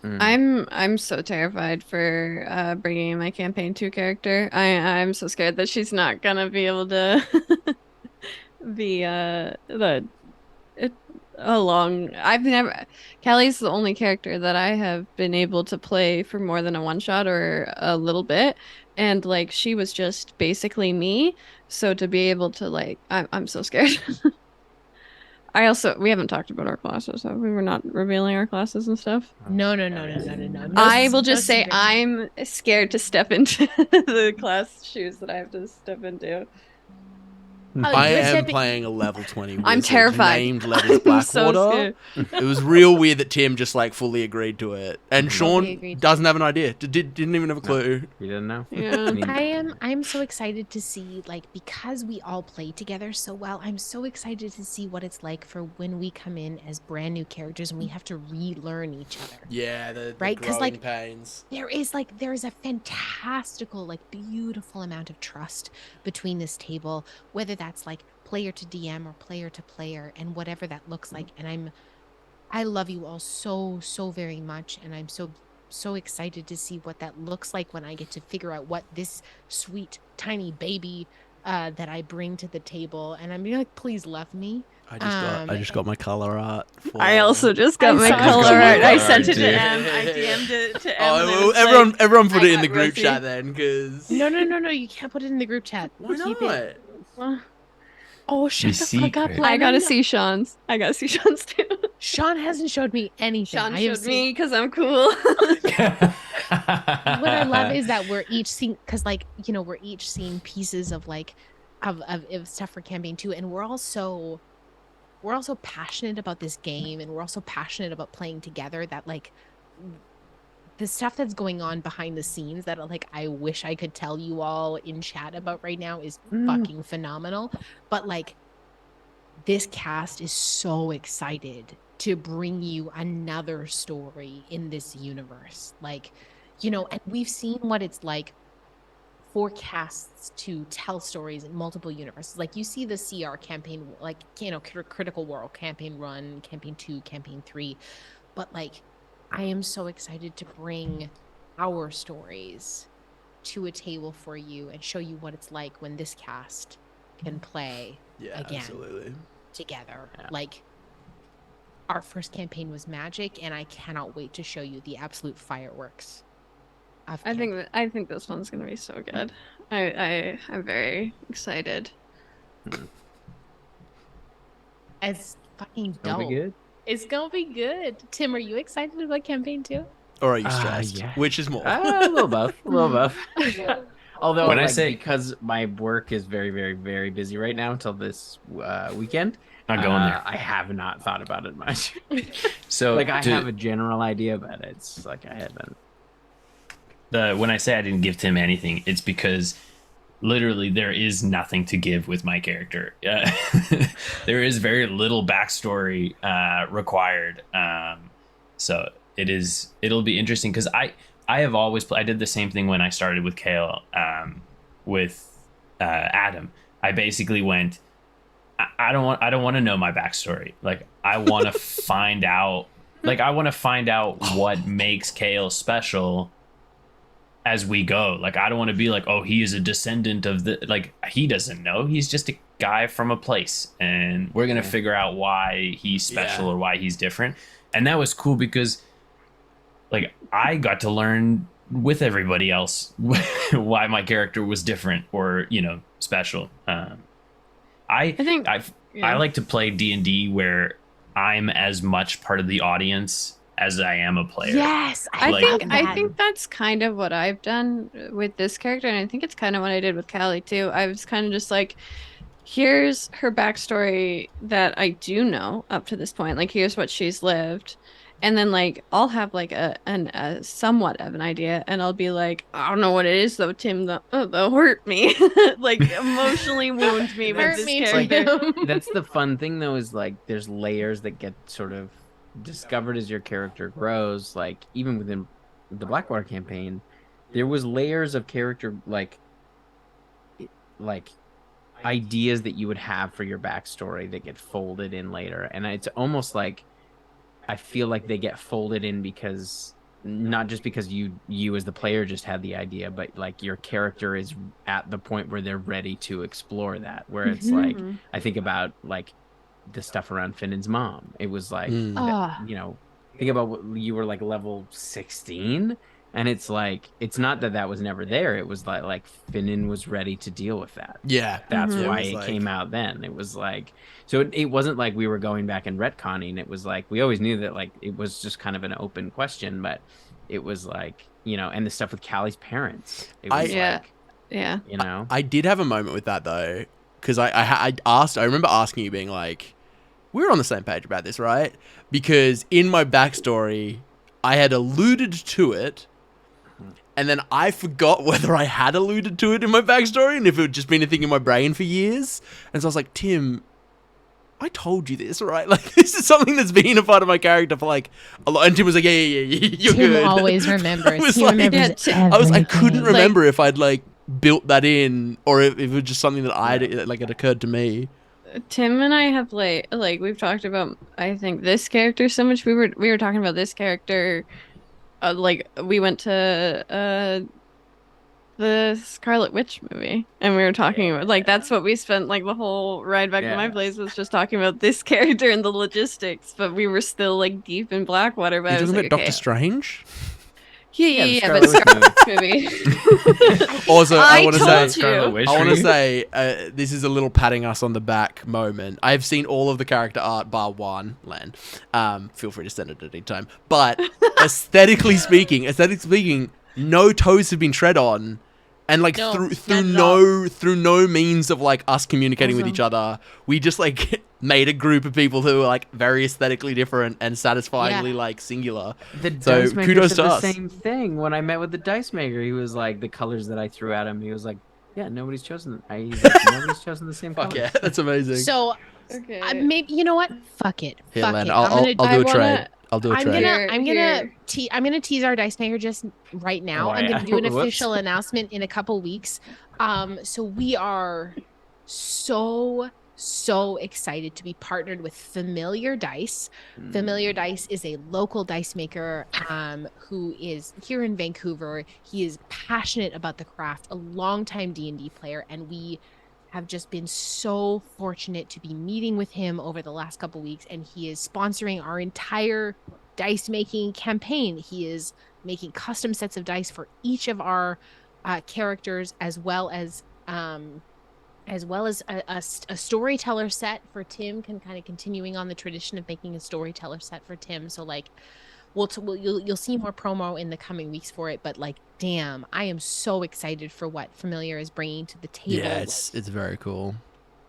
I'm so terrified for bringing in my campaign 2 character. I'm so scared that she's not gonna be able to be along. Callie's the only character that I have been able to play for more than a one shot or a little bit, and like she was just basically me. So to be able to like, I'm so scared. We haven't talked about our classes, have we? We're not revealing our classes and stuff. No. I will just say secrets. I'm scared to step into the class shoes that I have to step into. I you're am stepping- playing a level 20 I'm wizard terrified. named Levels I'm so Blackwater. scared. It was real weird that Tim just like fully agreed to it, and Sean agreed. doesn't have an idea. Didn't even have a clue. You didn't know? Yeah. I'm so excited to see, like, because we all play together so well, I'm so excited to see what it's like for when we come in as brand new characters and we have to relearn each other. Yeah, the Right? 'Cause, growing like, pains. There is a fantastical, like, beautiful amount of trust between this table, whether that's like player to DM or player to player, and whatever that looks like. And I love you all so very much, and I'm so excited to see what that looks like when I get to figure out what this sweet tiny baby that I bring to the table. And I'm like, please love me. I just got my color art. I also just got I my saw color it. art. I Color sent it art, to too. M. I DM'd it to M. Oh, and it well, was like, everyone put I it in the got group Rosie. chat then, because No, you can't put it in the group chat. why Keep not? it. Oh, shut Be the fuck up, secret. I gotta Lennon. see Sean's. I gotta see Sean's too. Sean hasn't showed me anything. Sean I have showed seen- me because I'm cool. What I love is that we're each seeing, because like, you know, we're each seeing pieces of like of stuff for campaign 2, and we're also passionate about this game, and we're also passionate about playing together. That like the stuff that's going on behind the scenes that like I wish I could tell you all in chat about right now is fucking phenomenal. But like, this cast is so excited to bring you another story in this universe. Like, you know, and we've seen what it's like for casts to tell stories in multiple universes. Like, you see the CR campaign, like, you know, Critical World campaign 1, campaign 2, campaign 3. But like, I am so excited to bring our stories to a table for you and show you what it's like when this cast can play Yeah, again absolutely. together. Yeah. Like, our first campaign was magic, and I cannot wait to show you the absolute fireworks of I think this one's gonna be so good. I'm very excited. It's fucking It'll dope. be good. It's gonna be good. Tim, are you excited about campaign 2? Or are you stressed? Yeah. Which is more? A little both. A little both. Although, When I like, say- because my work is very, very, very busy right now until this weekend, Not going there. I have not thought about it much. So Like, I to- have a general idea, but it's like I haven't. when I say I didn't give Tim anything, it's because literally there is nothing to give with my character. There is very little backstory required. So it'll be interesting because I have always I did the same thing when I started with Kale, with Adam. I basically went, I don't want to know my backstory. Like, I want to find out. Like, I want to find out what makes Kale special as we go. Like, I don't want to be like, oh, he is a descendant of the, like, he doesn't know. He's just a guy from a place, and we're gonna figure out why he's special or why he's different. And that was cool because, like, I got to learn with everybody else why my character was different or, you know, special. I think I like to play D&D where I'm as much part of the audience as I am a player. Yes, I Like- think I think that's kind of what I've done with this character, and I think it's kind of what I did with Callie too. I was kind of just like, here's her backstory that I do know up to this point. Like, here's what she's lived. And then, like, I'll have, like, a somewhat of an idea. And I'll be like, I don't know what it is, though, Tim. They'll hurt me. Like, emotionally wound me with Hurt this me, character. Tim. That's the fun thing, though, is like there's layers that get sort of discovered as your character grows. Like even within the Blackwater campaign, there was layers of character like ideas that you would have for your backstory that get folded in later, and it's almost like I feel like they get folded in because not just because you as the player just had the idea, but like your character is at the point where they're ready to explore that. Where it's like I think about like the stuff around Finnan's mom. It was like think about what you were like level 16, and it's like it's not that was never there. It was like Finnan was ready to deal with that. Yeah, That's why was it like... came out then. It was like so it wasn't like we were going back and retconning. It was like we always knew that like it was just kind of an open question, but it was like and the stuff with Callie's parents. It was I did have a moment with that though, because I remember asking you, being like, we're on the same page about this, right? Because in my backstory, I had alluded to it, and then I forgot whether I had alluded to it in my backstory and if it had just been a thing in my brain for years. And so I was like, Tim, I told you this, right? Like, this is something that's been a part of my character for like a lot. And Tim was like, yeah, you're Tim good. always remembers. He like, remembers I couldn't everything. remember if I'd like built that in or if it was just something that it occurred to me. Tim and I have like we've talked about I think this character so much. We were talking about this character. Like we went to the Scarlet Witch movie, and we were talking about like that's what we spent like the whole ride back to my place was just talking about this character and the logistics. But we were still like deep in Blackwater. But Are you I was talking like, about Doctor Strange? Yeah, but Scarlet movie. Also, I want to say, this is a little patting us on the back moment. I've seen all of the character art bar one, Len. Feel free to send it at any time. But aesthetically speaking, no toes have been tread on, and like through no means of like us communicating with each other, we just like made a group of people who are like very aesthetically different and satisfyingly like singular. So kudos to us. Same thing when I met with the dice maker. He was like the colors that I threw at him. He was like, "Yeah, nobody's chosen. Nobody's chosen the same colors." Fuck yeah, that's amazing. So maybe you know what? Fuck it. Here, Fuck Len, it. I'll do a trade. I'll do a trade. I'm gonna tease our dice maker just right now. I'm gonna do an official announcement in a couple weeks. So we are so excited to be partnered with Familiar Dice. Familiar Dice is a local dice maker who is here in Vancouver. He is passionate about the craft, a longtime D&D player, and we have just been so fortunate to be meeting with him over the last couple weeks, and he is sponsoring our entire dice making campaign. He is making custom sets of dice for each of our characters, as well as a storyteller set for Tim, kind of continuing on the tradition of making a storyteller set for Tim. So like you'll see more promo in the coming weeks for it, but like damn, I am so excited for what Familiar is bringing to the table. Yeah, it's very cool.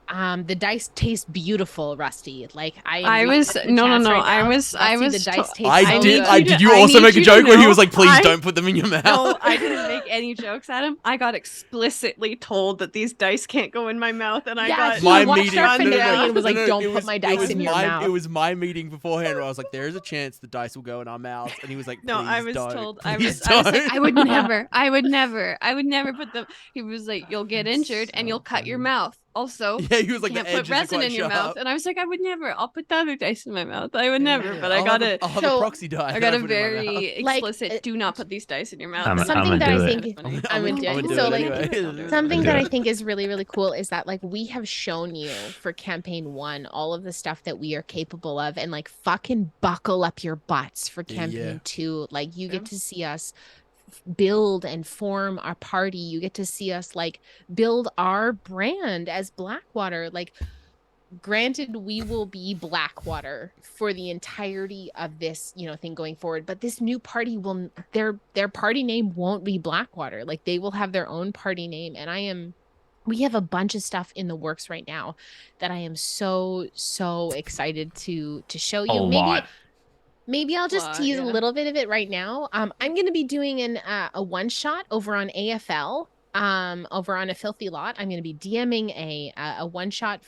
The dice taste beautiful, Rusty. Like I was the dice taste did you also make a joke where he was like, please don't put them in your mouth? No, I didn't make any jokes at him. I got explicitly told that these dice can't go in my mouth, and I got my meeting and was like, don't put my dice in your mouth. It was my meeting beforehand where I was like, there is a chance the dice will go in our mouths, and he was like, no, I was don't. told I was like, I would never put them. He was like, you'll get injured and you'll cut your mouth. Also, yeah, he was like, can't the put resin in your mouth, and I was like, I would never. I'll put the other dice in my mouth. I would never, but I got it. I'll have a proxy die. I got a very explicit. Do not put these dice in your mouth. Something that I think I would do it. So like something that I think is really, really cool is that like we have shown you for campaign 1 all of the stuff that we are capable of, and like fucking buckle up your butts for campaign 2. Like you get to see us build and form our party. You get to see us like build our brand as Blackwater. Like granted, we will be Blackwater for the entirety of this thing going forward, but this new party will their party name won't be Blackwater. Like they will have their own party name, and I am we have a bunch of stuff in the works right now that I am so excited to show you. Maybe I'll just tease a little bit of it right now. I'm going to be doing a one shot over on AFL. Over on A Filthy Lot, I'm going to be DMing a one shot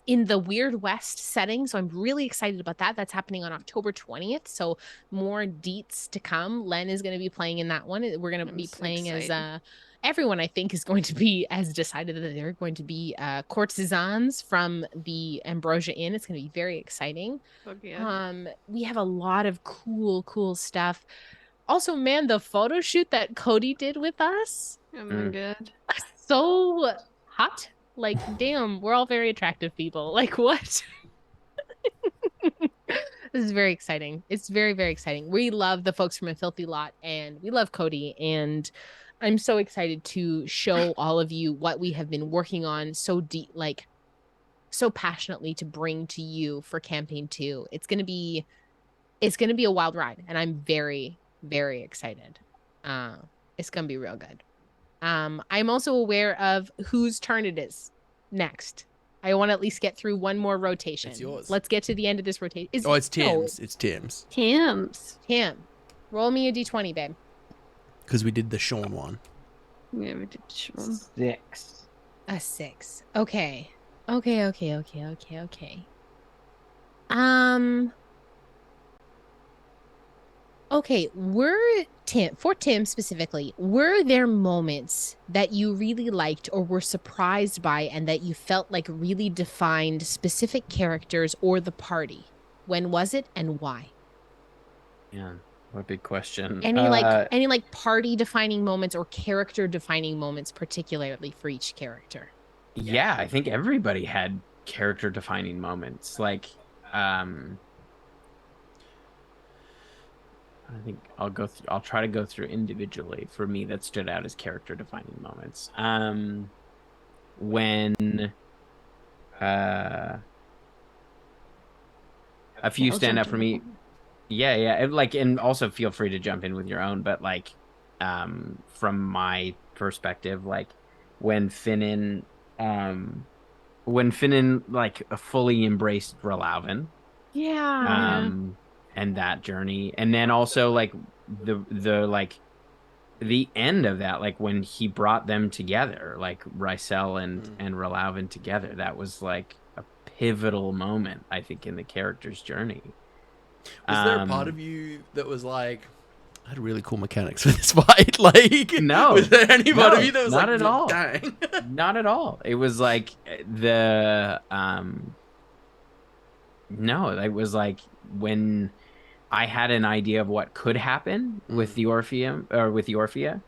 in the Weird West setting. So I'm really excited about that. That's happening on October 20th. So more deets to come. Len is going to be playing in that one. We're going to be playing as everyone, I think, is going to be as decided that they're going to be courtesans from the Ambrosia Inn. It's going to be very exciting. Okay. We have a lot of cool stuff. Also, man, the photo shoot that Cody did with us. Oh my god. So hot. Like, damn, we're all very attractive people. Like, what? This is very exciting. It's very exciting. We love the folks from A Filthy Lot, and we love Cody, and I'm so excited to show all of you what we have been working on so deep, like so passionately to bring to you for campaign 2. It's going to be a wild ride, and I'm very excited. It's going to be real good. I'm also aware of whose turn it is next. I want to at least get through one more rotation. It's yours. Let's get to the end of this rotation. It's Tim's. It's Tim's. Tim. Roll me a d20, babe. Because we did the Sean one. Yeah, we did Sean. 6. A 6. Okay. Okay. Okay, for Tim specifically, were there moments that you really liked or were surprised by and that you felt like really defined specific characters or the party? When was it and why? Yeah, what a big question. Any party defining moments or character defining moments particularly for each character? Yeah, I think everybody had character defining moments. Like, I think I'll try to go through individually for me that stood out as character defining moments. When a few stand out for me. Yeah. And also feel free to jump in with your own, but from my perspective, like when Finnan fully embraced Relauven. Yeah. And that journey, and then also the end of that, like when he brought them together, like Rysel and Relauven together, that was like a pivotal moment, I think, in the character's journey. Was there a part of you that was like, I had really cool mechanics for this fight? Like, no. Was there any part of you that was not like, at all. Dang. Not at all. It was like the no, it was like when I had an idea of what could happen with the Orpheum or with the Orphea.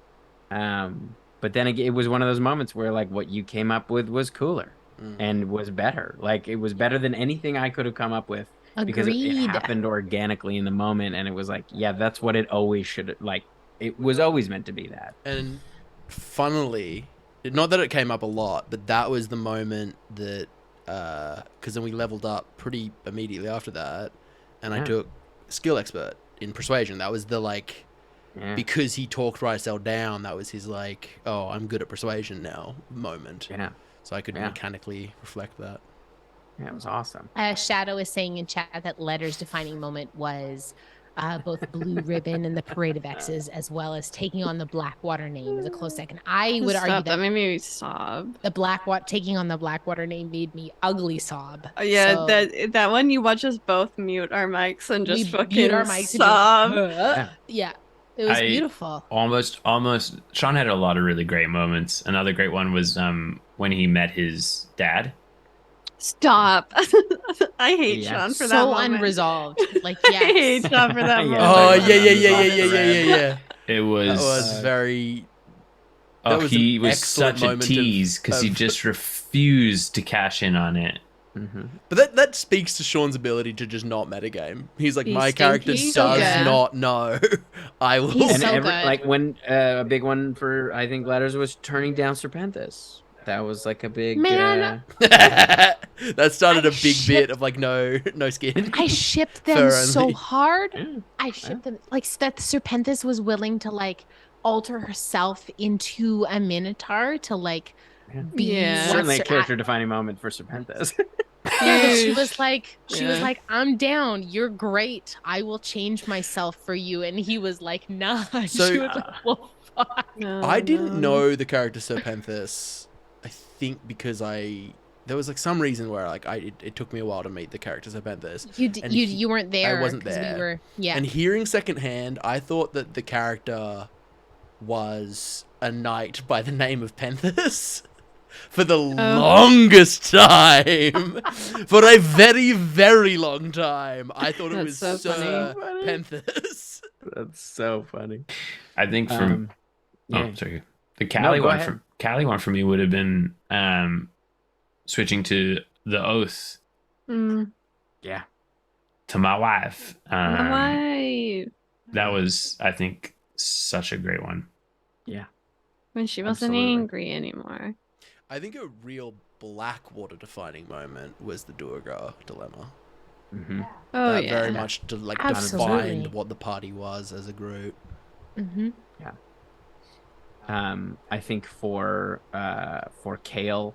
But then it was one of those moments where like what you came up with was cooler and was better. Like it was better than anything I could have come up with. Agreed. Because it happened organically in the moment, and it was like, yeah, that's what it always should, like, it was always meant to be that. And funnily, not that it came up a lot, but that was the moment that, because then we leveled up pretty immediately after that, and I took skill expert in persuasion. That was the, like, because he talked Rysel down, that was his, like, oh, I'm good at persuasion now moment. Yeah. So I could mechanically reflect that. Yeah, it was awesome. Shadow is saying in chat that Letter's defining moment was both Blue Ribbon and the Parade of X's, as well as taking on the Blackwater name as a close second. I would argue that made me sob. Taking on the Blackwater name made me ugly sob. Yeah, So that one you watch us both mute our mics and just fucking mute our mics sob. Yeah, it was beautiful. Almost. Sean had a lot of really great moments. Another great one was when he met his dad. Stop. I hate Sean for that so moment. Unresolved. Like, I hate Sean for that moment. Oh, yeah. It was... That was very... he was such a tease because he just refused to cash in on it. Mm-hmm. But that speaks to Sean's ability to just not metagame. He's like, my character does not know. I will. He's And so good. like when a big one for I think Letters was turning down Serpenthus. That was like a big Man. That started a big bit of like no skin. I shipped them Fur so only. hard. Yeah. I shipped them like that. Serpenthus was willing to like alter herself into a minotaur to like be Yeah. Certainly a what's- character-defining moment for Serpenthus. Yeah, but she Huge. was like, Yeah. I'm down. You're great. I will change myself for you. And he was like, nah. So- She was like, well, fuck. No, I didn't no. know the character Serpenthus. I think because there was like some reason where like it took me a while to meet the character Serpenthus. And You weren't there. wasn't 'cause there. We were, yeah. And hearing secondhand, I thought that the character was a knight by the name of Penthus. For the longest time. For a very, very long time. I thought it was That's so Sir funny. Penthus. That's so funny. I think from Yeah. oh sorry, the Cali go one ahead. from Cali one for me would have been switching to the oath Yeah. to my wife. Why? That was, I think, such a great one. When she wasn't Absolutely. angry anymore. I think a real Blackwater defining moment was the Duergar dilemma. Mm-hmm. Oh That yeah. very much Absolutely. defined what the party was as a group. Mm-hmm. I think for Kale,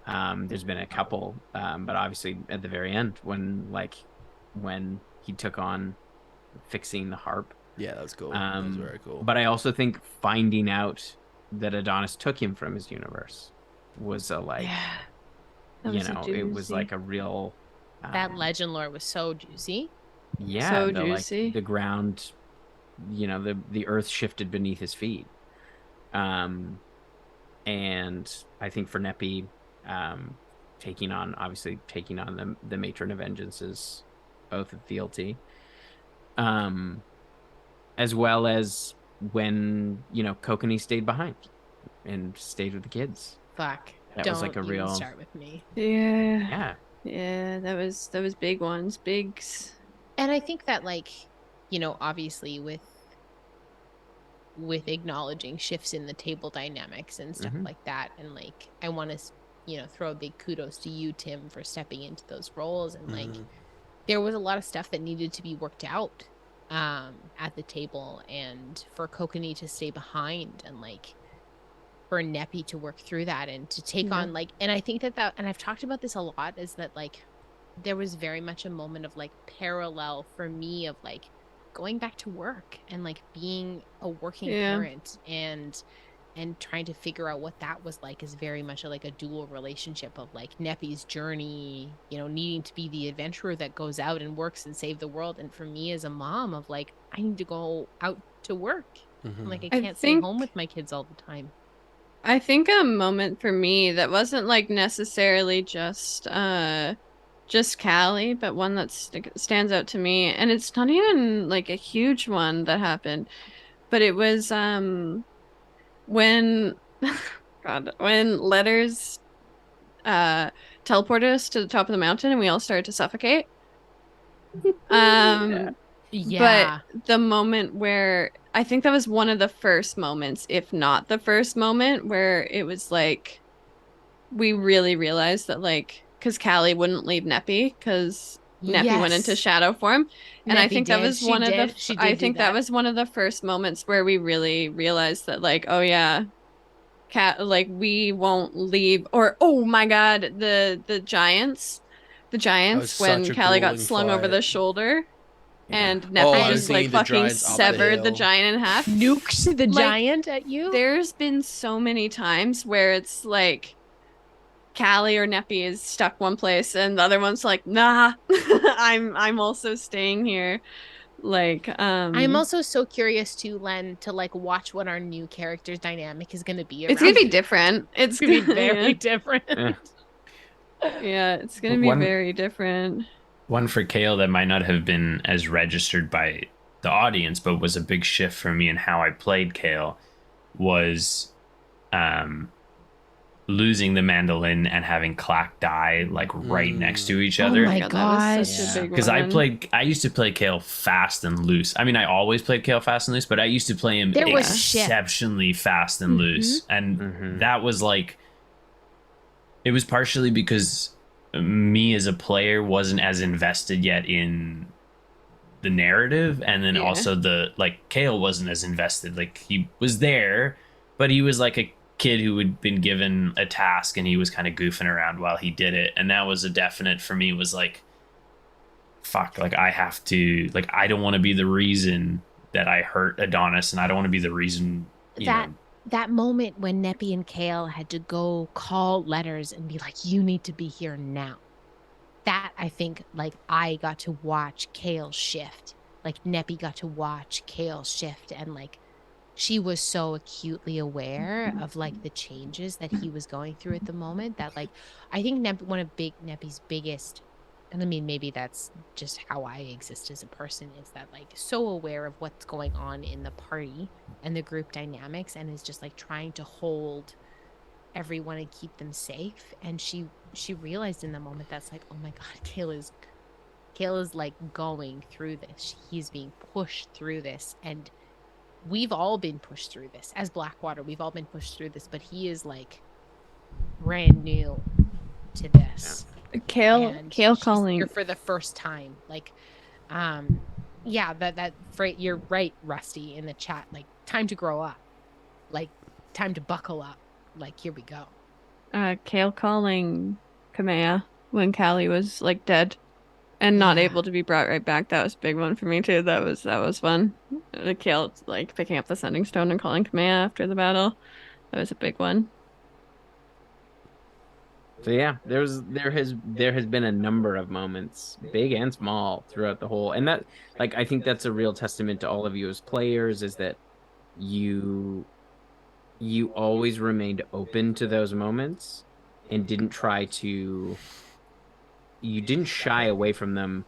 there's been a couple, but obviously at the very end when he took on fixing the harp. Yeah, that was cool. That was very cool. But I also think finding out that Adonis took him from his universe was a Yeah. That you was a know, it was doozy. like a real That legend lore was so juicy. yeah, So the, like, juicy. the ground, you know, the earth shifted beneath his feet. And I think for Neppy, taking on the Matron of Vengeance's oath of fealty, as well as when, you know, Kokanee stayed behind and stayed with the kids. Fuck. That Don't was like a even real start with me. Yeah. yeah. Yeah, that was big ones. Bigs. And I think that, like, you know, obviously with acknowledging shifts in the table dynamics and stuff Mhm. like that, and like I want to, you know, throw a big kudos to you, Tim, for stepping into those roles. And like Mhm. there was a lot of stuff that needed to be worked out at the table, and for Kokanee to stay behind, and like for Neppy to work through that and to take Yeah. on like, and I think that and I've talked about this a lot, is that like there was very much a moment of like parallel for me of like going back to work and like being a working Yeah. parent and trying to figure out what that was like, is very much like a dual relationship of like Neppy's journey, you know, needing to be the adventurer that goes out and works and save the world, and for me as a mom of like I need to go out to work. Mhm. Like I I can't stay think- home with my kids all the time. I think a moment for me that wasn't like necessarily just Callie, but one that stands out to me, and it's not even like a huge one that happened, but it was when when Letters teleported us to the top of the mountain and we all started to suffocate. Yeah. The moment where I think that was one of the first moments, if not the first moment, where it was like we really realized that, like, because Callie wouldn't leave Neppy because Neppy went into Yes. shadow form, and I Neppy think that did. was She one of did. the. She did I do think that was one of the first moments where we really realized that, like, oh yeah, like we won't leave. Or oh my god, the giants, was when such a Callie got grueling slung over the fight. shoulder. And Oh, Neppy I was just like seeing the fucking giants up the severed the hill. giant in half. Nuked the Like, giant at you. There's been so many times where it's like Callie or Neppy is stuck one place and the other one's like, nah, I'm also staying here. Like, I'm also so curious too, Len, to like watch what our new character's dynamic is going to be. it's gonna be around- different. It's It's going to be gonna very different. yeah, it's gonna be One- very different. One for Kale that might not have been as registered by the audience, but was a big shift for me in how I played Kale, was losing the mandolin and having Clack die like right next to each other. Oh my That was gosh. such a Yeah. big Because one. I used to play Kale fast and loose. I mean, I always played Kale fast and loose, but I used to play him There was shit. exceptionally fast and loose. And Mhm. that was like, it was partially because me as a player wasn't as invested yet in the narrative. And then Yeah. also Kale wasn't as invested. Like he was there, but he was like kid who had been given a task and he was kind of goofing around while he did it. And that was a definite for me, was like, fuck, like I have to, like, I don't want to be the reason that I hurt Adonis, and I don't want to be the reason, you know. That moment when Neppy and Kale had to go call letters and be like, you need to be here now. That, I think, like, I got to watch Kale shift. Like, Neppy got to watch Kale shift. And, like, she was so acutely aware of, like, the changes that he was going through at the moment that, like, I think one of Neppy's biggest, and I mean, maybe that's just how I exist as a person, is that, like, so aware of what's going on in the party and the group dynamics, and is just, like, trying to hold everyone and keep them safe. And she realized in the moment that's like, oh my God, Kale is like going through this. He's being pushed through this, and we've all been pushed through this as Blackwater. We've all been pushed through this, but he is like brand new to this. Kale calling here for the first time. Like, yeah, that phrase, you're right, Rusty, in the chat. Like, time to grow up. Like, time to buckle up. Like, here we go. Kale calling Kamea when Callie was like dead and not able to be brought right back. That was a big one for me too. That was fun. Kale like picking up the sending stone and calling Kamea after the battle. That was a big one. So yeah, there has been a number of moments, big and small, throughout the whole, and that, like, I think that's a real testament to all of you as players, is that you always remained open to those moments and didn't shy away from them,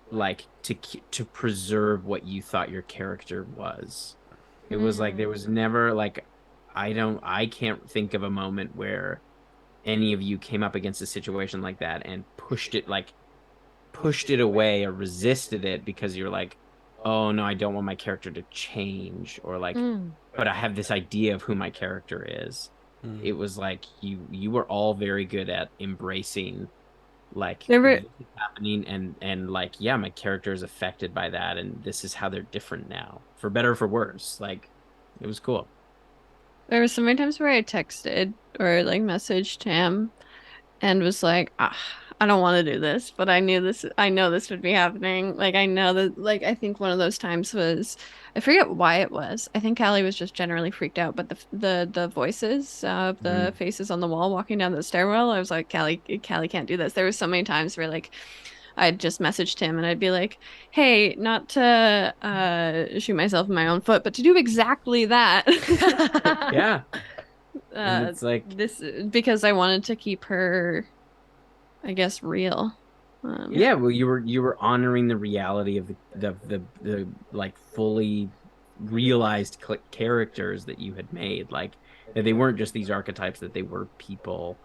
like, to preserve what you thought your character was. It was like, there was never, like, I can't think of a moment where any of you came up against a situation like that and pushed it away or resisted it because you're like, oh no, I don't want my character to change, or like, but I have this idea of who my character is. It was like you were all very good at embracing, like, this is happening, and like, yeah, my character is affected by that, and this is how they're different now, for better or for worse. Like, it was cool. There were so many times where I texted or like messaged him and was like, I don't want to do this, but I know this would be happening. Like, I know that, like, I think one of those times was, I forget why it was. I think Callie was just generally freaked out, but the voices of the faces on the wall walking down the stairwell, I was like, Callie can't do this. There were so many times where, like, I'd just messaged him and I'd be like, hey, not to shoot myself in my own foot, but to do exactly that. Yeah. And it's like, this, because I wanted to keep her, I guess, real. Yeah, well, you were honoring the reality of the like fully realized characters that you had made, like, that they weren't just these archetypes, that they were people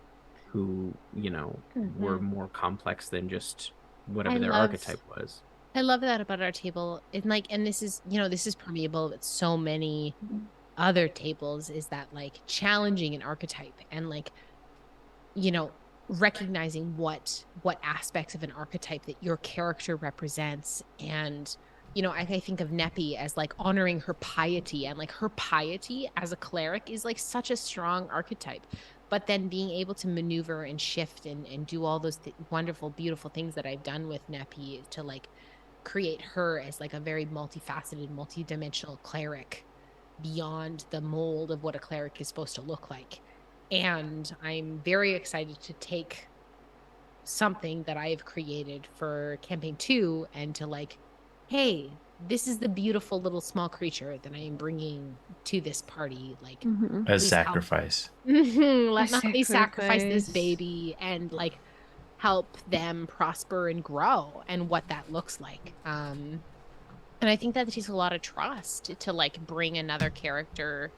who, you know, were more complex than just whatever their archetype was. I love that about our table. And like, and this is, you know, this is permeable with so many other tables, is that, like, challenging an archetype and, like, you know, recognizing what aspects of an archetype that your character represents. And, you know, I think of Neppy as, like, honoring her piety, and, like, her piety as a cleric is, like, such a strong archetype. But then being able to maneuver and shift and do all those wonderful, beautiful things that I've done with Neppy to, like, create her as, like, a very multifaceted, multidimensional cleric beyond the mold of what a cleric is supposed to look like. And I'm very excited to take something that I have created for campaign 2 and to, like, hey, this is the beautiful little small creature that I am bringing to this party, like, as sacrifice. Let not me sacrifice this baby, and, like, help them prosper and grow, and what that looks like. And I think that takes a lot of trust to, like, bring another character,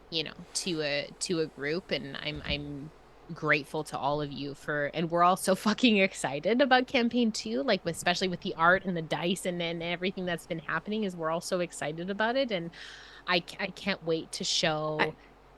you know, to a group. And I'm grateful to all of you and we're all so fucking excited about campaign 2, like, especially with the art and the dice and everything that's been happening, is we're all so excited about it. And I can't wait to show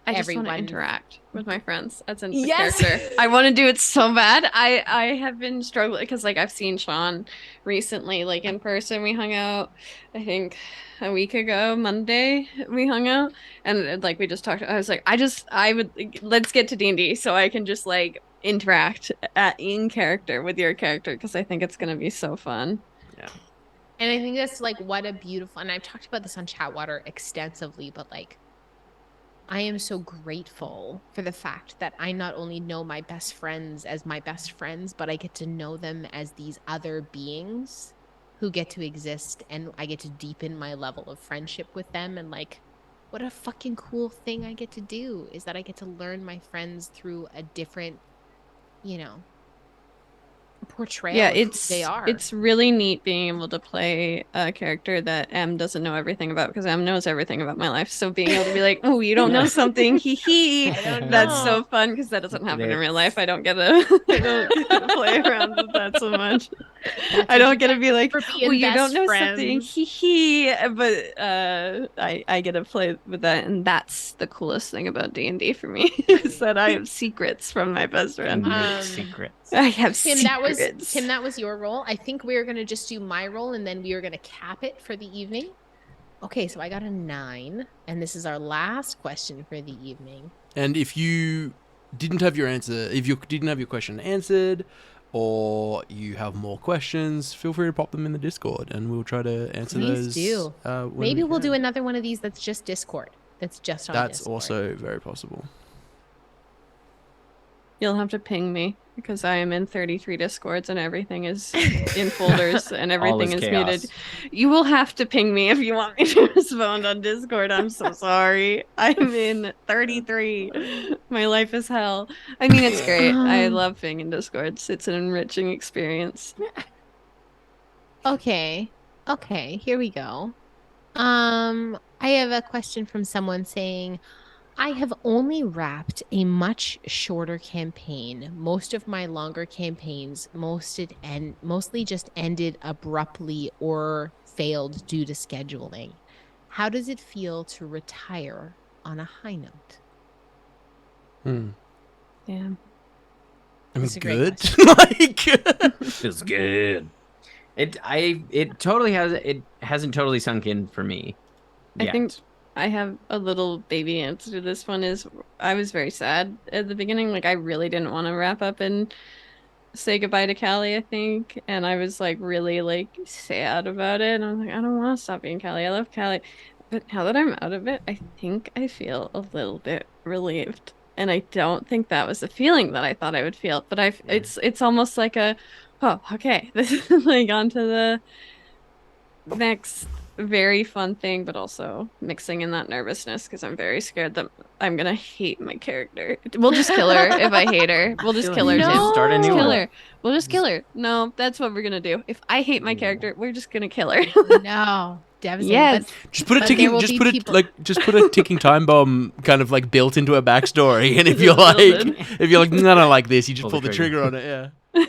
I just want to everyone. interact with my friends as a Yes. character. I want to do it so bad. I have been struggling because like I've seen Sean recently, like in person. We hung out, I think a week ago, Monday we hung out, and like we just talked. I was like, I would let's get to D&D so I can just like interact in character with your character because I think it's gonna be so fun. And I think that's like what a beautiful, and I've talked about this on Chatwater extensively, but like I am so grateful for the fact that I not only know my best friends as my best friends, but I get to know them as these other beings who get to exist, and I get to deepen my level of friendship with them. And like, what a fucking cool thing I get to do is that I get to learn my friends through a different, you know, portrayal Yeah, of who they are. it's really neat being able to play a character that M doesn't know everything about because M knows everything about my life. So being able to be like, oh, you don't know something, hee hee. I don't That's know. so fun because that doesn't happen in real life. I don't get to I don't get to play around with that so much. I don't get to be like, oh, you don't know something, hee hee. But I get to play with that, and that's the coolest thing about D&D for me is that I have secrets from my best friend. Secrets. I have Tim, secrets. that was your role. I think we are going to just do my role, and then we are going to cap it for the evening. Okay, so I got a 9, and this is our last question for the evening. And if you didn't have your question answered, or you have more questions, feel free to pop them in the Discord, and we'll try to answer those. Please do. Maybe we'll do another one of these that's just Discord. That's just on Discord. That's also very possible. You'll have to ping me because I am in 33 Discords and everything is in folders and everything is muted. You will have to ping me if you want me to respond on Discord. I'm so sorry. I'm in 33. My life is hell. I mean, it's great. I love being in Discords. It's an enriching experience. Okay, here we go. I have a question from someone saying, I have only wrapped a much shorter campaign. Most of my longer campaigns mostly just ended abruptly or failed due to scheduling. How does it feel to retire on a high note? Yeah. I mean, That's a great good. Feels good. It totally hasn't totally sunk in for me yet. I think I have a little baby answer to this one is I was very sad at the beginning. Like I really didn't want to wrap up and say goodbye to Callie, I think. And I was like really like sad about it. And I was like, I don't want to stop being Callie. I love Callie. But now that I'm out of it, I think I feel a little bit relieved. And I don't think that was the feeling that I thought I would feel. But it's almost like okay, this is like on to the next very fun thing, but also mixing in that nervousness because I'm very scared that I'm gonna hate my character. We'll just kill her if I hate her. We'll just kill her. No. Start a new Kill one. her. We'll just kill her. No, that's what we're gonna do. If I hate my character, we're just gonna kill her. No, devastating. Yes. Just put a But ticking. there will Just be put it people- just put a ticking time bomb, kind of like built into a backstory. And if you're like, no, I don't like this, you just pull the trigger on it. Yeah.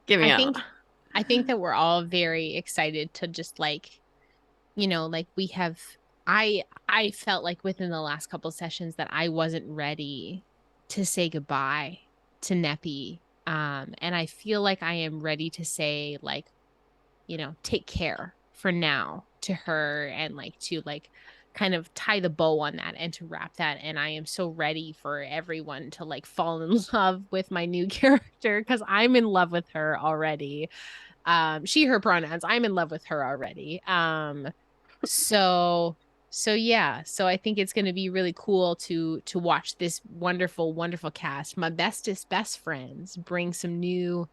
Get me out. I think that we're all very excited to just like, you know, like we have. I felt like within the last couple sessions that I wasn't ready to say goodbye to Neppy, and I feel like I am ready to say like, you know, take care for now to her and like to like kind of tie the bow on that and to wrap that. And I am so ready for everyone to like fall in love with my new character because I'm in love with her already. She, her pronouns. I'm in love with her already. So yeah. So I think it's going to be really cool to watch this wonderful, wonderful cast. My bestest best friends bring some new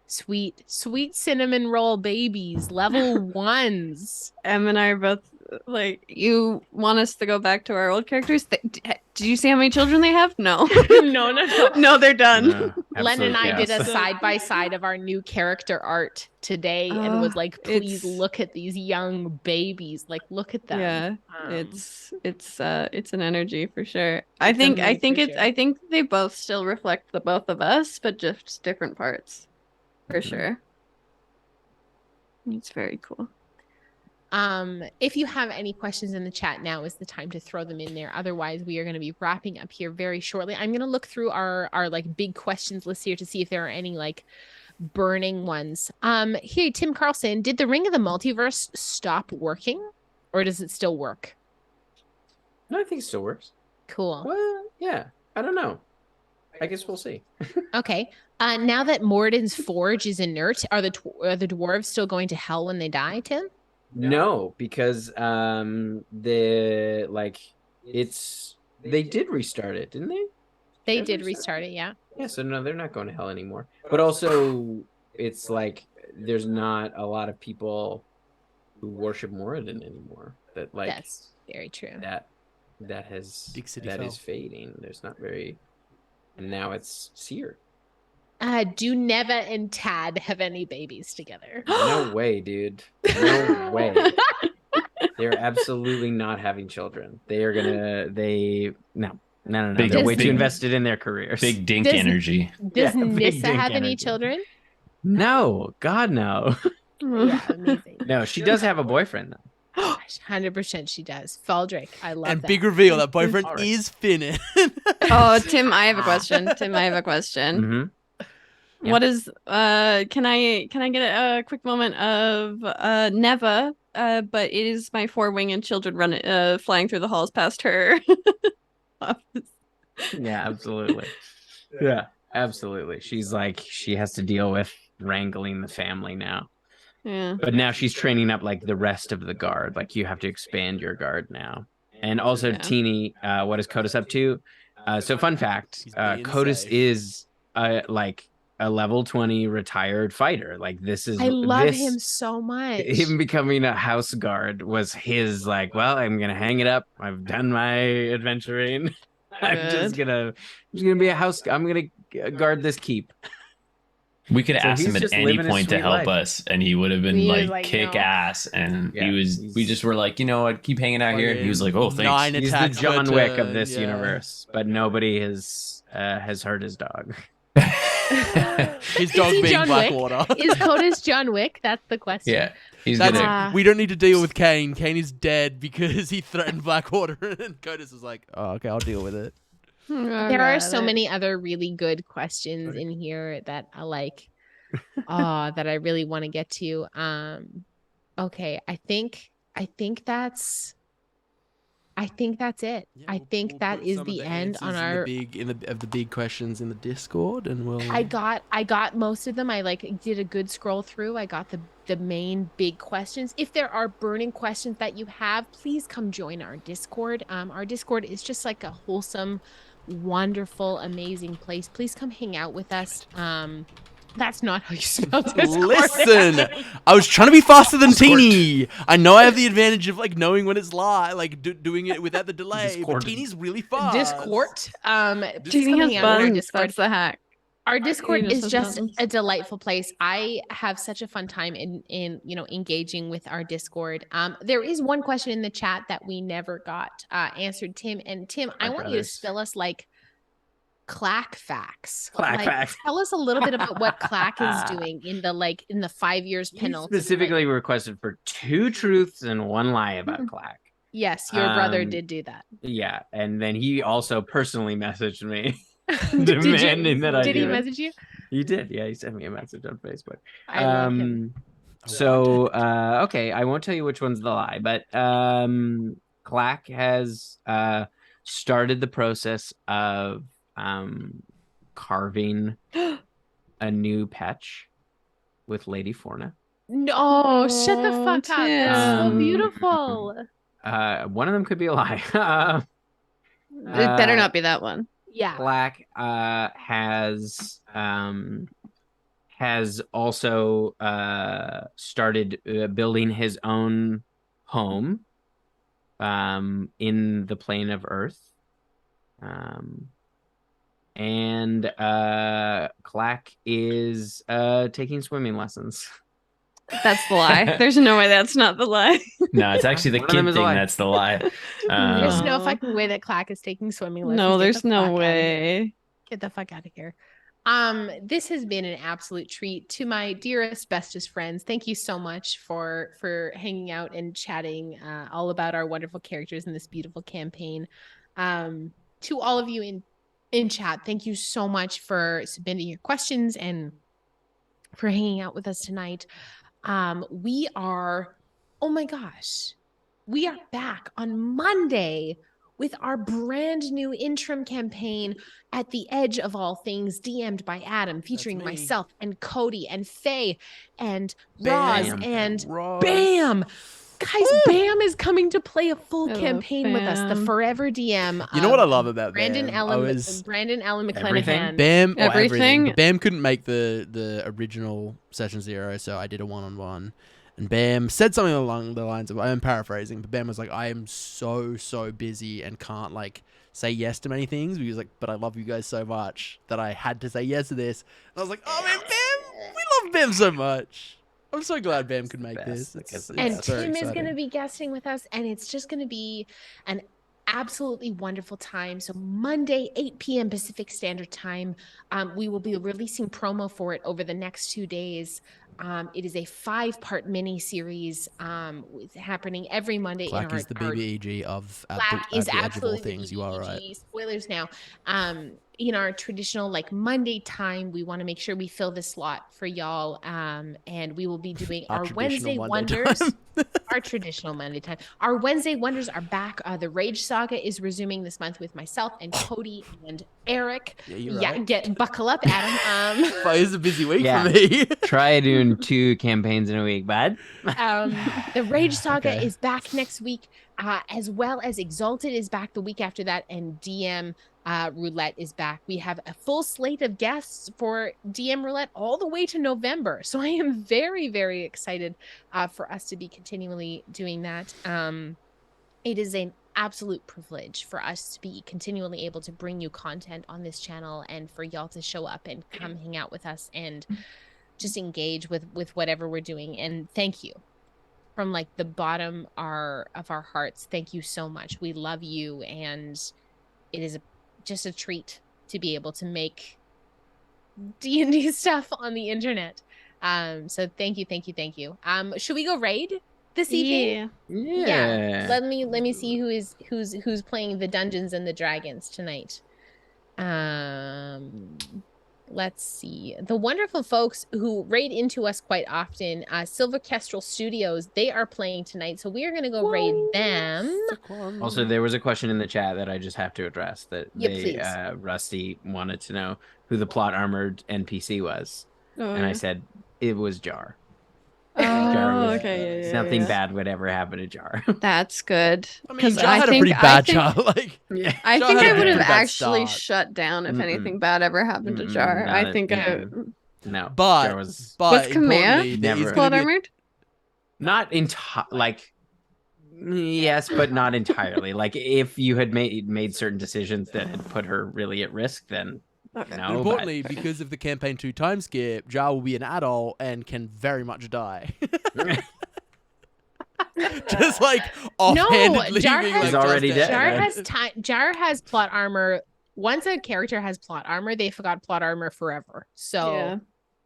sweet cinnamon roll babies, level 1s. Em and I are both like, you want us to go back to our old characters? Did you see how many children they have? No. No. No, they're done. Len and I did a yes. side-by-side of our new character art today and was like, please look at these young babies. Like, look at them. Yeah. It's an energy for sure. I think they both still reflect the both of us, but just different parts. For sure. It's very cool. If you have any questions in the chat, now is the time to throw them in there. Otherwise, we are going to be wrapping up here very shortly. I'm going to look through our like big questions list here to see if there are any like burning ones. Here, Tim Carlson, did the Ring of the Multiverse stop working, or does it still work? No, I think it still works. Cool. Well, yeah. I don't know. I guess we'll see. Okay. Now that Moradin's forge is inert, are the dwarves still going to hell when they die, Tim? No, because they did restart it, didn't they? They did restart it, yeah. Yeah, so no, they're not going to hell anymore. But also, it's like there's not a lot of people who worship Moradin anymore. That's very true. That is fading. There's not very, and now it's Seer. Do Neva and Tad have any babies together? No way, dude. No way. They're absolutely not having children. No. They're way too invested in their careers. Big dink energy. Does Nissa have any children? No. God, no. Yeah, amazing. No, she does have a boyfriend, though. 100% she does. Faldrick, I love and that. big reveal, that boyfriend is Finnan. Oh, Tim, I have a question. Mm-hmm. Yeah. What is can I get a quick moment of Neva, but it is my 4-winged children flying through the halls past her office. Yeah, absolutely. Yeah, absolutely. She's like, she has to deal with wrangling the family now. Yeah. But now she's training up like the rest of the guard. Like, you have to expand your guard now. And also, Teeny, what is Codus up to? So fun fact, Codus is like a level 20 retired fighter. Like, I love him so much. Him becoming a house guard was his like, well, I'm gonna hang it up. I've done my adventuring. I'm just gonna be a house. I'm gonna guard this keep. We could ask him at any point to help us, and he would have been like kick ass. And we just were like, you know what, keep hanging out here. And he was like, oh, thanks. He's the John Wick of this universe, but nobody has hurt his dog. His dog being John Blackwater. Is Codus John Wick? That's the question. Yeah. We don't need to deal with Kane. Kane is dead because he threatened Blackwater, and Codus is like, oh, okay, I'll deal with it. There are so many other really good questions in here that I like, that I really want to get to. Okay, I think that's it. Yeah, I think that is the end on our the big questions in the Discord, and we'll. I got most of them. I did a good scroll through. I got the main big questions. If there are burning questions that you have, please come join our Discord. Our Discord is just like a wholesome, wonderful, amazing place. Please come hang out with us. That's not how you spell Discord. Listen, I was trying to be faster than Teeny. I know I have the advantage of like knowing when it's live, like doing it without the delay. But Teeny's really fast. Discord. Teeny has buns. That's the hack. Our Discord is just a delightful place. I have such a fun time in engaging with our Discord. There is one question in the chat that we never got answered, Tim. And Tim, I want you to spill us like Clack facts. Facts. Tell us a little bit about what Clack is doing in the 5 years penalty. Specifically requested for 2 truths and 1 lie about Clack. Yes, your brother did do that. Yeah, and then he also personally messaged me demanding that I do it. Did he message you? He did. Yeah, he sent me a message on Facebook. I love him. So, okay, I won't tell you which one's the lie, but Clack has started the process of carving a new patch with Lady Forna. No, shut the fuck up. That's so beautiful. One of them could be a lie. It better not be that one. Yeah. Clack has also started building his own home in the plane of Earth. And Clack is taking swimming lessons. That's the lie. There's no way that's not the lie. No, it's actually the kid thing that's the lie. There's no fucking way that Clack is taking swimming lessons. No, there's no way. Get the fuck out of here. This has been an absolute treat. To my dearest, bestest friends, thank you so much for hanging out and chatting all about our wonderful characters in this beautiful campaign. To all of you in chat, thank you so much for submitting your questions and for hanging out with us tonight. We are, oh my gosh, we are back on Monday with our brand new interim campaign, At the Edge of All Things, DM'd by Adam, featuring me. myself and Cody and Faye and Bam. Roz and Roz. Bam. Guys, Bam is coming to play a full I love campaign with us. The Bam. forever DM. You know what I love about Brandon Bam? Allen, Brandon Allen Everything? McClanahan. Bam, or everything. Everything. But Bam couldn't make the original session 0, so I did a one-on-one. And Bam said something along the lines of, I am paraphrasing, but Bam was like, I am so busy and can't like say yes to many things. He was like, but I love you guys so much that I had to say yes to this. And I was like, oh man, Bam, we love Bam so much. I'm so glad Bam could make this. And very Tim is exciting. going to be guesting with us, and it's just going to be an absolutely wonderful time. So Monday, 8 p.m. Pacific Standard Time, we will be releasing promo for it over the next 2 days. It is a 5-part mini series happening every Monday. Clack in is the BBEG of at Clack the is edge of all absolutely things. You are right. BBEG. Spoilers now. In our traditional like Monday time, we want to make sure we fill the slot for y'all. And we will be doing our Wednesday traditional Monday Wonders. time. Our traditional Monday time. Our Wednesday Wonders are back. The Rage Saga is resuming this month with myself and Cody and Eric. Yeah, you're right. Get buckle up, Adam. But it's a busy week Yeah. for me. Try doing 2 campaigns in a week, bud. The Rage Saga Okay. is back next week, as well as Exalted is back the week after that, and DM Roulette is back. We have a full slate of guests for DM Roulette all the way to November. So I am very, very excited for us to be continually doing that. It is an absolute privilege for us to be continually able to bring you content on this channel and for y'all to show up and come hang out with us and just engage with whatever we're doing. And thank you from like the bottom of our hearts. Thank you so much. We love you, and it is just a treat to be able to make D&D stuff on the internet. So thank you. Should we go raid this evening? Yeah. Let me see who's playing the Dungeons and the Dragons tonight. Let's see. The wonderful folks who raid into us quite often, Silver Kestrel Studios, they are playing tonight. So we are going to go raid them. Also, there was a question in the chat that I just have to address that Please. Rusty wanted to know who the plot armored NPC was. And I said it was Jar. Jar Oh, was- okay. Yeah, Nothing yeah. bad would ever happen to Jar. That's good. I mean, 'Cause Jar had a pretty bad Jar. Like, Yeah. I Jar think had I a would have pretty bad actually start. shut down if Mm-mm. anything bad ever happened to Jar. not I a- think No. But Jar was but Was Command importantly, there is never- plot gonna be a- armored? not like yes, but not entirely. Like if you had made certain decisions that had put her really at risk, then Okay. no. But importantly, because of the campaign 2 time skip, Jar will be an adult and can very much die. Just like offhandedly Jar being has- like, He's already just dead. Jar has plot armor. Once a character has plot armor, they forgot plot armor forever. So Yeah,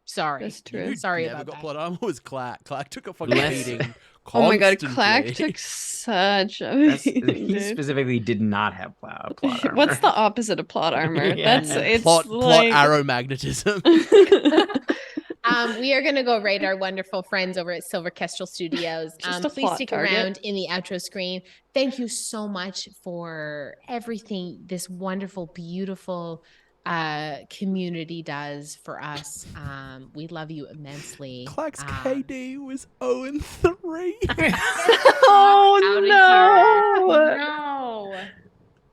sorry. that's You true. who Sorry never about got that. plot armor was Clack. Clack took a fucking Less- beating. Oh my god, constantly. Clack took such a That's, beating, he dude. specifically did not have plot armor. What's the opposite of plot armor? Yeah. That's it's plot like arrow magnetism. We are going to go raid our wonderful friends over at Silver Kestrel Studios. Just a Please plot stick target. around in the outro screen. Thank you so much for everything this wonderful, beautiful community does for us. We love you immensely. Clack's Um, KD was 0-3. Oh Outta no! here. No.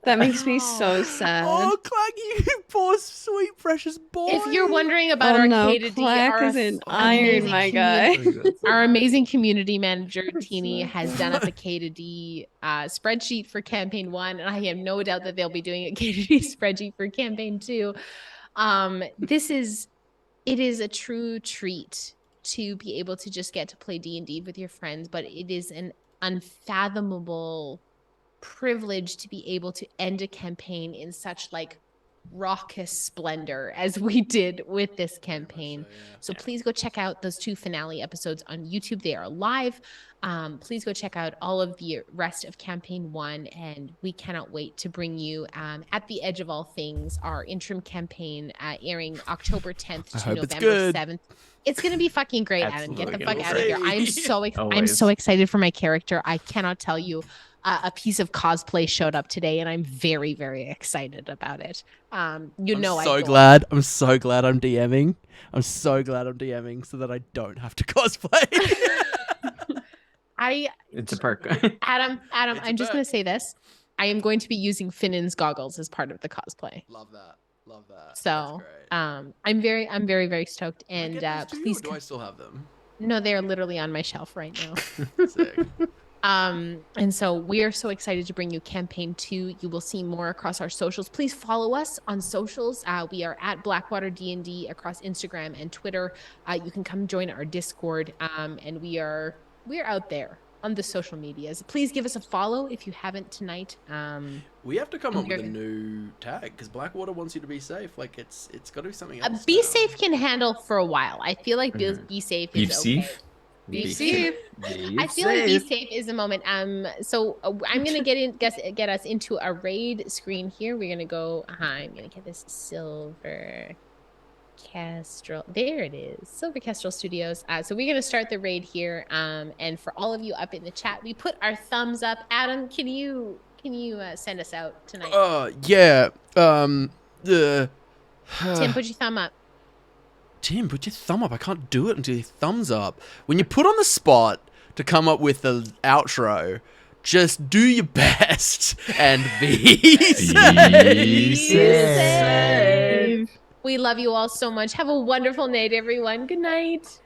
That makes me so sad. Oh, Clack, you poor, sweet, precious boy. If you're wondering about Oh our no, K2D, Clack our is an amazing iron, my guy. Our amazing community manager, Teeny, has done up a K2D spreadsheet for campaign 1, and I have no doubt that they'll be doing a K2D spreadsheet for campaign 2. It is a true treat to be able to just get to play D&D with your friends, but it is an unfathomable privilege to be able to end a campaign in such like raucous splendor as we did with this campaign. So please go check out those 2 finale episodes on YouTube. They are live. Please go check out all of the rest of campaign 1, and we cannot wait to bring you At the Edge of All Things, our interim campaign airing October 10th to November 7th. It's gonna be fucking great, Adam. Get the fuck out of here. I'm so excited for my character. I cannot tell you. A piece of cosplay showed up today, and I'm very, very excited about it. I'm so glad I'm DMing. I'm so glad I'm DMing so that I don't have to cosplay. It's a perk. Adam, I'm just going to say this. I am going to be using Finnan's goggles as part of the cosplay. Love that. So, I'm very, very stoked. And please. Do I still have them? No, they're literally on my shelf right now. Sick. And so we are so excited to bring you campaign 2. You will see more across our socials. Please follow us on socials. We are at BlackwaterDnD across Instagram and Twitter. You can come join our Discord. And we are out there on the social medias. Please give us a follow if you haven't tonight. We have to come up with a new tag because Blackwater wants you to be safe. Like it's got to be something else. Be safe can handle for a while. I feel like be safe is okay. Be safe. I feel like be safe is a moment. So I'm gonna get us into a raid screen here. We're gonna go. I'm gonna get this Silver Kestrel. There it is, Silver Kestrel Studios. So we're gonna start the raid here. And for all of you up in the chat, we put our thumbs up. Adam, can you send us out tonight? Yeah. Tim, put your thumb up. Tim, put your thumb up. I can't do it until your thumb's up. When you're put on the spot to come up with the outro, just do your best and be safe. We love you all so much. Have a wonderful night, everyone. Good night.